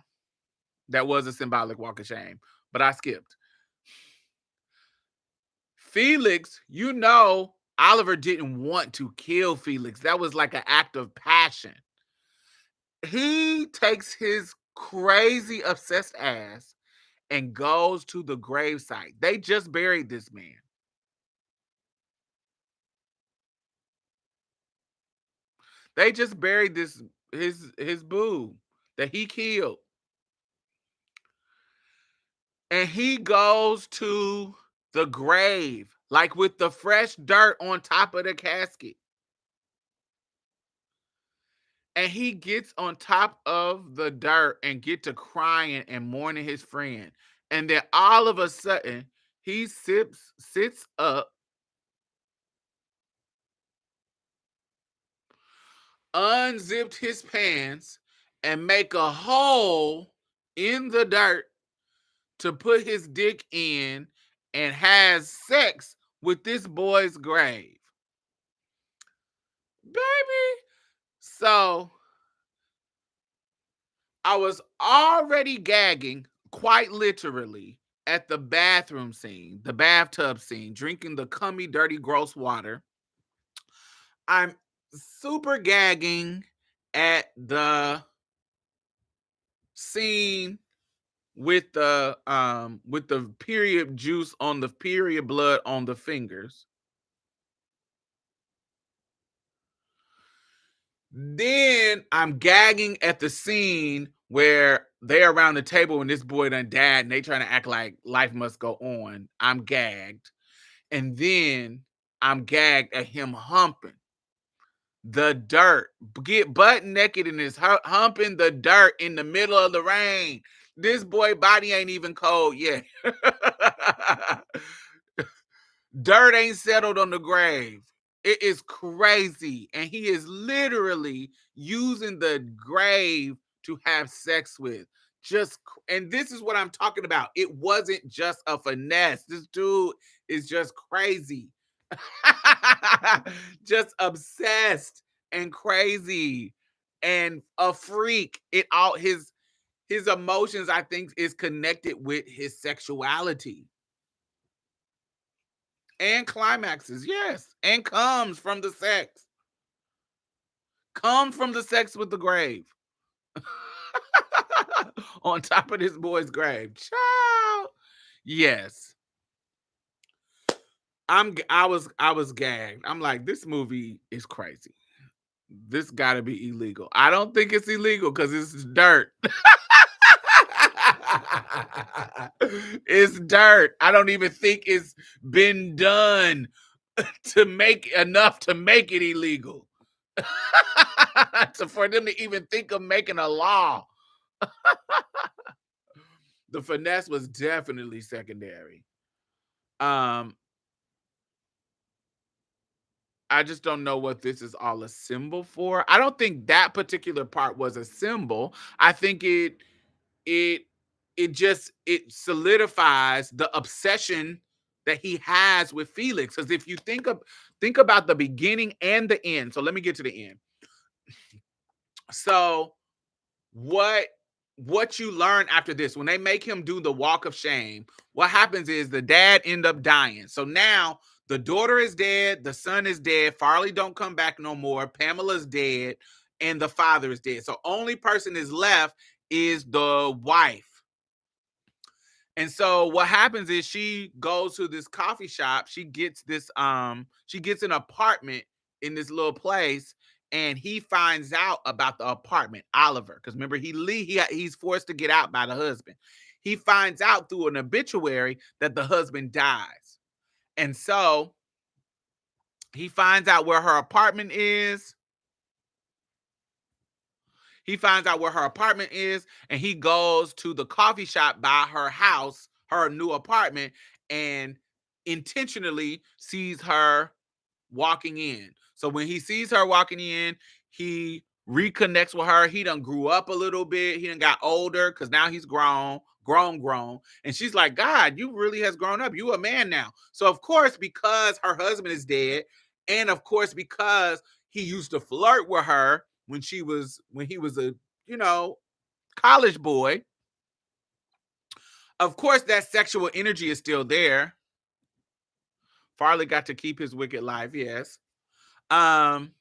That was a symbolic walk of shame, but I skipped. Felix, Oliver didn't want to kill Felix. That was like an act of passion. He takes his crazy obsessed ass and goes to the gravesite. They just buried this man. They just buried his boo that he killed. And he goes to the grave, like with the fresh dirt on top of the casket. And he gets on top of the dirt and get to crying and mourning his friend. And then all of a sudden, he sits up, unzipped his pants, and make a hole in the dirt to put his dick in and has sex with this boy's grave. Baby. So I was already gagging, quite literally, at the bathroom scene, the bathtub scene, drinking the cummy, dirty, gross water. I'm super gagging at the scene with the period juice on the period blood on the fingers. Then I'm gagging at the scene where they're around the table when this boy done died and they trying to act like life must go on. I'm gagged. And then I'm gagged at him humping the dirt, get butt naked and is humping the dirt in the middle of the rain. This boy body ain't even cold yet. Dirt ain't settled on the grave. It is crazy. And he is literally using the grave to have sex with. And this is what I'm talking about. It wasn't just a finesse. This dude is just crazy. Just obsessed and crazy and a freak. His emotions, I think, is connected with his sexuality. And climaxes, yes. And comes from the sex. Comes from the sex with the grave. On top of this boy's grave. Child. Yes. I was gagged. I'm like, this movie is crazy. This gotta be illegal. I don't think it's illegal because it's dirt. It's dirt. I don't even think it's been done to make enough to make it illegal. For them to even think of making a law. The finesse was definitely secondary. Um, I just don't know what this is all a symbol for. I don't think that particular part was a symbol. I think it it solidifies the obsession that he has with Felix. Because if you think about the beginning and the end. So let me get to the end. So what what you learn after this, when they make him do the walk of shame, what happens is the dad end up dying. So now the daughter is dead, the son is dead, Farley don't come back no more, Pamela's dead, and the father is dead. So only person is left is the wife. And so what happens is she goes to this coffee shop. She gets an apartment in this little place, and he finds out about the apartment, Oliver, because remember he's forced to get out by the husband. He finds out through an obituary that the husband dies. And so he finds out where her apartment is. He finds out where her apartment is, and he goes to the coffee shop by her house, her new apartment, and intentionally sees her walking in. So when he sees her walking in, he reconnects with her. He done grew up a little bit. He done got older because now he's grown. And she's like, God, you really has grown up. You a man now. So of course, because her husband is dead, and of course, because he used to flirt with her when he was a, college boy, of course that sexual energy is still there. Farley got to keep his wicked life, yes. Um,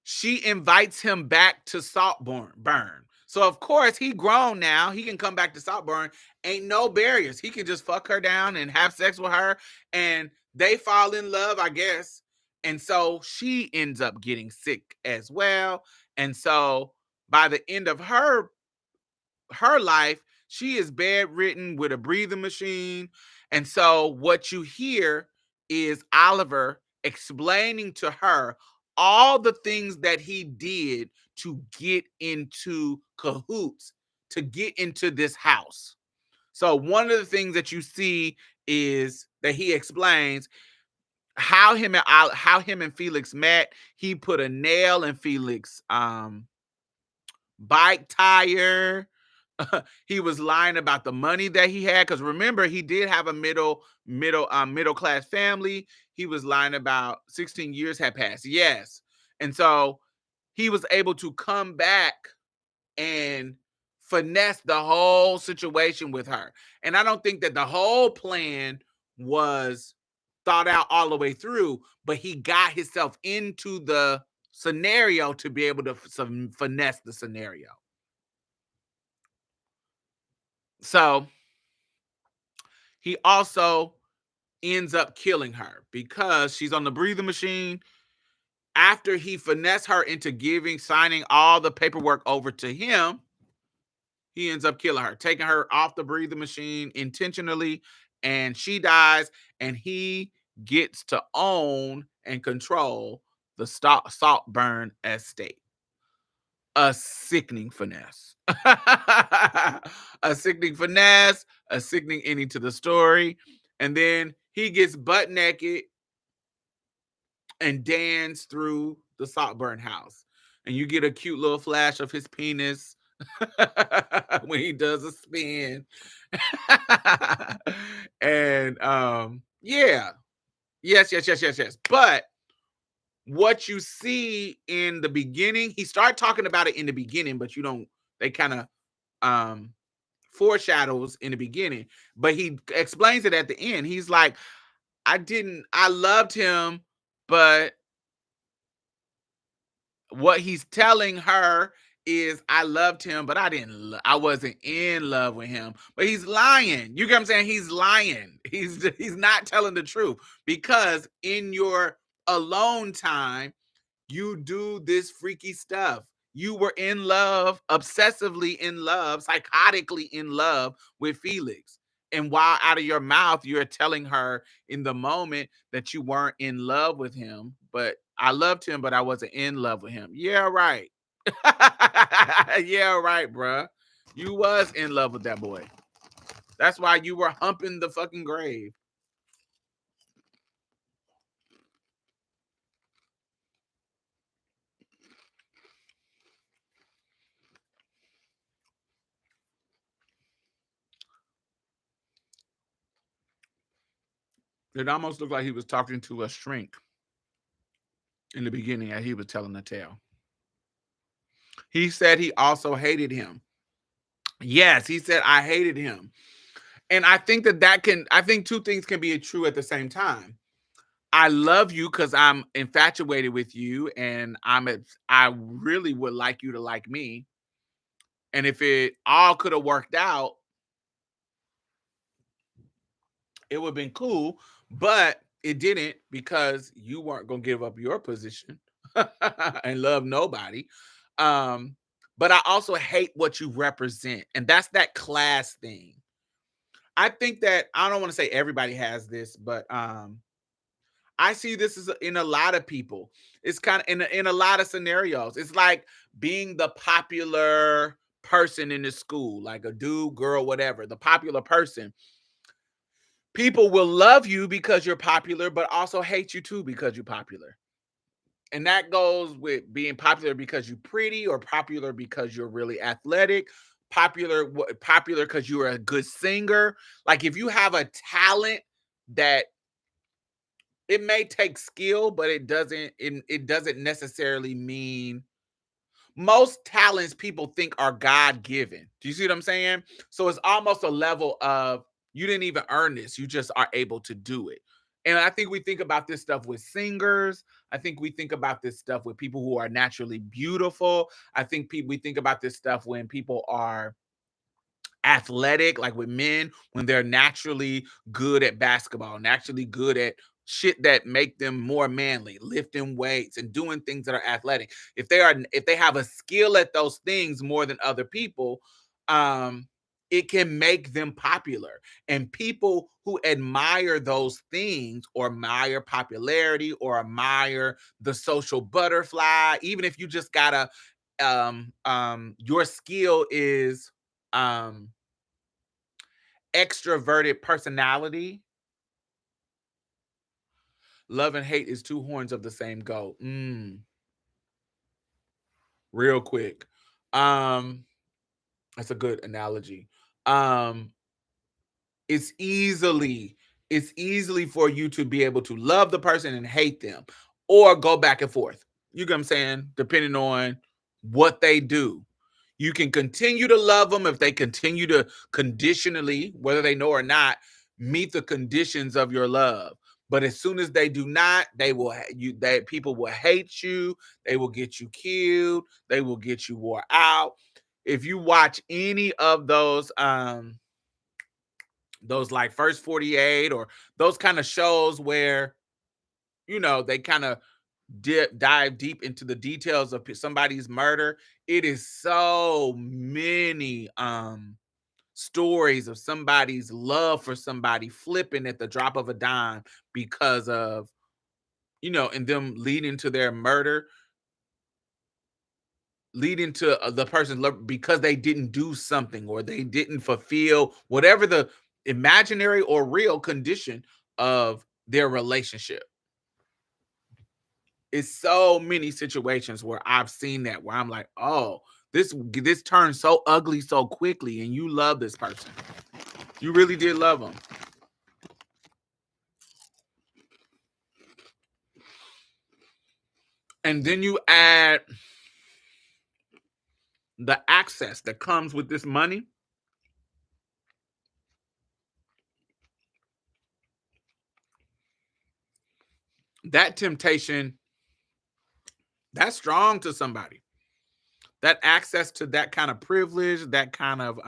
she invites him back to Saltburn. So of course he grown now. He can come back to Saltburn. Ain't no barriers. He can just fuck her down and have sex with her, and they fall in love, I guess. And so she ends up getting sick as well. And so by the end of her life, she is bedridden with a breathing machine. And so what you hear is Oliver explaining to her all the things that he did to get into cahoots, to get into this house. So one of the things that you see is that he explains how him and Felix met. He put a nail in Felix bike tire. He was lying about the money that he had, because remember, he did have a middle class family. He was lying about 16 years had passed. Yes. And so he was able to come back and finesse the whole situation with her. And I don't think that the whole plan was thought out all the way through, but he got himself into the scenario to be able to finesse the scenario. So he also ends up killing her because she's on the breathing machine. After he finessed her into signing all the paperwork over to him, he ends up killing her, taking her off the breathing machine intentionally, and she dies, and he gets to own and control the Saltburn estate. A sickening finesse. A sickening finesse, a sickening ending to the story. And then he gets butt naked and dance through the Saltburn house. And you get a cute little flash of his penis when he does a spin. And yeah. Yes. But what you see in the beginning, he started talking about it in the beginning, but they kind of foreshadows in the beginning, but he explains it at the end. He's like, I loved him, but what he's telling her is, I loved him, but I wasn't in love with him. But he's lying. You get what I'm saying? He's lying. He's not telling the truth, because in your alone time, you do this freaky stuff. You were in love, obsessively in love, psychotically in love with Felix. And while out of your mouth, you're telling her in the moment that you weren't in love with him, but I loved him, but I wasn't in love with him. Yeah, right. Yeah, right, bruh. You was in love with that boy. That's why you were humping the fucking grave. It almost looked like he was talking to a shrink in the beginning as he was telling the tale. He said he also hated him. Yes, he said I hated him. And I think I think two things can be true at the same time. I love you because I'm infatuated with you and I really would like you to like me. And if it all could have worked out, it would have been cool, but it didn't because you weren't gonna give up your position and love nobody. Um, but I also hate what you represent, and that's that class thing. I think that I don't want to say everybody has this, but I see this as in a lot of people. It's kind of in a lot of scenarios. It's like being the popular person in the school, like a dude, girl, whatever, the popular person. People will love you because you're popular, but also hate you too because you're popular. And that goes with being popular because you're pretty or popular because you're really athletic, popular because you're a good singer. Like if you have a talent that it may take skill, but it doesn't necessarily mean most talents people think are God given. Do you see what I'm saying? So it's almost a level of you didn't even earn this, you just are able to do it. And I think we think about this stuff with singers. I think we think about this stuff with people who are naturally beautiful. I think we think about this stuff when people are athletic, like with men, when they're naturally good at basketball, naturally good at shit that make them more manly, lifting weights and doing things that are athletic. If they have a skill at those things more than other people, it can make them popular. And people who admire those things or admire popularity or admire the social butterfly, even if you just gotta your skill is um extroverted personality. Love and hate is two horns of the same goat. Real quick. Um, that's a good analogy. Um, it's easily it's easily for you to be able to love the person and hate them or go back and forth. You get what I'm saying? Depending on what they do. You can continue to love them if they continue to conditionally, whether they know or not, meet the conditions of your love. But as soon as they do not, people will hate you, they will get you killed, they will get you wore out. If you watch any of those like first 48 or those kind of shows where they kind of dive deep into the details of somebody's murder, it is so many stories of somebody's love for somebody flipping at the drop of a dime because of and them leading to their murder, leading to the person because they didn't do something or they didn't fulfill whatever the imaginary or real condition of their relationship. It's so many situations where I've seen that where I'm like, oh, this turns so ugly so quickly, and you love this person. You really did love them. And then you add the access that comes with this money. That temptation, that's strong to somebody. That access to that kind of privilege, that kind of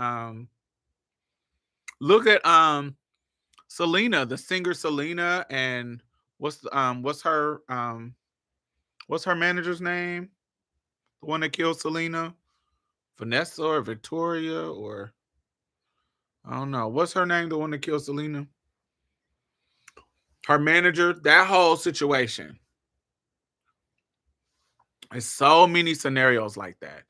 look at Selena, the singer Selena, and what's her manager's name? The one that killed Selena? Vanessa or Victoria or I don't know. What's her name? The one that killed Selena? Her manager, that whole situation. There's so many scenarios like that.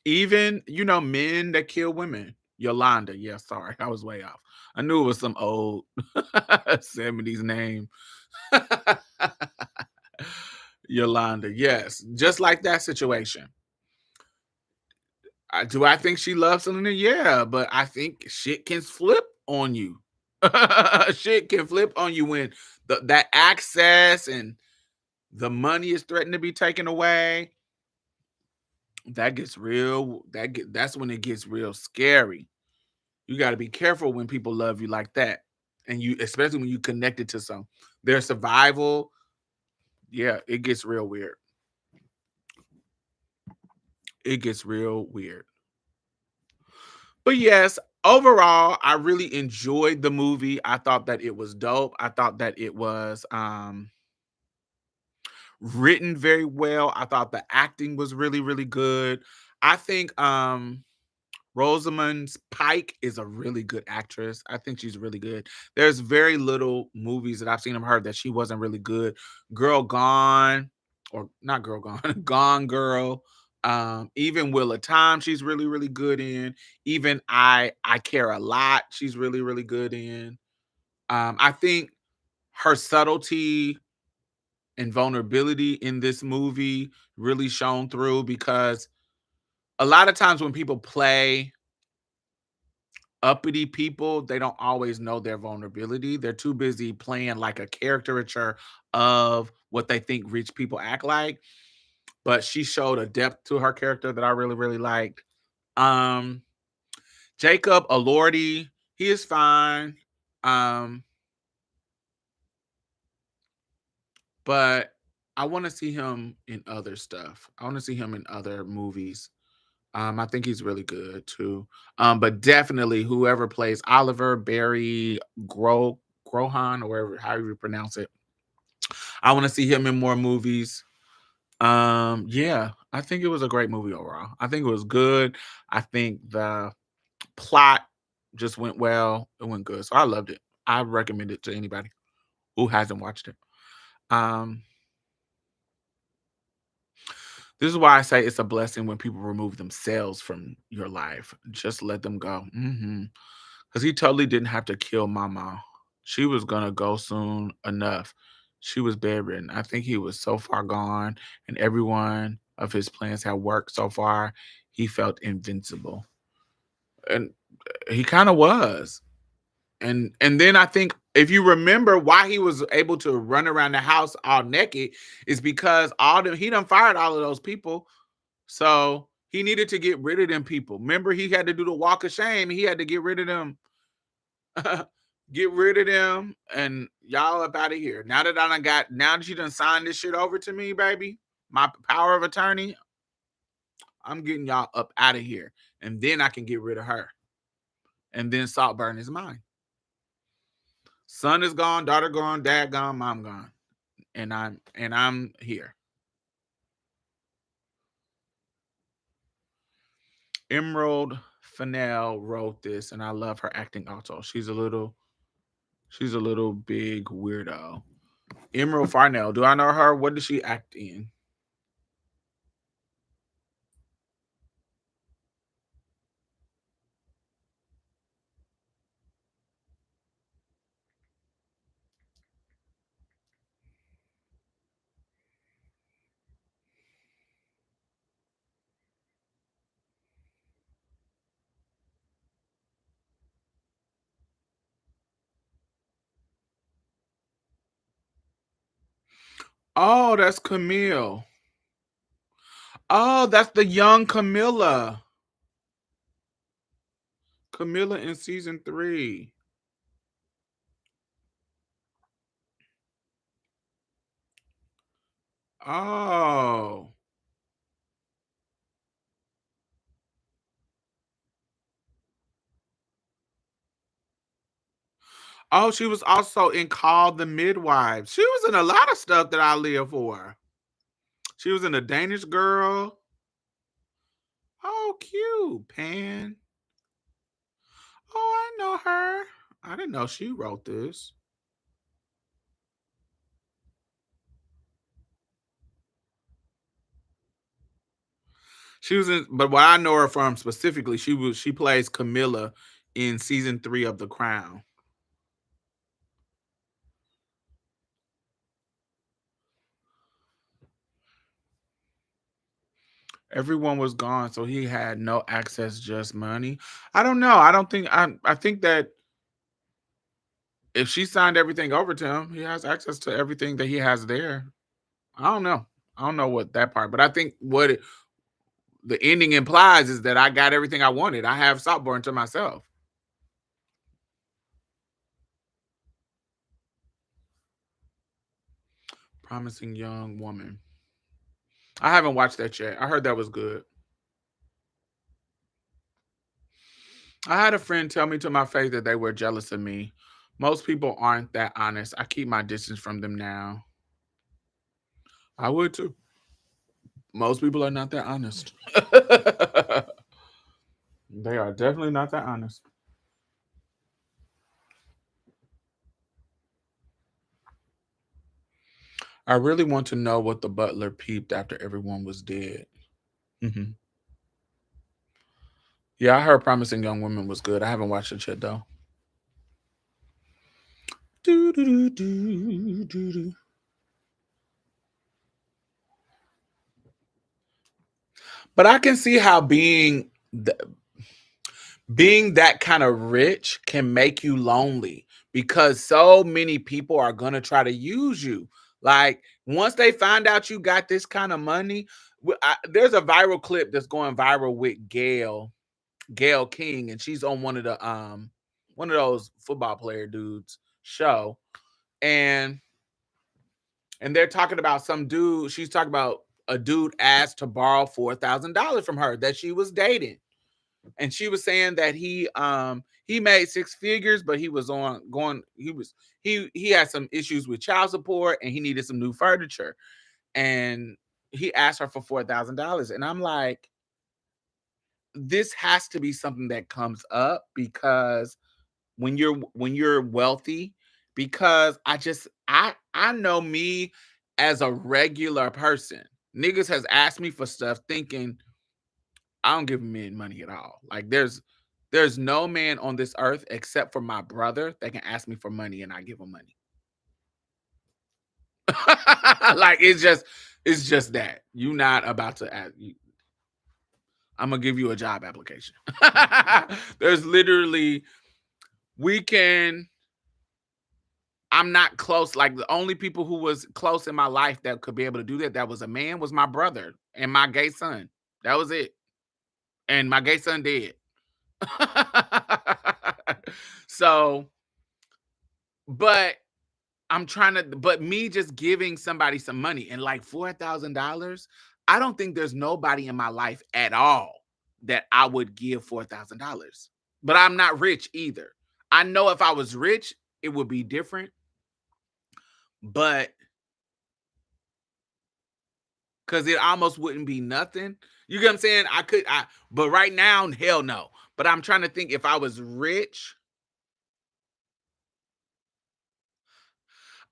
Even, men that kill women. Yolanda. Yeah, sorry. I was way off. I knew it was some old 70s name. Yolanda. Yes. Just like that situation. Do I think she loves Selena? Yeah, but I think shit can flip on you. Shit can flip on you when that access and the money is threatened to be taken away. That gets real. That's when it gets real scary. You got to be careful when people love you like that, and you especially when you connected to some their survival. Yeah, it gets real weird. It gets real weird. But yes, overall, I really enjoyed the movie. I thought that it was dope. I thought that it was written very well. I thought the acting was really, really good. I think Rosamund Pike is a really good actress. I think she's really good. There's very little movies that I've seen of her that she wasn't really good. Girl Gone, or not Girl Gone, Gone Girl. Even Wheel of Time, she's really, really good in. Even I Care a Lot, she's really, really good in. I think her subtlety and vulnerability in this movie really shone through because a lot of times when people play uppity people, they don't always know their vulnerability. They're too busy playing like a caricature of what they think rich people act like. But she showed a depth to her character that I really, really liked. Um, Jacob Elordi, he is fine. Um, but I want to see him in other stuff. I want to see him in other movies. I think he's really good too. But definitely whoever plays Oliver Barry Grohan or wherever however you pronounce it. I want to see him in more movies. Yeah, I think it was a great movie overall. I think it was good. I think the plot just went well. It went good. So I loved it. I recommend it to anybody who hasn't watched it. Um, this is why I say it's a blessing when people remove themselves from your life. Just let them go. Because he totally didn't have to kill Mama. She was gonna go soon enough. She was bedridden. I think he was so far gone, and every one of his plans had worked so far. He felt invincible, and he kind of was. And then I think if you remember why he was able to run around the house all naked is because he done fired all of those people. So he needed to get rid of them people. Remember, he had to do the walk of shame. He had to get rid of them. Get rid of them and y'all up out of here. Now that you done signed this shit over to me, baby, my power of attorney, I'm getting y'all up out of here. And then I can get rid of her. And then Saltburn is mine. Son is gone, daughter gone, dad gone, mom gone. And I'm here. Emerald Fennell wrote this, and I love her acting also. She's a little big weirdo. Emerald Farnell. Do I know her? What does she act in? Oh, that's Camille. Oh, that's the young Camilla. Camilla in season 3. Oh. Oh, she was also in Call the Midwives. She was in a lot of stuff that I live for. She was in a Danish Girl. Oh, cute. Pan. Oh, I know her. I didn't know she wrote this. She was in, but what I know her from specifically, she plays Camilla in season 3 of The Crown. Everyone was gone, so he had no access, just money. I don't know. I don't think I think that if she signed everything over to him, he has access to everything that he has there. I don't know. I don't know what that part, but I think the ending implies is that I got everything I wanted. I have Saltburn to myself. Promising young woman. I haven't watched that yet. I heard that was good. I had a friend tell me to my face that they were jealous of me. Most people aren't that honest. I keep my distance from them now. I would too. Most people are not that honest. They are definitely not that honest. I really want to know what the butler peeped after everyone was dead. Hmm. Yeah, I heard Promising Young Woman was good. I haven't watched it yet though. Do, do, do, do, do, do. But I can see how being that kind of rich can make you lonely because so many people are going to try to use you. Like once they find out you got this kind of money, there's a viral clip that's going viral with Gail King, and she's on one of those football player dudes show, and they're talking about some dude. She's talking about a dude asked to borrow $4,000 from her that she was dating, and she was saying that he made six figures, but he was on going he had some issues with child support and he needed some new furniture, and he asked her for $4,000, and I'm like, this has to be something that comes up because when you're wealthy, because I know me as a regular person, niggas has asked me for stuff thinking I don't give men money at all. Like there's no man on this earth except for my brother that can ask me for money and I give him money. Like it's just that you not about to ask. I'm gonna give you a job application. There's literally we can. I'm not close. Like the only people who was close in my life that could be able to do that, that was a man, was my brother and my gay son. That was it. And my gay son dead. So, but but me just giving somebody some money and like $4,000, I don't think there's nobody in my life at all that I would give $4,000. But I'm not rich either. I know if I was rich, it would be different. But because it almost wouldn't be nothing. You get what I'm saying? But right now, hell no. But I'm trying to think if I was rich,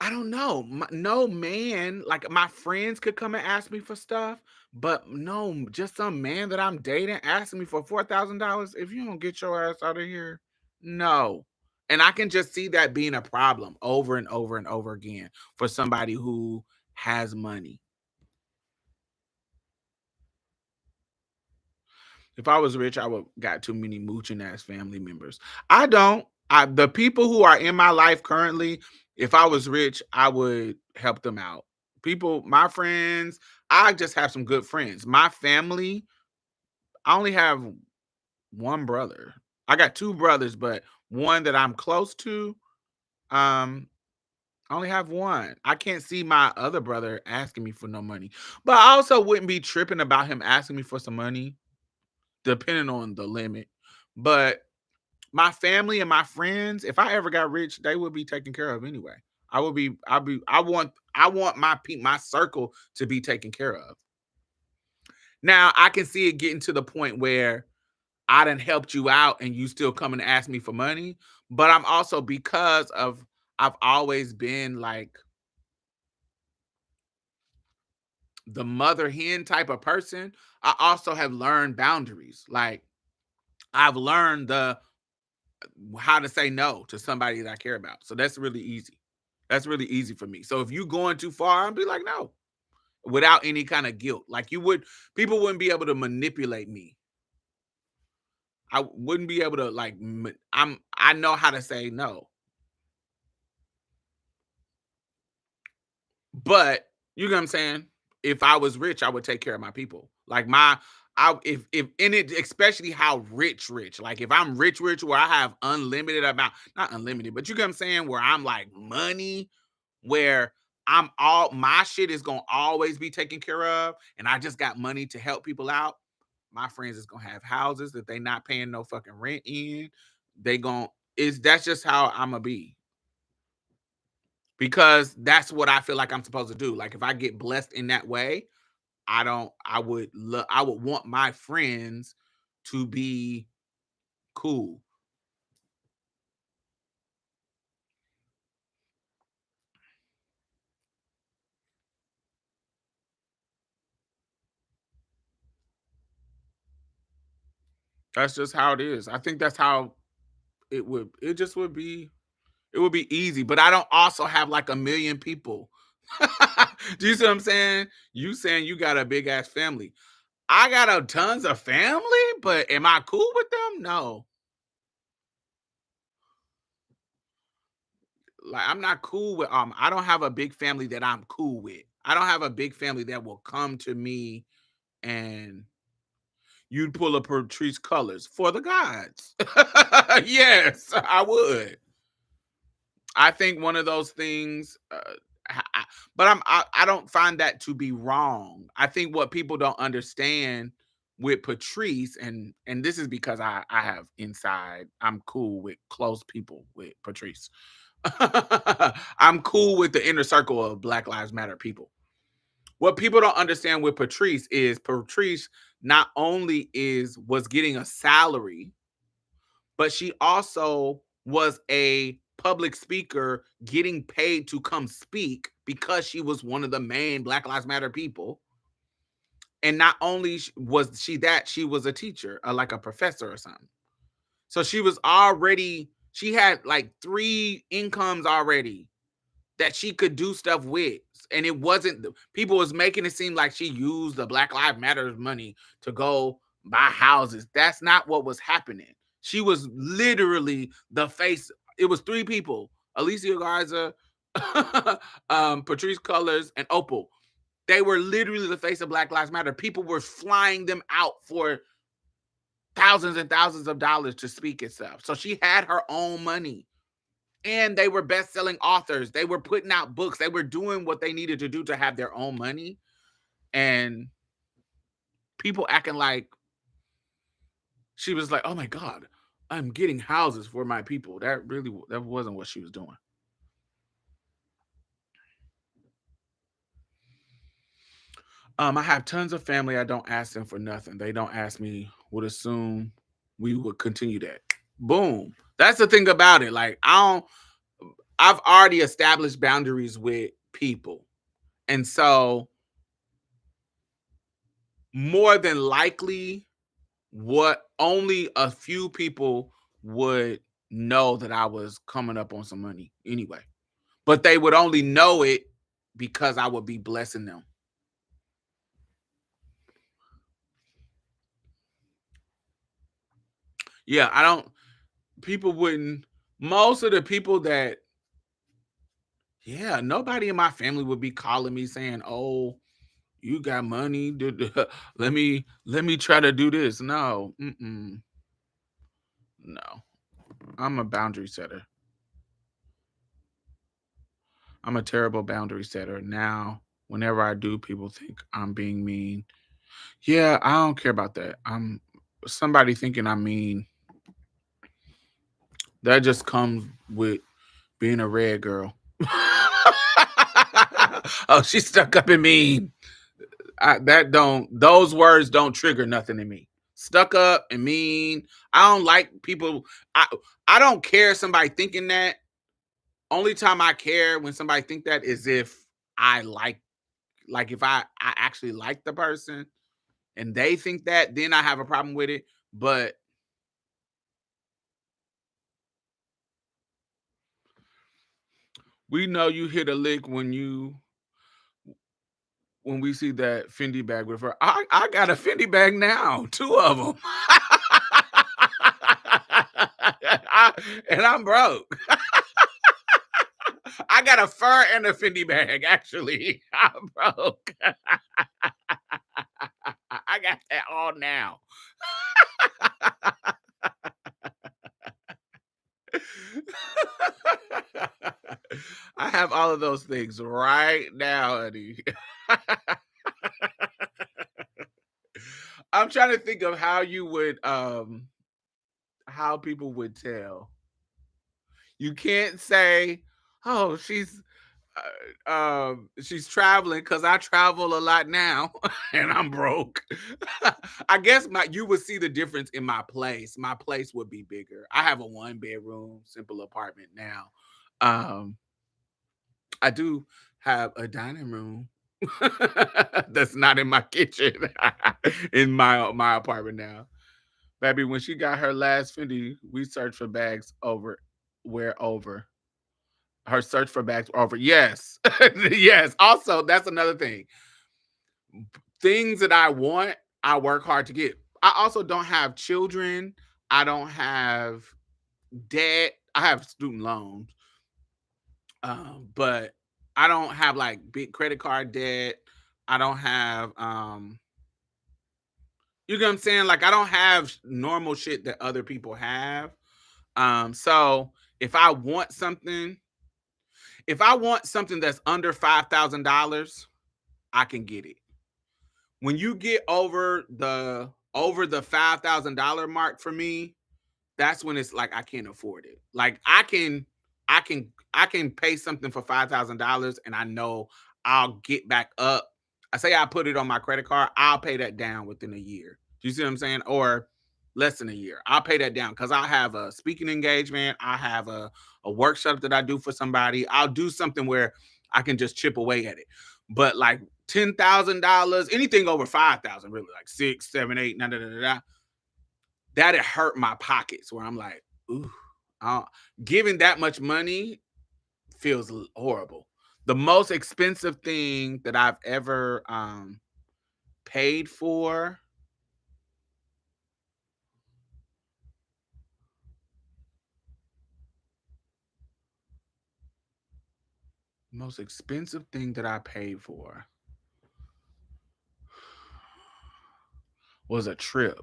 I don't know. No man, like my friends could come and ask me for stuff, but no, just some man that I'm dating asking me for $4,000. If you don't get your ass out of here, no. And I can just see that being a problem over and over and over again for somebody who has money. If I was rich, I would got too many mooching ass family members. I don't. The people who are in my life currently, if I was rich, I would help them out. People, my friends, I just have some good friends. My family, I only have one brother. I got two brothers, but one that I'm close to, um, I only have one. I can't see my other brother asking me for no money. But I also wouldn't be tripping about him asking me for some money depending on the limit. But my family and my friends, if I ever got rich, they would be taken care of anyway. I want my my circle to be taken care of. Now I can see it getting to the point where I done helped you out and you still come and ask me for money. But I'm also, because of I've always been like the mother hen type of person, I also have learned boundaries. Like, I've learned the how to say no to somebody that I care about. So that's really easy. That's really easy for me. So if you going too far, I'll be like, no, without any kind of guilt. Like, people wouldn't be able to manipulate me. I wouldn't be able to like. I know how to say no, but you know what I'm saying. If I was rich, I would take care of my people. Like if in it, especially how rich. Like if I'm rich, where I have unlimited amount, not unlimited, but you get what I'm saying, where I'm like money, where I'm all my shit is gonna always be taken care of, and I just got money to help people out. My friends is gonna have houses that they not paying no fucking rent in. They gon' is That's just how I'm gonna be, because that's what I feel like I'm supposed to do. Like if I get blessed in that way, I would want my friends to be cool. That's just how it is. I think that's how it just would be. It would be easy, but I don't also have like a million people. Do you see what I'm saying? You saying you got a big ass family. I got a tons of family, but am I cool with them? No. Like, I'm not cool with I don't have a big family that I'm cool with. I don't have a big family that will come to me and you'd pull a Patrice colors for the gods. Yes, I would. I think one of those things, but I don't find that to be wrong. I think what people don't understand with Patrice, and this is because I have inside, I'm cool with close people with Patrice. I'm cool with the inner circle of Black Lives Matter people. What people don't understand with Patrice is Patrice not only was getting a salary, but she also was a public speaker getting paid to come speak because she was one of the main Black Lives Matter people. And not only was she that, she was a teacher, like a professor or something. So she had like three incomes already that she could do stuff with. And it wasn't, people was making it seem like she used the Black Lives Matter money to go buy houses. That's not what was happening. She was literally the face. It was three people: Alicia Garza, Patrice Cullors, and Opal. They were literally the face of Black Lives Matter. People were flying them out for thousands and thousands of dollars to speak itself. So she had her own money. And they were best-selling authors. They were putting out books. They were doing what they needed to do to have their own money. And people acting like she was like, "Oh my God, I'm getting houses for my people." That wasn't what she was doing. I have tons of family. I don't ask them for nothing. They don't ask me. Would assume we would continue that. Boom. That's the thing about it. Like, I've already established boundaries with people. And so more than likely, what only a few people would know that I was coming up on some money anyway. But they would only know it because I would be blessing them. Yeah, I don't people wouldn't most of the people that yeah, nobody in my family would be calling me saying, "Oh, you got money. Let me try to do this." No, no. I'm a boundary setter. I'm a terrible boundary setter. Now, whenever I do, people think I'm being mean. Yeah, I don't care about that. I'm somebody thinking I'm mean. That just comes with being a red girl. Oh, she's stuck up and mean. That don't those words don't trigger nothing in me. Stuck up and mean. I don't like people. I I don't care if somebody thinking that. Only time I care when somebody think that is if I like if I actually like the person and they think that, then I have a problem with it. But we know you hit a lick when we see that Fendi bag with her. I got a Fendi bag now, two of them, and I'm broke. I got a fur and a Fendi bag. Actually, I'm broke. I got that all now. I have all of those things right now, honey. I'm trying to think of how you would how people would tell. You can't say, "Oh, she's traveling," because I travel a lot now and I'm broke. I guess my you would see the difference in my place. My place would be bigger. I have a one bedroom, simple apartment now. Um, I do have a dining room that's not in my kitchen in my apartment now. Baby, when she got her last Fendi, we searched for bags over where over. Her search for bags were over. Yes. Yes. Also, that's another thing. Things that I want, I work hard to get. I also don't have children. I don't have debt. I have student loans. But I don't have like big credit card debt. I don't have you know what I'm saying? Like I don't have normal shit that other people have. So if I want something that's under $5,000, I can get it. When you get over the $5,000 mark for me, that's when it's like I can't afford it. Like I can pay something for $5,000 and I know I'll get back up. I say I put it on my credit card, I'll pay that down within a year. Do you see what I'm saying? Or less than a year. I'll pay that down because I'll have a speaking engagement. I have a workshop that I do for somebody. I'll do something where I can just chip away at it. But like $10,000, anything over 5,000, really, like six, seven, eight, da da da da, that'd hurt my pockets where I'm like, ooh, uh, giving that much money feels horrible. The most expensive thing that I've ever paid for, most expensive thing that I paid for was a trip.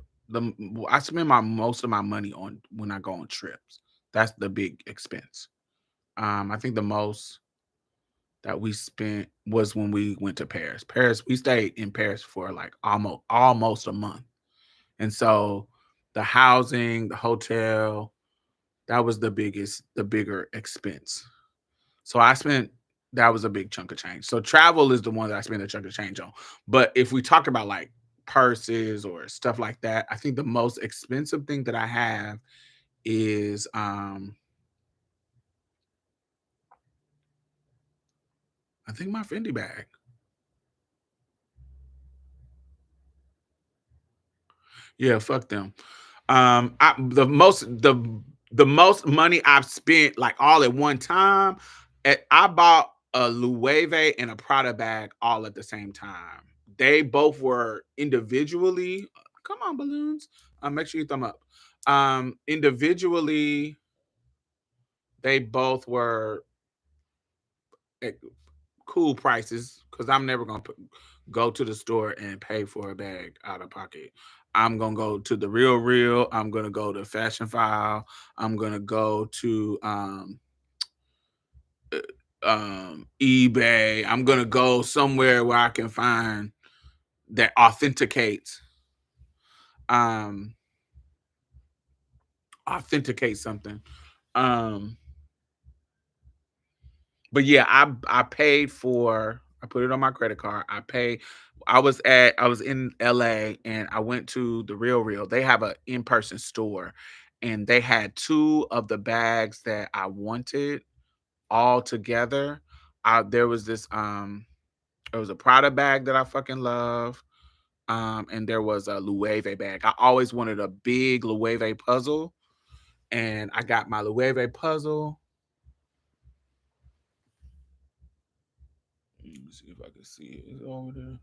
I spend my most of my money on when I go on trips. That's the big expense. I think the most that we spent was when we went to Paris. Paris, we stayed in Paris for like almost a month. And so the housing, the hotel, that was the bigger expense. So I spent that was a big chunk of change. So travel is the one that I spent a chunk of change on. But if we talk about like purses or stuff like that, I think the most expensive thing that I have is I think my Fendi bag. Yeah, fuck them. The most money I've spent like all at one time, I bought a Loewe and a Prada bag all at the same time. They both were individually. Come on, balloons. Make sure you thumb up. Individually, they both were at cool prices because I'm never gonna go to the store and pay for a bag out of pocket. I'm gonna go to the Real Real. I'm gonna go to Fashion File. I'm gonna go to eBay. I'm gonna go somewhere where I can find that authenticates um something. Um but yeah, I paid for I put it on my credit card. I pay. I was in LA and I went to the Real Real. They have an in-person store and they had two of the bags that I wanted all together. There was this there was a Prada bag that I fucking love. And there was a Loewe bag. I always wanted a big Loewe puzzle, and I got my Loewe puzzle. Let me see if I can see it. Is it over there?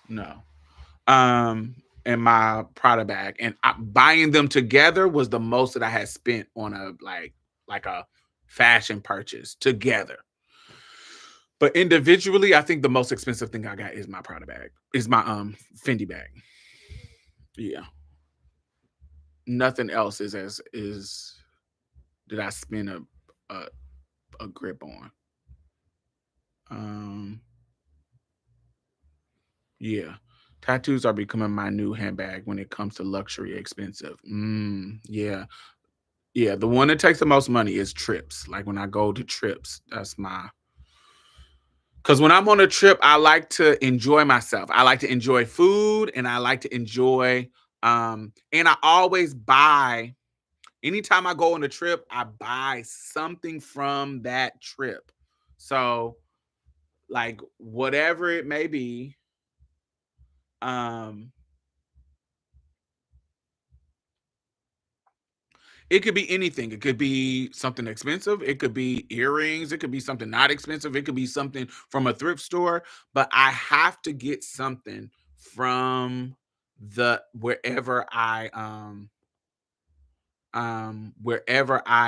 No. In my Prada bag, and buying them together was the most that I had spent on a like a fashion purchase together. But individually, I think the most expensive thing I got is my Prada bag. Is my Fendi bag. Yeah. Nothing else is as is did I spend a a grip on. Um yeah. Tattoos are becoming my new handbag when it comes to luxury expensive. Yeah. Yeah, the one that takes the most money is trips. Like when I go to trips, that's my because when I'm on a trip, I like to enjoy myself. I like to enjoy food and I like to enjoy and I always buy anytime I go on a trip, I buy something from that trip. So like whatever it may be, um it could be anything. It could be something expensive. It could be earrings. It could be something not expensive. It could be something from a thrift store. But I have to get something from the wherever I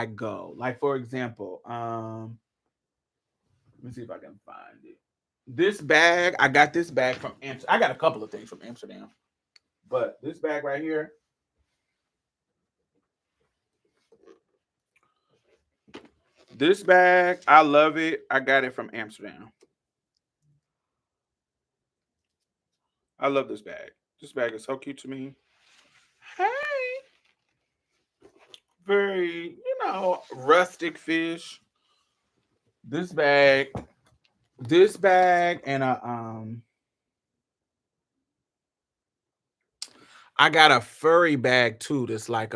go. Like for example, let me see if I can find it. This bag, I got this bag from Amsterdam. I got a couple of things from Amsterdam, but this bag right here, this bag, I love it. I got it from Amsterdam. I love this bag. This bag is so cute to me. Hey, very, rustic fish. This bag, this bag, and I got a furry bag too. That's like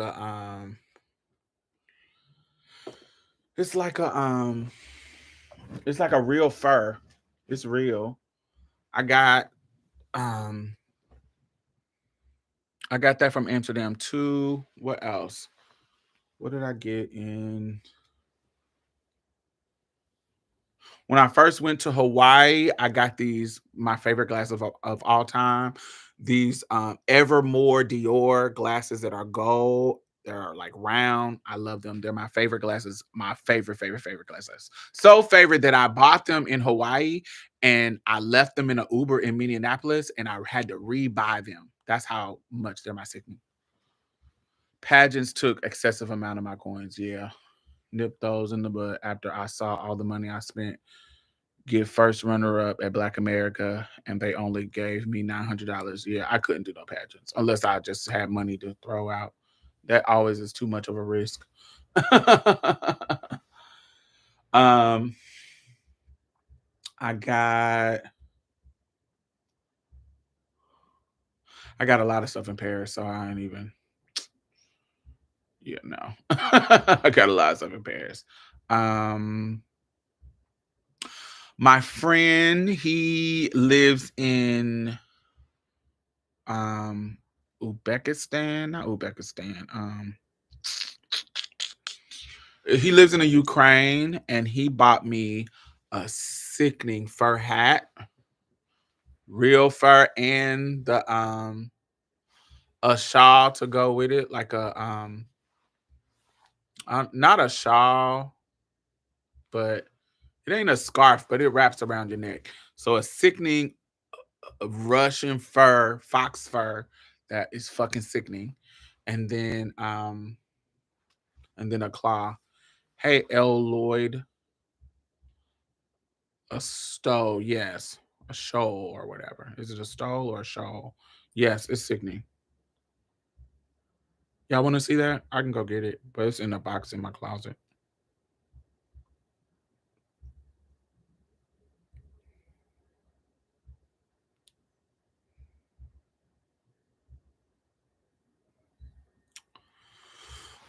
it's like a it's like a real fur. It's real. I got um, I got that from Amsterdam too. What else? What did I get in? When I first went to Hawaii, I got these my favorite glasses of all time. These Evermore Dior glasses that are gold. They're like round. I love them. They're my favorite glasses. My favorite glasses. So favorite that I bought them in Hawaii and I left them in an Uber in Minneapolis and I had to rebuy them. That's how much they're my sickening. Pageants took excessive amount of my coins. Yeah, nipped those in the bud after I saw all the money I spent get first runner up at Black America, and they only gave me $900. Yeah, I couldn't do no pageants unless I just had money to throw out. That always is too much of a risk. um, I got I got a lot of stuff in Paris, so I ain't even. Yeah, no, I got a lot of stuff in Paris. Um, my friend, he lives in um Uzbekistan, not Uzbekistan. He lives in the Ukraine and he bought me a sickening fur hat, real fur, and the a shawl to go with it, like a not a shawl, but it ain't a scarf, but it wraps around your neck. So a sickening Russian fur, fox fur that is fucking sickening. And then a claw. Hey L Lloyd, a stole, yes. A shoal or whatever. Is it a stole or a shoal? Yes, it's sickening. Y'all want to see that? I can go get it, but it's in a box in my closet.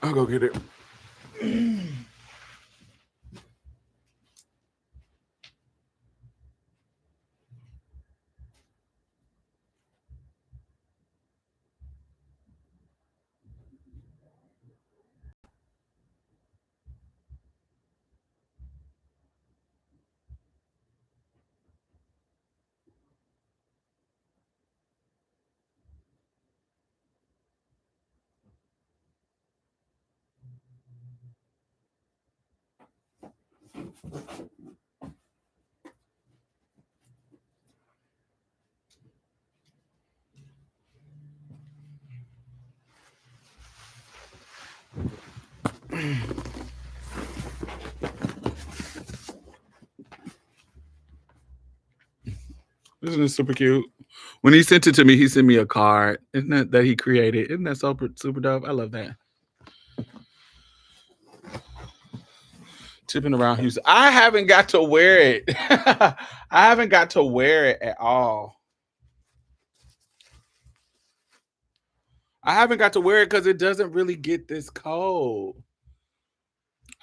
I'll go get it. Isn't it super cute? When he sent it to me, he sent me a card. Isn't that he created? Isn't that super dope? I love that. Tipping around Houston. I haven't got to wear it. I haven't got to wear it at all. I haven't got to wear it because it doesn't really get this cold.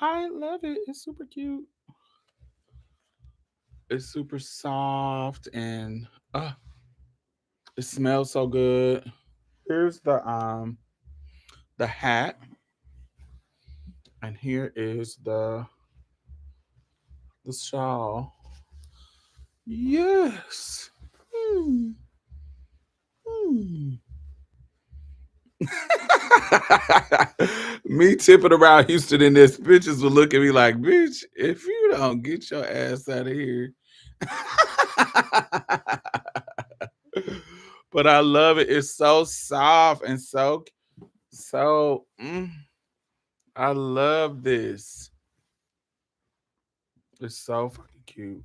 I love it. It's super cute. It's super soft and it smells so good. Here's the hat, and here is the shawl. Yes. Hmm. Hmm. Me tipping around Houston in this, bitches will look at me like, bitch, if you don't get your ass out of here. But I love it. It's so soft and so I love this. It's so fucking cute.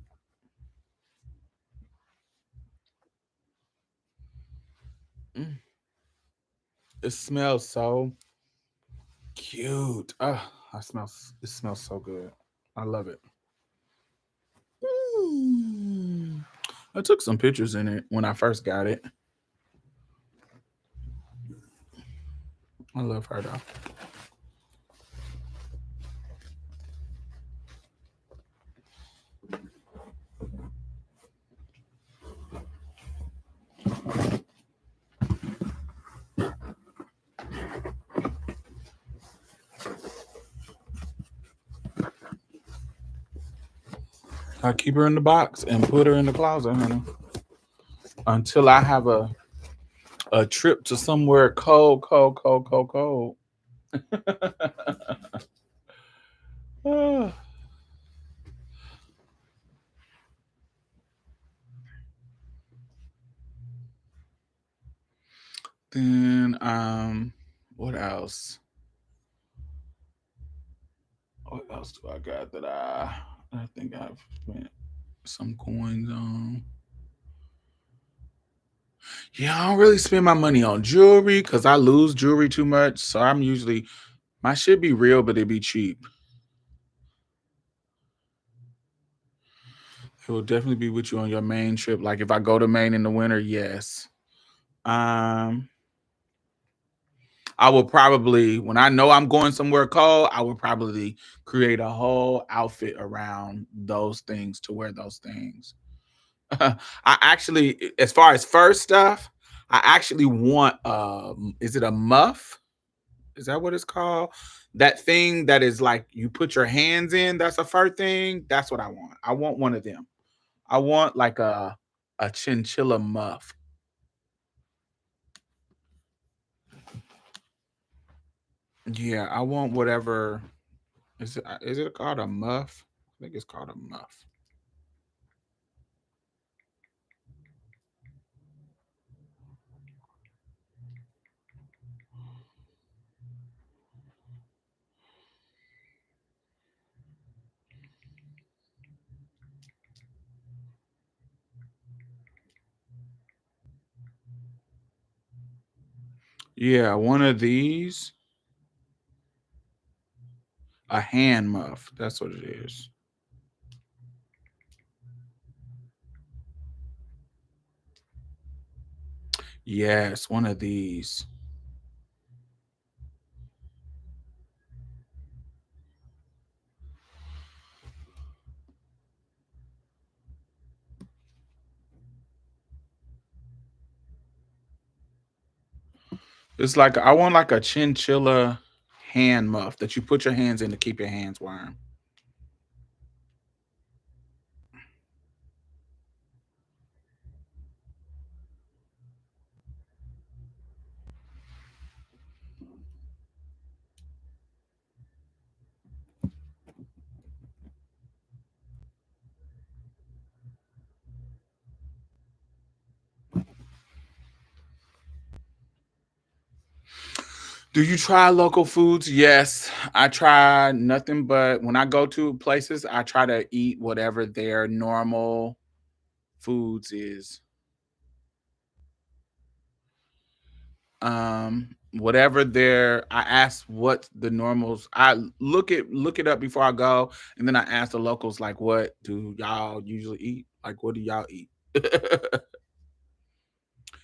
Mm. It smells so cute. It smells so good. I love it. Mm. I took some pictures in it when I first got it. I love her though. I keep her in the box and put her in the closet, honey, until I have a trip to somewhere cold, cold, cold, cold, cold. Ah. Then what else? What else do I got that I think I've spent some coins on? Yeah, I don't really spend my money on jewelry because I lose jewelry too much. So I'm usually my shit be real, but it be cheap. It will definitely be with you on your Maine trip. Like if I go to Maine in the winter, yes. Um, I will probably, when I know I'm going somewhere cold, I will probably create a whole outfit around those things to wear those things. I actually, as far as first stuff, I actually want is it a muff? Is that what it's called? That thing that is like you put your hands in, that's a fur thing. That's what I want. I want one of them. I want like a chinchilla muff. Yeah, I want whatever is it called a muff? I think it's called a muff. Yeah, one of these, a hand muff. That's what it is. Yes, one of these. It's like I want like a chinchilla hand muff that you put your hands in to keep your hands warm. Do you try local foods? Yes, I try nothing but when I go to places, I try to eat whatever their normal foods is. Whatever their I ask what the normals. I look it up before I go, and then I ask the locals like, what do y'all usually eat? Like, what do y'all eat?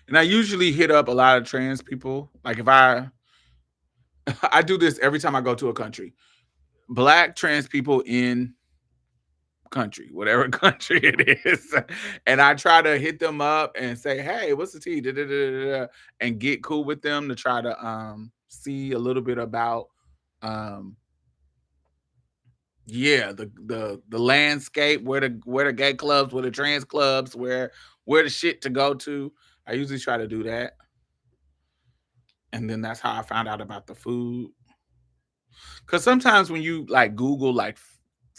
And I usually hit up a lot of trans people. Like if I I do this every time I go to a country. Black trans people in country, whatever country it is. And I try to hit them up and say, "Hey, what's the tea?" Da, da, da, da, da, and get cool with them to try to see a little bit about um yeah, the landscape, where the gay clubs, where the trans clubs, where the shit to go to. I usually try to do that. And then that's how I found out about the food. Cause sometimes when you like Google like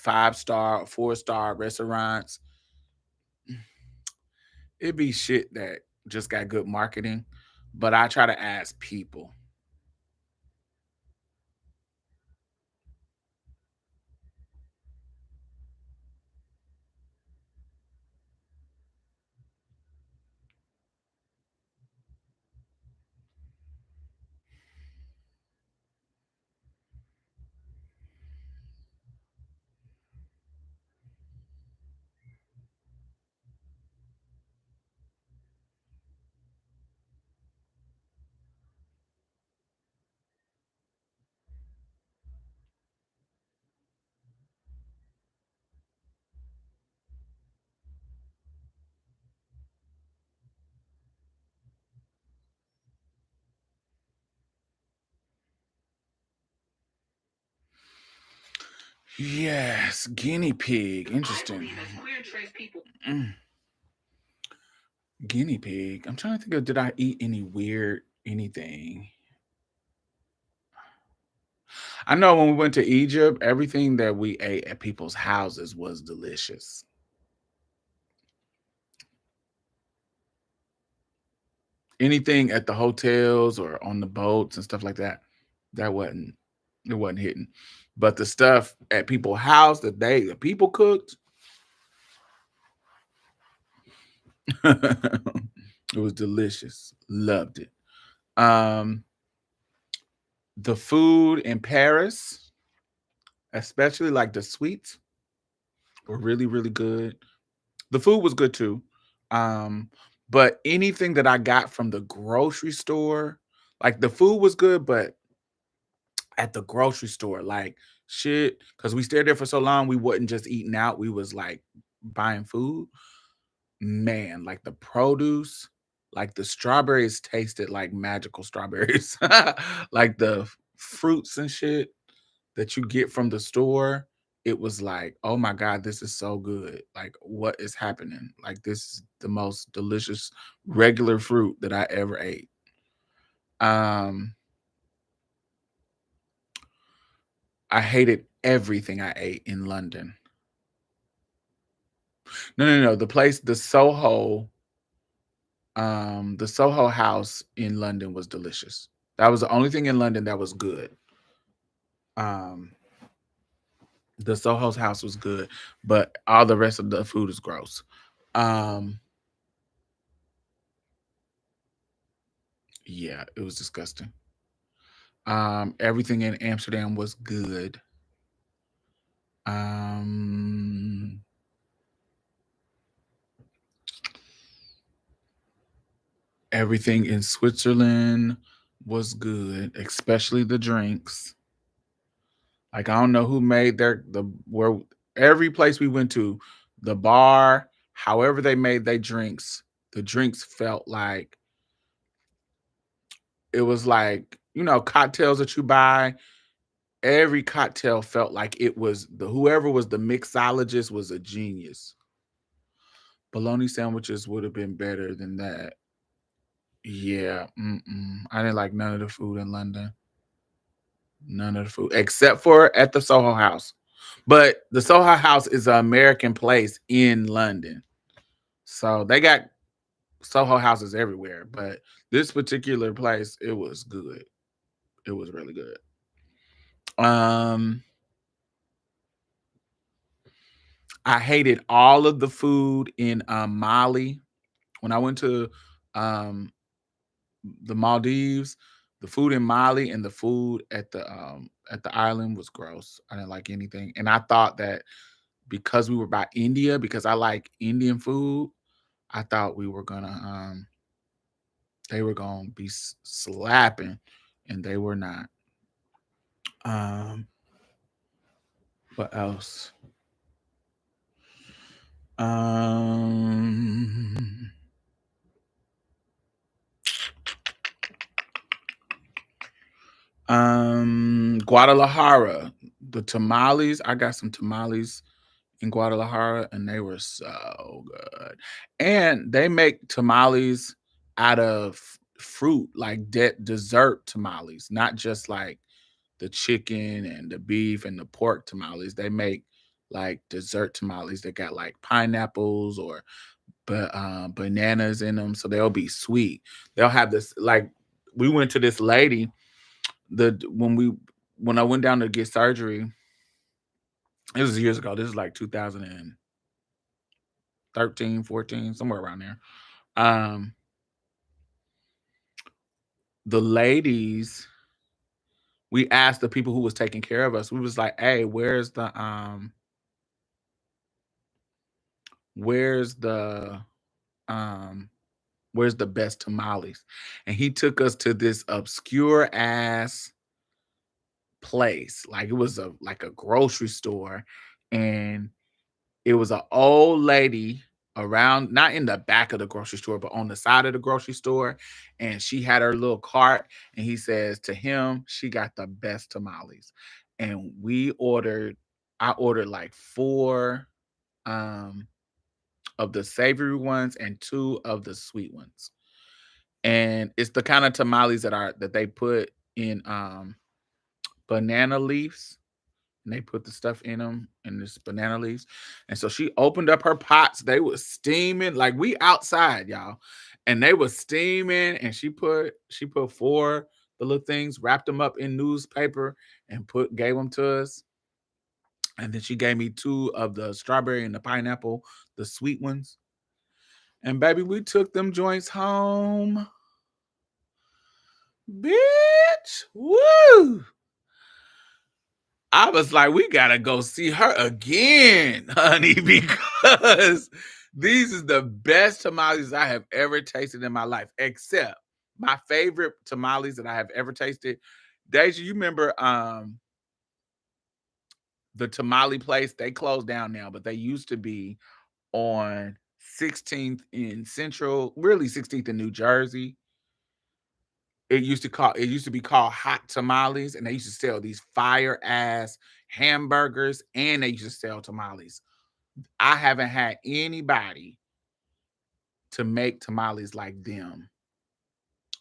5-star or 4-star restaurants, it be shit that just got good marketing. But I try to ask people. Yes, guinea pig. Interesting. Mm, guinea pig. I'm trying to think of did I eat any weird anything? I know when we went to Egypt, everything that we ate at people's houses was delicious. Anything at the hotels or on the boats and stuff like that, that wasn't it wasn't hitting. But the stuff at people's house that the people cooked, it was delicious. Loved it. Um, the food in Paris, especially like the sweets, were really, really good. The food was good too. Um, but anything that I got from the grocery store, like the food was good, but at the grocery store, like shit, because we stayed there for so long, we wasn't just eating out, we was like buying food. Man, like the produce, like the strawberries tasted like magical strawberries. Like the fruits and shit that you get from the store, it was like, "Oh my god, this is so good. Like, what is happening? Like, this is the most delicious regular fruit that I ever ate." Um, I hated everything I ate in London. No, no, no, the place, the Soho House in London was delicious. That was the only thing in London that was good. Um, the Soho's house was good, but all the rest of the food is gross. Um, yeah, it was disgusting. Everything in Amsterdam was good. Um, everything in Switzerland was good, especially the drinks. Like I don't know who made the where every place we went to, the bar, however they made their drinks, the drinks felt like it was like, cocktails that you buy. Every cocktail felt like it was whoever was the mixologist was a genius. Bologna sandwiches would have been better than that. Yeah, I didn't like none of the food in London. None of the food except for at the Soho House. But the Soho House is an American place in London. So they got Soho houses everywhere, but this particular place, it was good. It was really good. Um, I hated all of the food in Mali. When I went to um the Maldives, the food in Mali and the food at the island was gross. I didn't like anything. And I thought that because we were by India, because I like Indian food, I thought we were gonna they were gonna be slapping, and they were not. Um, what else? Um, Guadalajara, the tamales. I got some tamales in Guadalajara, and they were so good. And they make tamales out of fruit, like dessert tamales, not just like the chicken and the beef and the pork tamales. They make like dessert tamales that got like pineapples or bananas in them, so they'll be sweet. They'll have this like we went to this lady the when I went down to get surgery. It was years ago. This is like 2013, 14, somewhere around there. Um, the ladies, we asked the people who was taking care of us. We was like, "Hey, where's the um where's the best tamales?" And he took us to this obscure ass place. Like it was a grocery store, and it was an old lady around, not in the back of the grocery store, but on the side of the grocery store. And she had her little cart. And he says to him, she got the best tamales. And I ordered like four um, of the savory ones and two of the sweet ones. And it's the kind of tamales that they put in banana leaves, and they put the stuff in them and this banana leaves. And so she opened up her pots. They were steaming like we outside, y'all. And they were steaming, and she put four the little things, wrapped them up in newspaper and gave them to us. And then she gave me two of the strawberry and the pineapple, the sweet ones. And baby, we took them joints home. Bitch. Woo! I was like, we gotta go see her again, honey, because these is the best tamales I have ever tasted in my life. Except my favorite tamales that I have ever tasted. Deja, you remember the tamale place? They closed down now, but they used to be on 16th in Central, really 16th in New Jersey. It used to be called Hot Tamales, and they used to sell these fire ass hamburgers, and they used to sell tamales. I haven't had anybody to make tamales like them.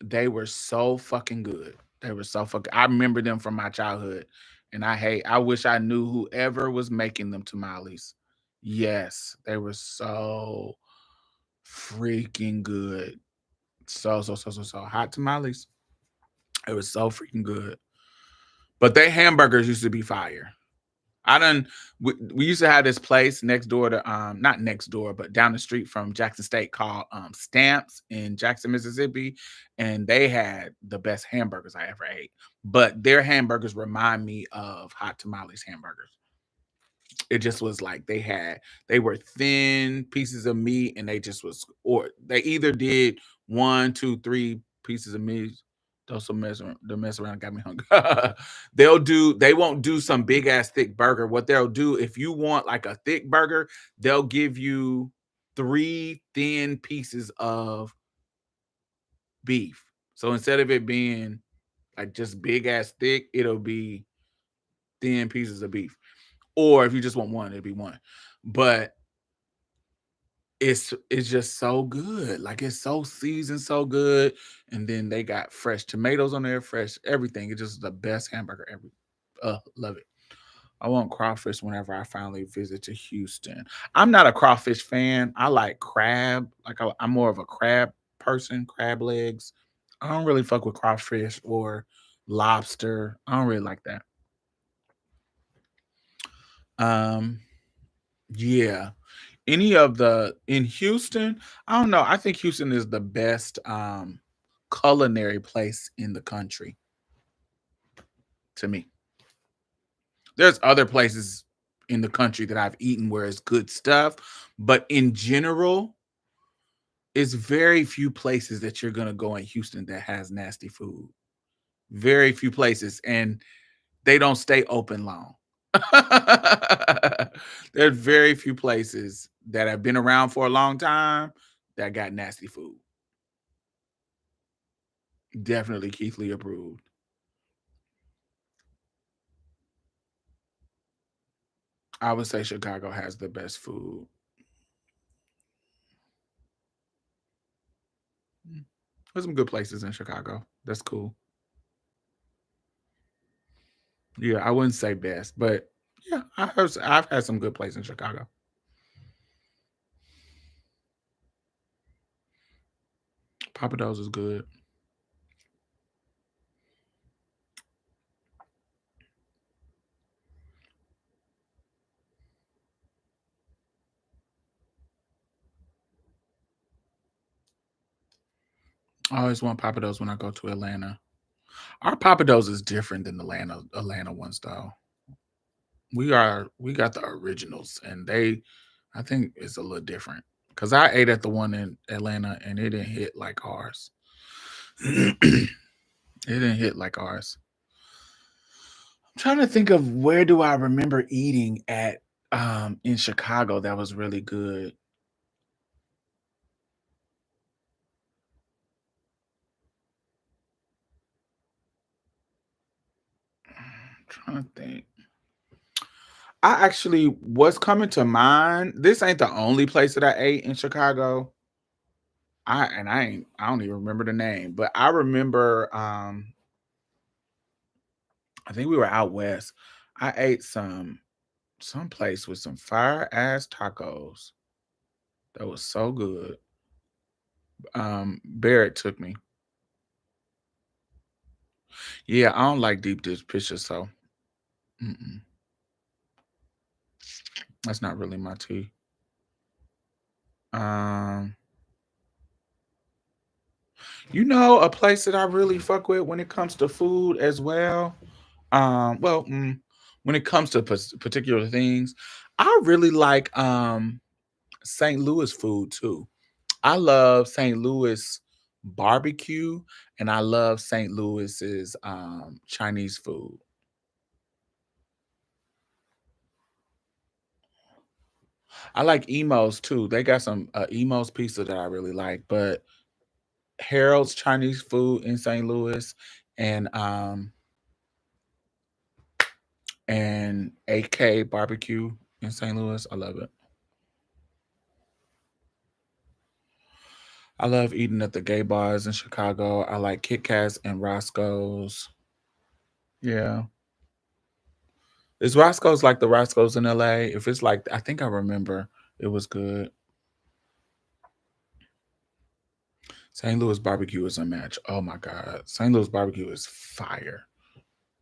They were so fucking good. They were so fucking. I remember them from my childhood, and I wish I knew whoever was making them tamales. Yes, they were so freaking good. So hot tamales. It was so freaking good. But their hamburgers used to be fire. I done we used to have this place next door to not next door, but down the street from Jackson State called Stamps in Jackson, Mississippi, and they had the best hamburgers I ever ate. But their hamburgers remind me of Hot Tamales hamburgers. It just was like they were thin pieces of meat, and they just was, or they either did one, two, three pieces of meat. Those some mess around got me hungry. They won't do some big ass thick burger. What they'll do, if you want like a thick burger, they'll give you three thin pieces of beef. So instead of it being like just big ass thick, it'll be thin pieces of beef. Or if you just want one, it'll be one. But it's just so good. Like it's so seasoned, so good. And then they got fresh tomatoes on there, fresh everything. It's just the best hamburger ever. Love it. I want crawfish whenever I finally visit to Houston. I'm not a crawfish fan. I like crab. Like I'm more of a crab person, crab legs. I don't really fuck with crawfish or lobster. I don't really like that. Um, yeah. Any of the in Houston, I don't know. I think Houston is the best culinary place in the country to me. There's other places in the country that I've eaten where it's good stuff, but in general, it's very few places that you're gonna go in Houston that has nasty food. Very few places, and they don't stay open long. There's very few places that have been around for a long time that got nasty food. Definitely Keith Lee approved. I would say Chicago has the best food. Mm. There's some good places in Chicago. That's cool. Yeah, I wouldn't say best, but yeah, I've had some good places in Chicago. Papa Do's is good. I always want Papa Do's when I go to Atlanta. Our Papa Do's is different than the Atlanta ones though. We got the originals and they I think it's a little different. Cause I ate at the one in Atlanta and it didn't hit like ours. It didn't hit like ours. I'm trying to think of where do I remember eating at in Chicago that was really good. I'm trying to think. I actually what's coming to mind. This ain't the only place that I ate in Chicago. I don't even remember the name, but I remember I think we were out west. I ate some place with some fire ass tacos. That was so good. Barrett took me. Yeah, I don't like deep dish pictures, so mm-mm, that's not really my tea. Um, a place that I really fuck with when it comes to food as well. Well, when it comes to particular things, I really like St. Louis food too. I love St. Louis barbecue and I love St. Louis's Chinese food. I like Emos too. They got some Emos pizza that I really like, but Harold's Chinese food in St. Louis and AK barbecue in St. Louis. I love it. I love eating at the gay bars in Chicago. I like Kit Kats and Roscoe's. Yeah. Is Roscoe's like the Roscoe's in LA? If it's like I think I remember it was good. St. Louis barbecue is unmatched. Oh my God. St. Louis barbecue is fire.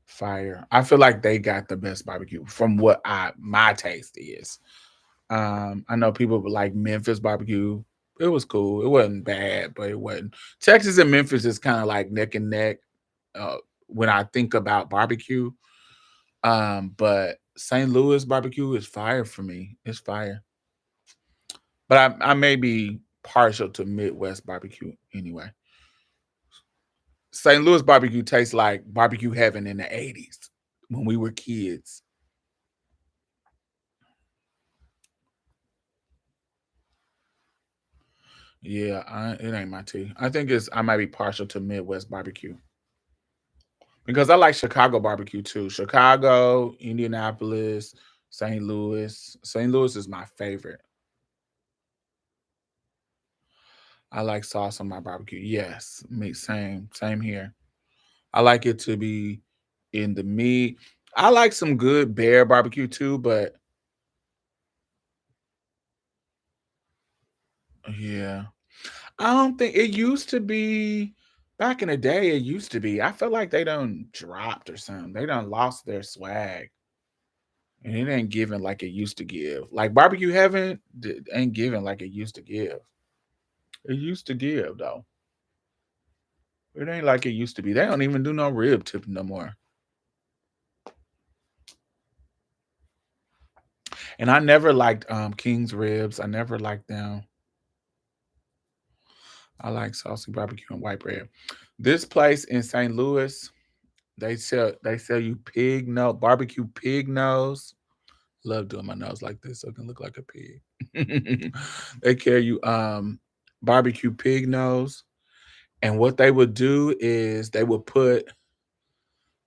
Fire. I feel like they got the best barbecue from what I my taste is. I know people would like Memphis barbecue. It was cool. It wasn't bad, but it wasn't. Texas and Memphis is kind of like neck and neck uh, when I think about barbecue. But St. Louis barbecue is fire for me. It's fire. But I may be partial to Midwest barbecue anyway. St. Louis barbecue tastes like barbecue heaven in the 80s when we were kids. Yeah, it ain't my tea. I think it's I might be partial to Midwest barbecue because I like Chicago barbecue too. Chicago, Indianapolis, St. Louis. St. Louis is my favorite. I like sauce on my barbecue. Yes, me same here. I like it to be in the meat. I like some good bear barbecue too, but yeah. I don't think it used to be back in the day, it used to be. I feel like they done dropped or something. They done lost their swag. And it ain't giving like it used to give. Like barbecue heaven ain't giving like it used to give. It used to give though. It ain't like it used to be. They don't even do no rib tip no more. And I never liked King's ribs. I never liked them. I like saucy barbecue and white bread. This place in St. Louis, they sell you pig nose barbecue pig nose. Love doing my nose like this so it can look like a pig. They carry you barbecue pig nose. And what they would do is they would put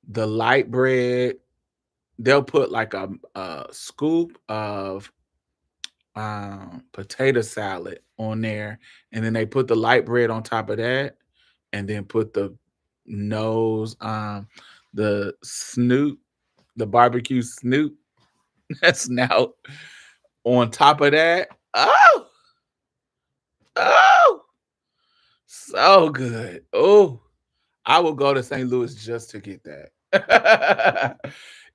the light bread, they'll put like a scoop of potato salad on there, and then they put the light bread on top of that, and then put the nose, the snoot, the barbecue snoot, that's now on top of that. Oh, oh, so good. Oh, I will go to St. Louis just to get that.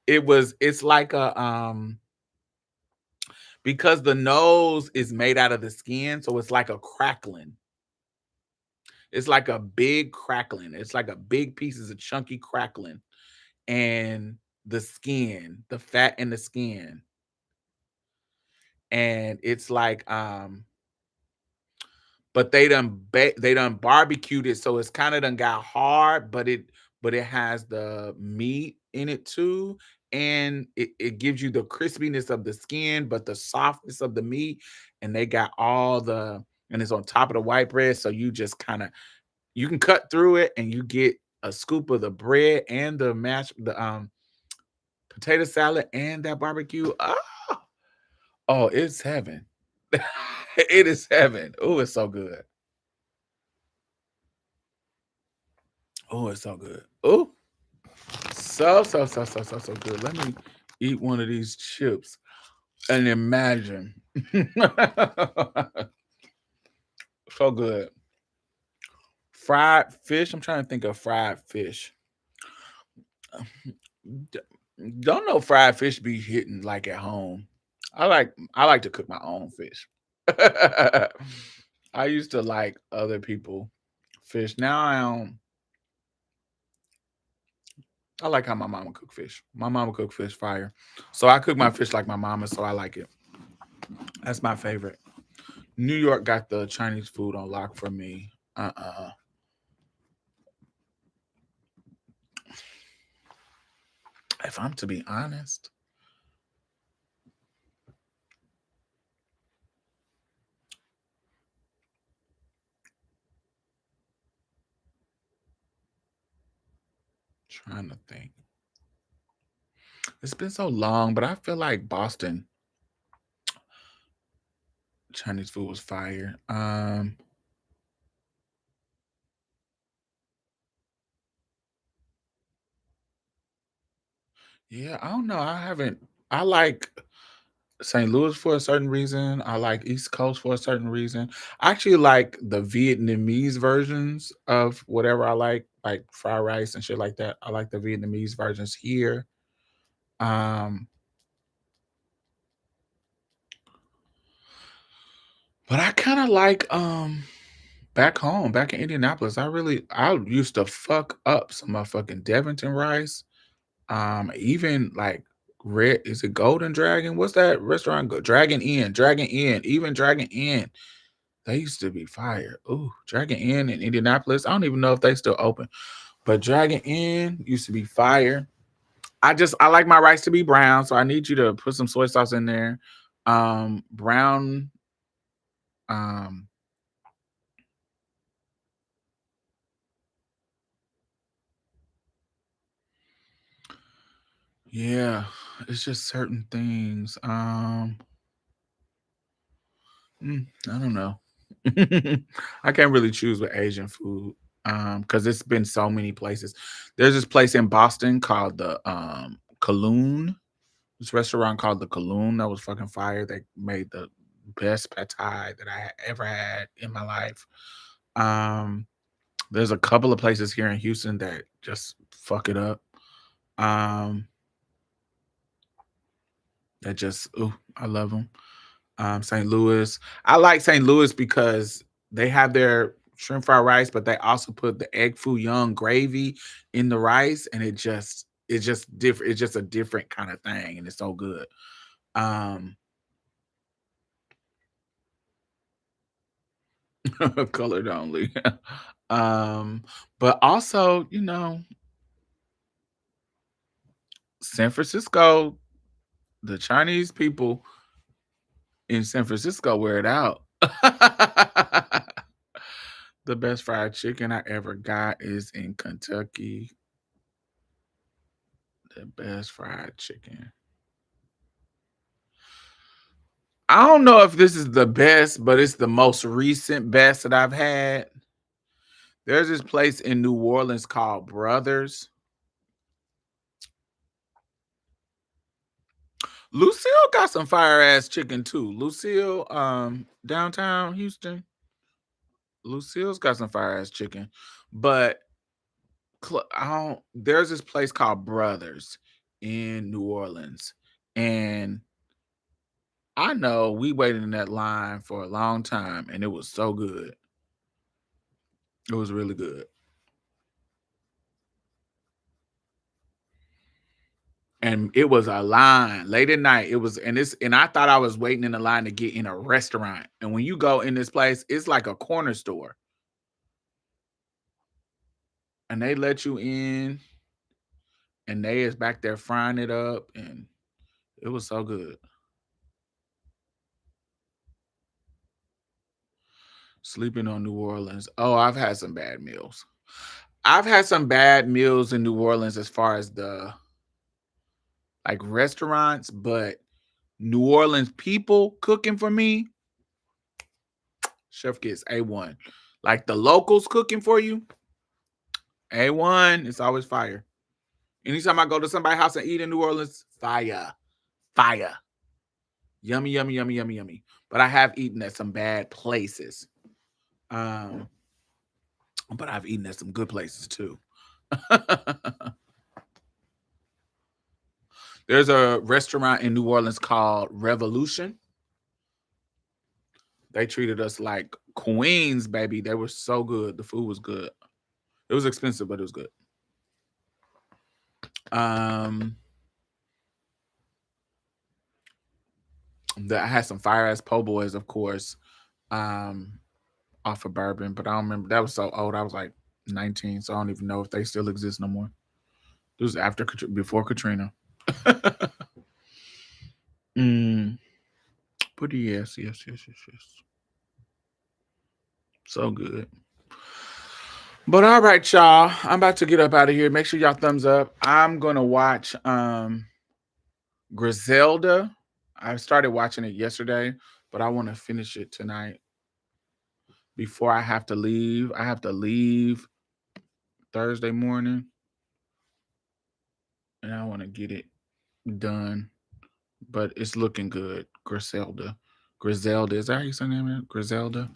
It's like a because the nose is made out of the skin, so it's like a crackling. It's like a big crackling. It's like a big pieces of chunky crackling, and the skin, the fat in the skin, and it's like but they done barbecued it, so it's kinda done got hard, but it has the meat in it too, and it gives you the crispiness of the skin, but the softness of the meat, and they got all the and it's on top of the white bread, so you just kinda you can cut through it and you get a scoop of the bread and the potato salad and that barbecue. Oh, it's heaven. It is heaven. Oh, it's so good. Oh, it's so good. Oh, so good. Let me eat one of these chips and imagine. So good. Fried fish. I'm trying to think of fried fish. D- Don't know fried fish be hitting like at home. I like to cook my own fish. I used to like other people fish. Now I like how my mama cook fish. My mama cook fish fire. So I cook my fish like my mama, so I like it. That's my favorite. New York got the Chinese food on lock for me. If I'm to be honest, trying to think. It's been so long, but I feel like Boston Chinese food was fire. Yeah, I don't know. I like St. Louis for a certain reason. I like East Coast for a certain reason. I actually like the Vietnamese versions of whatever I like fried rice and shit like that. I like the Vietnamese versions here. Um, but I kind of like back home, back in Indianapolis. I used to fuck up some motherfucking Devonton rice. Even like red is it Golden Dragon? What's that restaurant? Dragon Inn, Dragon Inn, even Dragon Inn. They used to be fire. Ooh, Dragon Inn in Indianapolis. I don't even know if they still open, but Dragon Inn used to be fire. I like my rice to be brown, so I need you to put some soy sauce in there. Brown, um, Yeah, it's just certain things. I don't know. I can't really choose with Asian food because it's been so many places. There's this place in Boston called the Kowloon. This restaurant called the Kowloon that was fucking fire. They made the best pad thai that ever had in my life. Um, there's a couple of places here in Houston that just fuck it up. Um, that just ooh, I love them. St. Louis. I like St. Louis because they have their shrimp fried rice, but they also put the egg foo young gravy in the rice, and it's just different. It's just a different kind of thing, and it's so good. Um, colored only. um, but also, San Francisco, the Chinese people in San Francisco wear it out. The best fried chicken I ever got is in Kentucky. The best fried chicken. I don't know if this is the best, but it's the most recent best that I've had. There's this place in New Orleans called Brothers. Lucille got some fire ass chicken too. Lucille, downtown Houston. Lucille's got some fire ass chicken, but I don't. There's this place called Brothers in New Orleans, and I know we waited in that line for a long time, and it was so good. It was really good. And it was a line late at night. It was, and I thought I was waiting in the line to get in a restaurant. And when you go in this place, it's like a corner store, and they let you in, and they is back there frying it up, and it was so good. Sleeping on New Orleans. Oh, I've had some bad meals. I've had some bad meals in New Orleans as far as the like restaurants, but New Orleans people cooking for me, chef gets A1. Like the locals cooking for you, A1, it's always fire. Anytime I go to somebody's house and eat in New Orleans, fire, fire. Yummy, yummy, yummy, yummy, yummy. But I have eaten at some bad places. Um, but I've eaten at some good places too. There's a restaurant in New Orleans called Revolution. They treated us like queens, baby. They were so good. The food was good. It was expensive, but it was good. Um, I had some fire ass po' boys, of course, um, off of Bourbon, but I don't remember. That was so old. I was like 19, so I don't even know if they still exist no more. It was before Katrina. mm, but yes, yes, yes, yes, yes. So good. But all right, y'all. I'm about to get up out of here. Make sure y'all thumbs up. I'm gonna watch Griselda. I started watching it yesterday, but I want to finish it tonight before I have to leave. I have to leave Thursday morning, and I want to get it done. But it's looking good. Griselda. Griselda. Is that how you say the name? Griselda.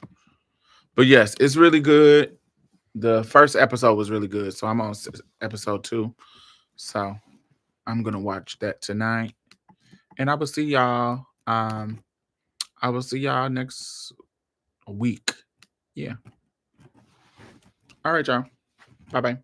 But yes, it's really good. The first episode was really good. So I'm on episode 2. So I'm gonna watch that tonight. And I will see y'all. I will see y'all next week. Yeah. All right, y'all. Bye bye.